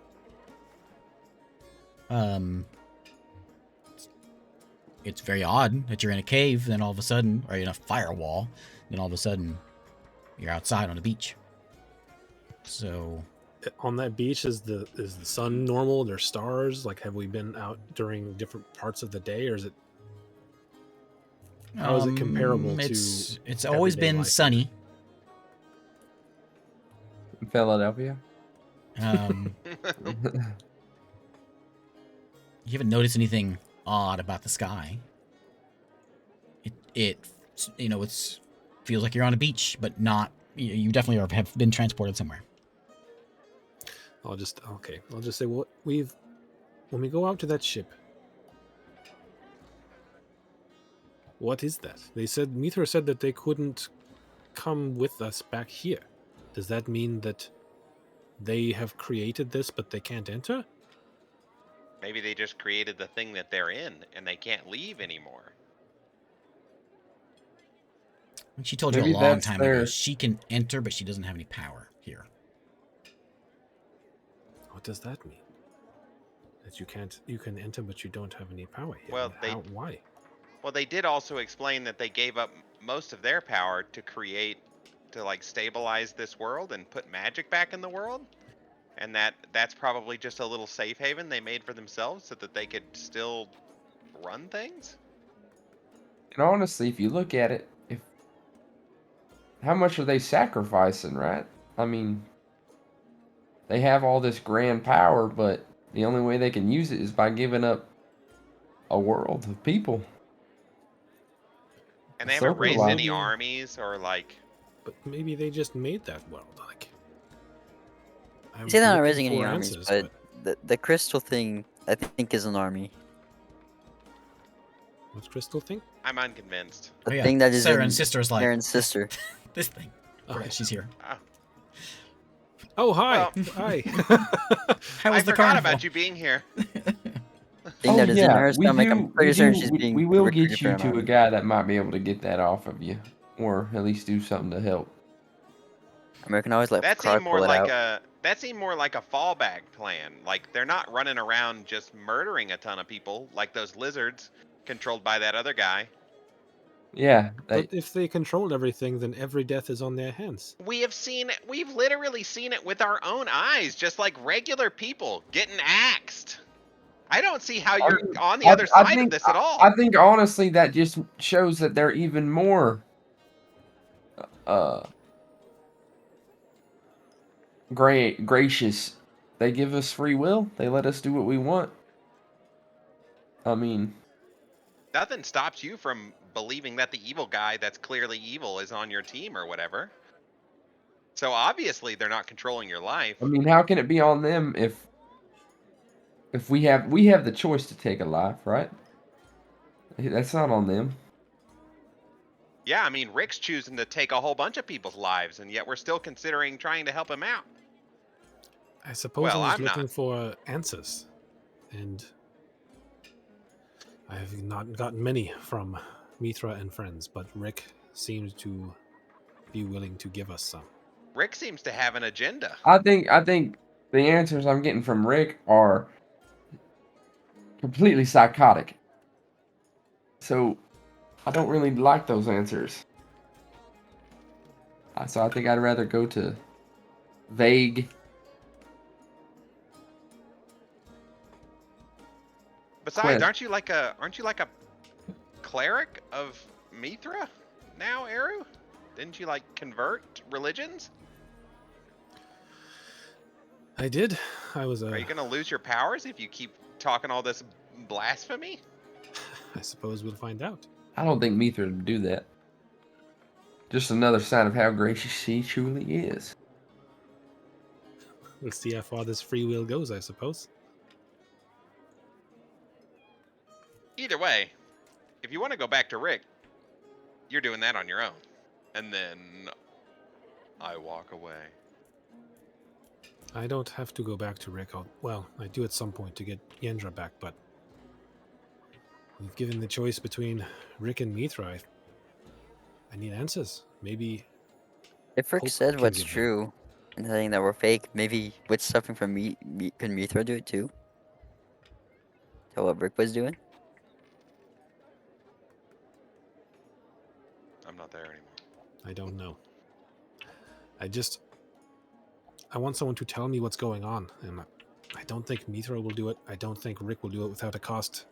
It's very odd that you're in a cave, then all of a sudden, or in a firewall, then all of a sudden, you're outside on a beach. So, On that beach, is the sun normal? There's stars. Like, have we been out during different parts of the day, or is it? How is it comparable to It's always everyday been life? sunny. Philadelphia. You haven't noticed anything odd about the sky. It feels like you're on a beach, but not. You definitely have been transported somewhere. I'll just say when we go out to that ship. What is that? They said Mithra said that they couldn't come with us back here. Does that mean that they have created this but they can't enter? Maybe they just created the thing that they're in, and they can't leave anymore. And she told you Maybe a long that's time ago their- she can enter, but she doesn't have any power here. What does that mean? That you can enter but you don't have any power here. Well, Why? Well, they did also explain that they gave up most of their power to like stabilize this world and put magic back in the world. and that's probably just a little safe haven they made for themselves so that they could still run things. And honestly, if you look at it, if how much are they sacrificing, right? I mean, they have all this grand power, but the only way they can use it is by giving up a world of people. And A they haven't circle raised life. any armies or like. But maybe they just made that world. Like, I'm See, they're not looking raising any for armies, answers, but the crystal thing, I think, is an army. what's Crystal think? I'm unconvinced. The Oh, yeah. thing that is Sarah in and sister's like Aaron's sister. this thing. Oh, Forgot she's here. Oh, oh hi, Well, hi. How I was the forgot carnival? about you being here. Thing Oh that is in yeah, her we stomach. I'm do. pretty We certain do. she's We, being we will recruited get for you an to a army. guy that might be able to get that off of you, or at least do something to help. American always let That Cry seemed more pull it like out. a fallback plan. Like they're not running around just murdering a ton of people like those lizards controlled by that other guy. Yeah, But if they controlled everything, then every death is on their hands. We've literally seen it with our own eyes, just like regular people getting axed. I don't see how I you're mean, on the other side of this at I all. think honestly that just shows that they're even more uh gracious. They give us free will. They let us do what we want. I mean, Nothing stops you from believing that the evil guy that's clearly evil is on your team or whatever. So obviously they're not controlling your life. how can it be on them if we have the choice to take a life, right? That's not on them. Yeah, I mean, Rick's choosing to take a whole bunch of people's lives, and yet we're still considering trying to help him out. I suppose Well, I was I'm looking not. for answers, and I have not gotten many from Mithra and friends, but Rick seems to be willing to give us some. Rick seems to have an agenda. I think the answers I'm getting from Rick are completely psychotic. So I don't really like those answers. So I think I'd rather go to vague. Besides, Quest. aren't you like a cleric of Mithra now, Eru? Didn't you like convert religions? I did. I was Are you gonna lose your powers if you keep talking all this blasphemy? I suppose we'll find out. I don't think Mithra would do that. Just another sign of how gracious she truly is. We'll see how far this free will goes, I suppose. Either way, if you want to go back to Rick, you're doing that on your own. And then I walk away. I don't have to go back to Rick. Well, I do at some point to get Yendra back, but we've given the choice between Rick and Mithra. I need answers. Maybe If Rick Hope said can what's give them. true and saying that we're fake, maybe with something from could Mithra do it too? Tell what Rick was doing? I'm not there anymore. I don't know. I want someone to tell me what's going on, and I don't think Mithra will do it. I don't think Rick will do it without a cost.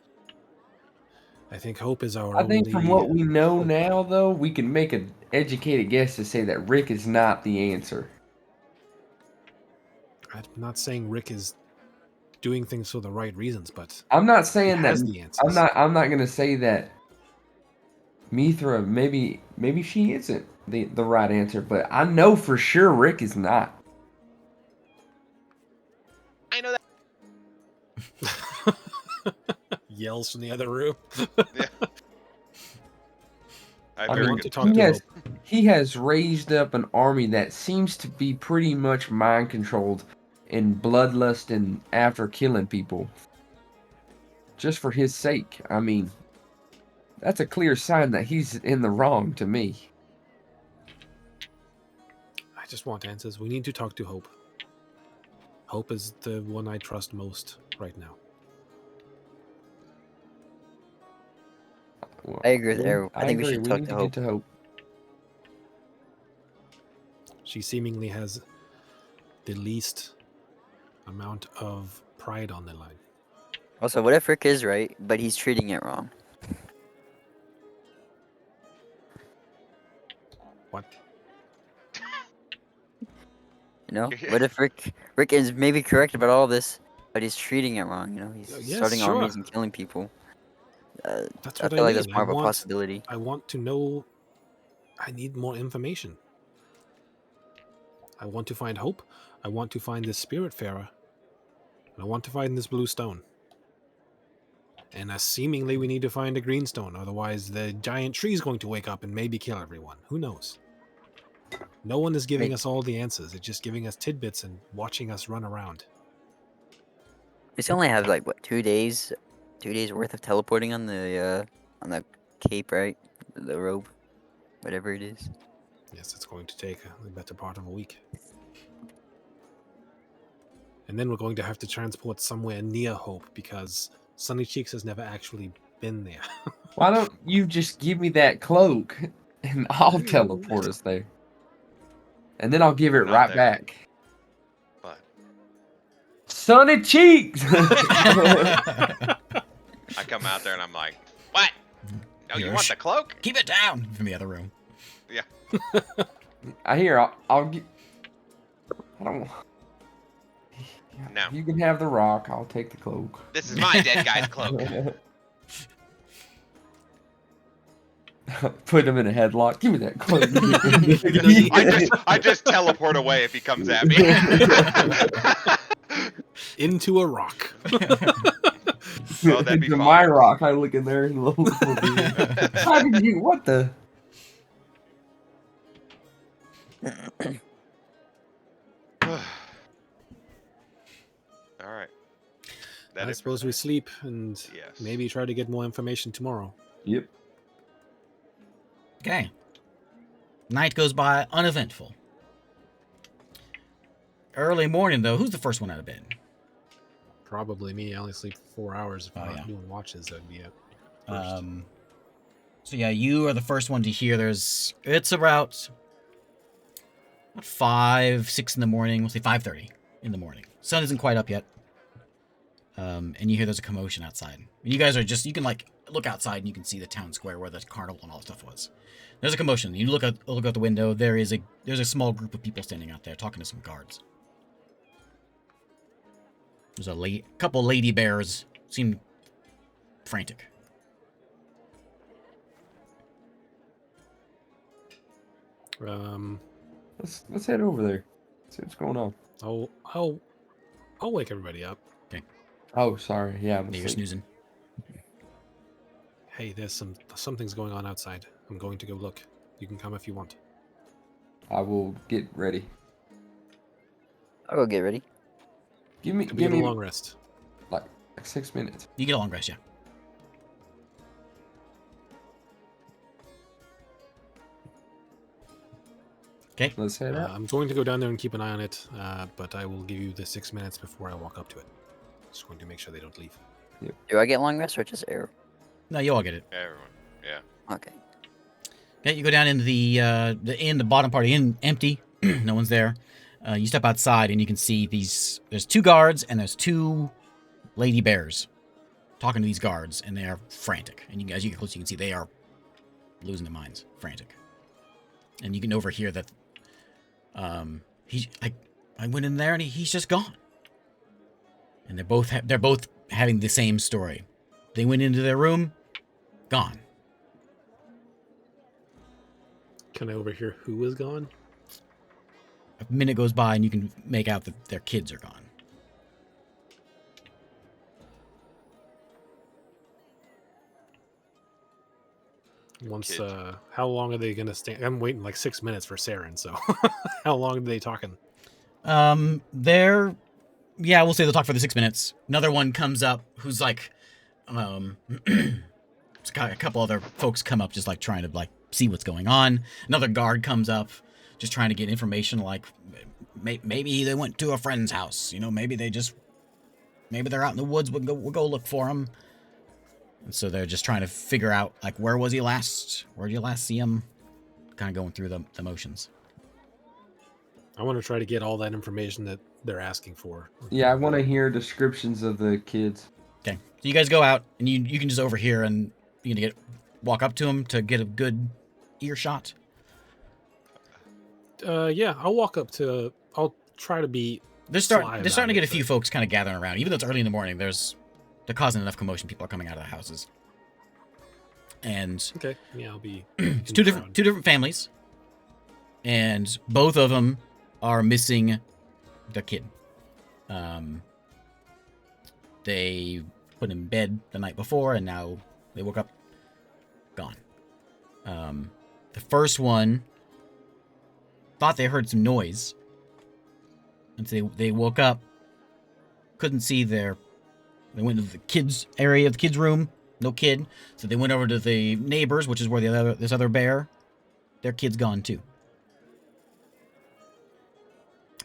I think Hope is our I think from what we know hope. now, though, we can make an educated guess to say that Rick is not the answer. I'm not saying Rick is doing things for the right reasons, but I'm not he saying that. has the answers. I'm not gonna say that Mithra. Maybe she isn't the right answer, but I know for sure Rick is not. I know that. Yells from the other room. Yeah. I I very want good to talk point. to Hope. He has raised up an army that seems to be pretty much mind controlled and bloodlust and after killing people. Just for his sake. I mean, that's a clear sign that he's in the wrong to me. I just want answers. We need to talk to Hope. Hope is the one I trust most right now. Well, I agree with Arrow. I think we agree. should We talk need to to Hope. get to Hope. She seemingly has the least amount of pride on the line. Also, what if Rick is right, but he's treating it wrong? What? You know, what if Rick is maybe correct about all this, but he's treating it wrong? You know, he's Yes, starting sure. armies and killing people. That's I what feel I like mean. that's more of a possibility. I want to know. I need more information. I want to find hope. I want to find this Spiritfarer. And I want to find this blue stone. And seemingly we need to find a green stone, otherwise the giant tree is going to wake up and maybe kill everyone. Who knows? No one is giving us all the answers. It's just giving us tidbits and watching us run around. We still only have like what 2 days, 2 days worth of teleporting on the cape, right? The robe, whatever it is. Yes, it's going to take the better part of a week. And then we're going to have to transport somewhere near Hope because Sunny Cheeks has never actually been there. Why don't you just give me that cloak and I'll teleport us there? And then I'll give it We're not right there. back. But Sunny cheeks! I come out there and I'm like, what? Oh, you Here, want the cloak? Keep it down from the other room. I hear. I'll get. I don't. No. You can have the rock. I'll take the cloak. This is my dead guy's cloak. Put him in a headlock. Give me that cloak. I just teleport away if he comes at me. Into a rock. Oh, that'd be Into fun. my rock. I look in there and look. How did you? What the? All right. I suppose we sleep and Yes. maybe try to get more information tomorrow. Yep. Okay. Night goes by uneventful. Early morning, though, who's the first one out of bed? Probably me. I only sleep 4 hours. If Oh, I'm not yeah. doing watches, that'd be it. First. So yeah, you are the first one to hear. It's about 5, 6 in the morning. We'll say 5:30 in the morning. Sun isn't quite up yet. And you hear there's a commotion outside. And you guys are you can like look outside and you can see the town square where the carnival and all that stuff was. There's a commotion. You look out the window. There's a small group of people standing out there talking to some guards. There's a couple lady bears seem frantic. Let's head over there. See what's going on. I'll wake everybody up. Oh, sorry. Yeah, I'm You're asleep. snoozing. Hey, there's something's going on outside. I'm going to go look. You can come if you want. I will get ready. I'll go get ready. Give me Give me a long rest. like 6 minutes. You get a long rest, yeah. Okay. Let's head out. I'm going to go down there and keep an eye on it, but I will give you the 6 minutes before I walk up to it. Just going to make sure they don't leave. Do I get long rest or just arrow? No, you all get it. Everyone. Yeah. Okay. Okay, you go down into the inn, the bottom part of the inn, empty. No one's there. You step outside and you can see there's 2 guards and there's 2 lady bears talking to these guards, and they are frantic. And as you get close, you can see they are losing their minds, frantic. And you can overhear that I went in there and he's just gone. And they're both having the same story. They went into their room, gone. Can I overhear who is gone? A minute goes by and you can make out that their kids are gone. Once, Kids. how long are they going to stay? I'm waiting like 6 minutes for Saren, so how long are they talking? We'll say they'll talk for the 6 minutes. Another one comes up who's like, a couple other folks come up just like trying to like see what's going on. Another guard comes up just trying to get information, like maybe they went to a friend's house. You know, maybe they're out in the woods. We'll go look for them. And so they're just trying to figure out like where was he last? Where did you last see him? Kind of going through the motions. I want to try to get all that information that they're asking for. Yeah, I want to hear descriptions of the kids. Okay. So you guys go out, and you can just overhear, and you can walk up to them to get a good earshot. Yeah, I'll walk up to. I'll try to be. They're sly starting about to get a it, few but- folks kind of gathering around. Even though it's early in the morning, they're causing enough commotion. People are coming out of the houses. And Okay, yeah, I'll be. it's two different families, and both of them are missing the kid. They put him in bed the night before, and now they woke up gone. The first one thought they heard some noise, and so they woke up, couldn't see they went to the kids area, the kids room, no kid. So they went over to the neighbors, which is where this other bear, their kid's gone too.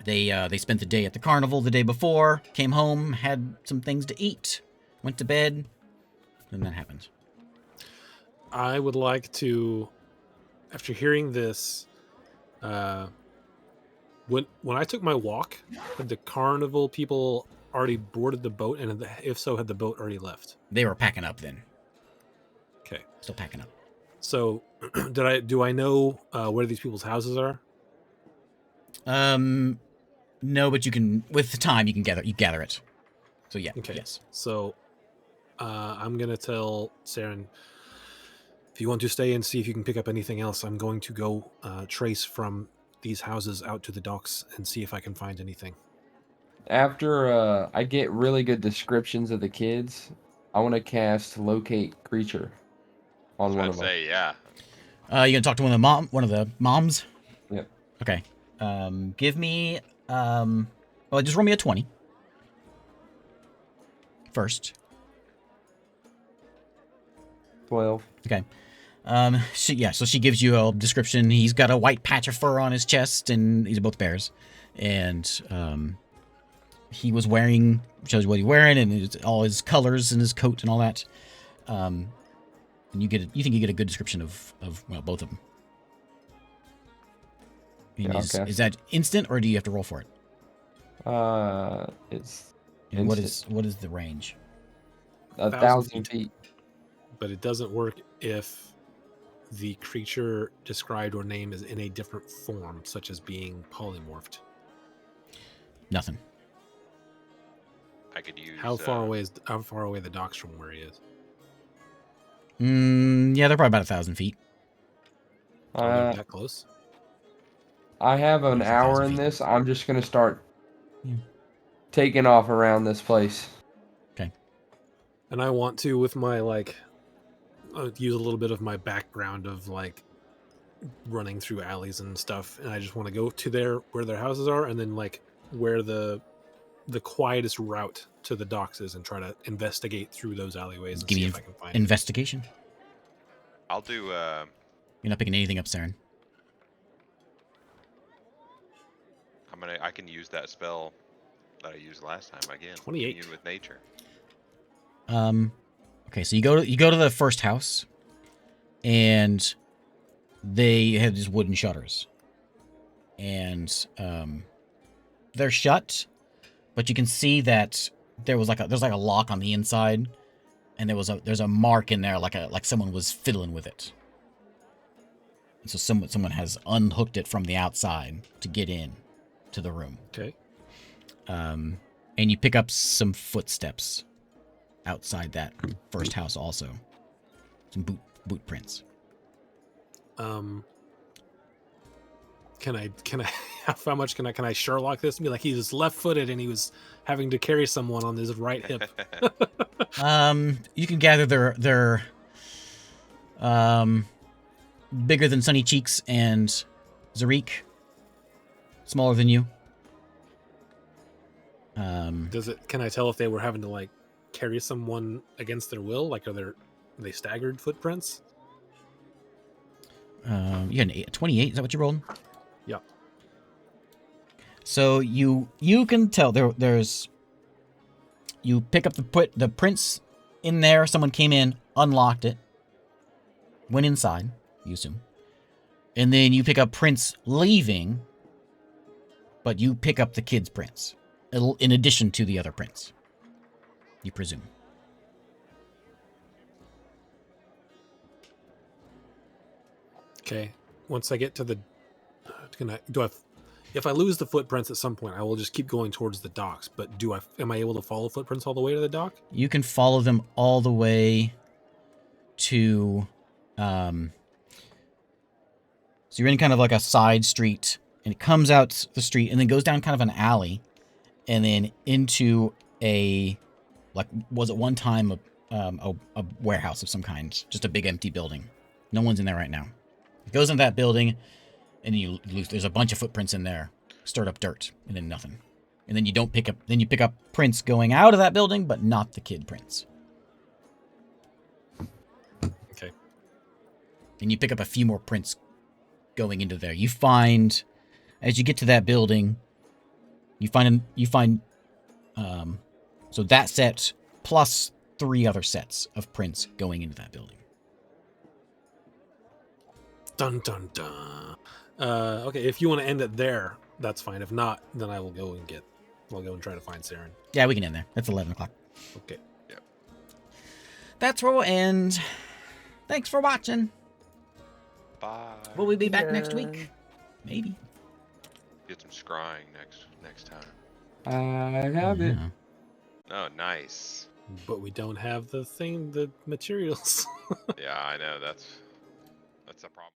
They spent the day at the carnival the day before, came home, had some things to eat, went to bed, and that happened. I would like to, after hearing this, when I took my walk, had the carnival people already boarded the boat, and if so, had the boat already left? They were packing up then. Okay. Still packing up. So, do I know where these people's houses are? No, but you can, with the time, you gather it. So yeah, Okay. yes. So, I'm gonna tell Saren, if you want to stay and see if you can pick up anything else, I'm going to go trace from these houses out to the docks and see if I can find anything. After I get really good descriptions of the kids, I want to cast Locate Creature I was on one about of to them. say, yeah. You gonna talk to one of the moms? Yep. Okay. Give me well, just roll me a 20 first. 12. Okay. So she gives you a description. He's got a white patch of fur on his chest, and these are both bears. And he was wearing, shows what he's wearing, and all his colors and his coat and all that. And you think you get a good description of well, both of them. Yeah, okay. Is that instant, or do you have to roll for it? It's And what instant. is the range? 1,000 feet. But it doesn't work if the creature described or named is in a different form, such as being polymorphed. Nothing. I could use. How far away are the docks from where he is? Yeah, they're probably about 1,000 feet. Are they Uh, that close? I have an It's 1,000 hour in feet. this. I'm just gonna start Yeah. taking off around this place. And I want to, with my use a little bit of my background of running through alleys and stuff, and I just want to go to where their houses are, and then where the quietest route to the docks is, and try to investigate through those alleyways and Give see me if I can find. investigation. I'll do. You're not picking anything up, Saren. I can use that spell that I used last time again. 28. Commune with nature. Okay, so you go to the first house, and they have these wooden shutters, and they're shut, but you can see that there's like a lock on the inside, and there's a mark in there like someone was fiddling with it. And so someone has unhooked it from the outside to get in to the room. Okay. And you pick up some footsteps outside that first house also. Some boot prints. Can I how much can I Sherlock this and be like, he's left-footed and he was having to carry someone on his right hip? You can gather their bigger than Sunny Cheeks and Zarik, smaller than you. Can I tell if they were having to carry someone against their will? Are they staggered footprints? You had a 28. Is that what you rolled? Yeah. So you can tell there's. You pick up the prints in there. Someone came in, unlocked it, went inside. You assume, and then you pick up prints leaving. But you pick up the kids' prints. in addition to the other prints. You presume. Okay. Once I get to the, if I lose the footprints at some point, I will just keep going towards the docks. But am I able to follow footprints all the way to the dock? You can follow them all the way to, so you're in kind of like a side street, and it comes out the street and then goes down kind of an alley, and then into was at one time a warehouse of some kind, just a big empty building. No one's in there right now. It goes into that building, and then you lose. There's a bunch of footprints in there, stirred up dirt, and then nothing. And then you don't pick up. Then you pick up prints going out of that building, but not the kid prints. Okay. And you pick up a few more prints going into there. You find, as you get to that building, so that set plus 3 other sets of prints going into that building. Dun dun dun. Okay, if you want to end it there, that's fine. If not, then I'll go and try to find Saren. Yeah, we can end there. That's 11 o'clock. Okay. Yep. That's where we'll end. Thanks for watching. Bye. Will we be back next week? Maybe. Get some scrying next time. I have it. Yeah. Oh, nice. But we don't have the materials. Yeah, I know. That's a problem.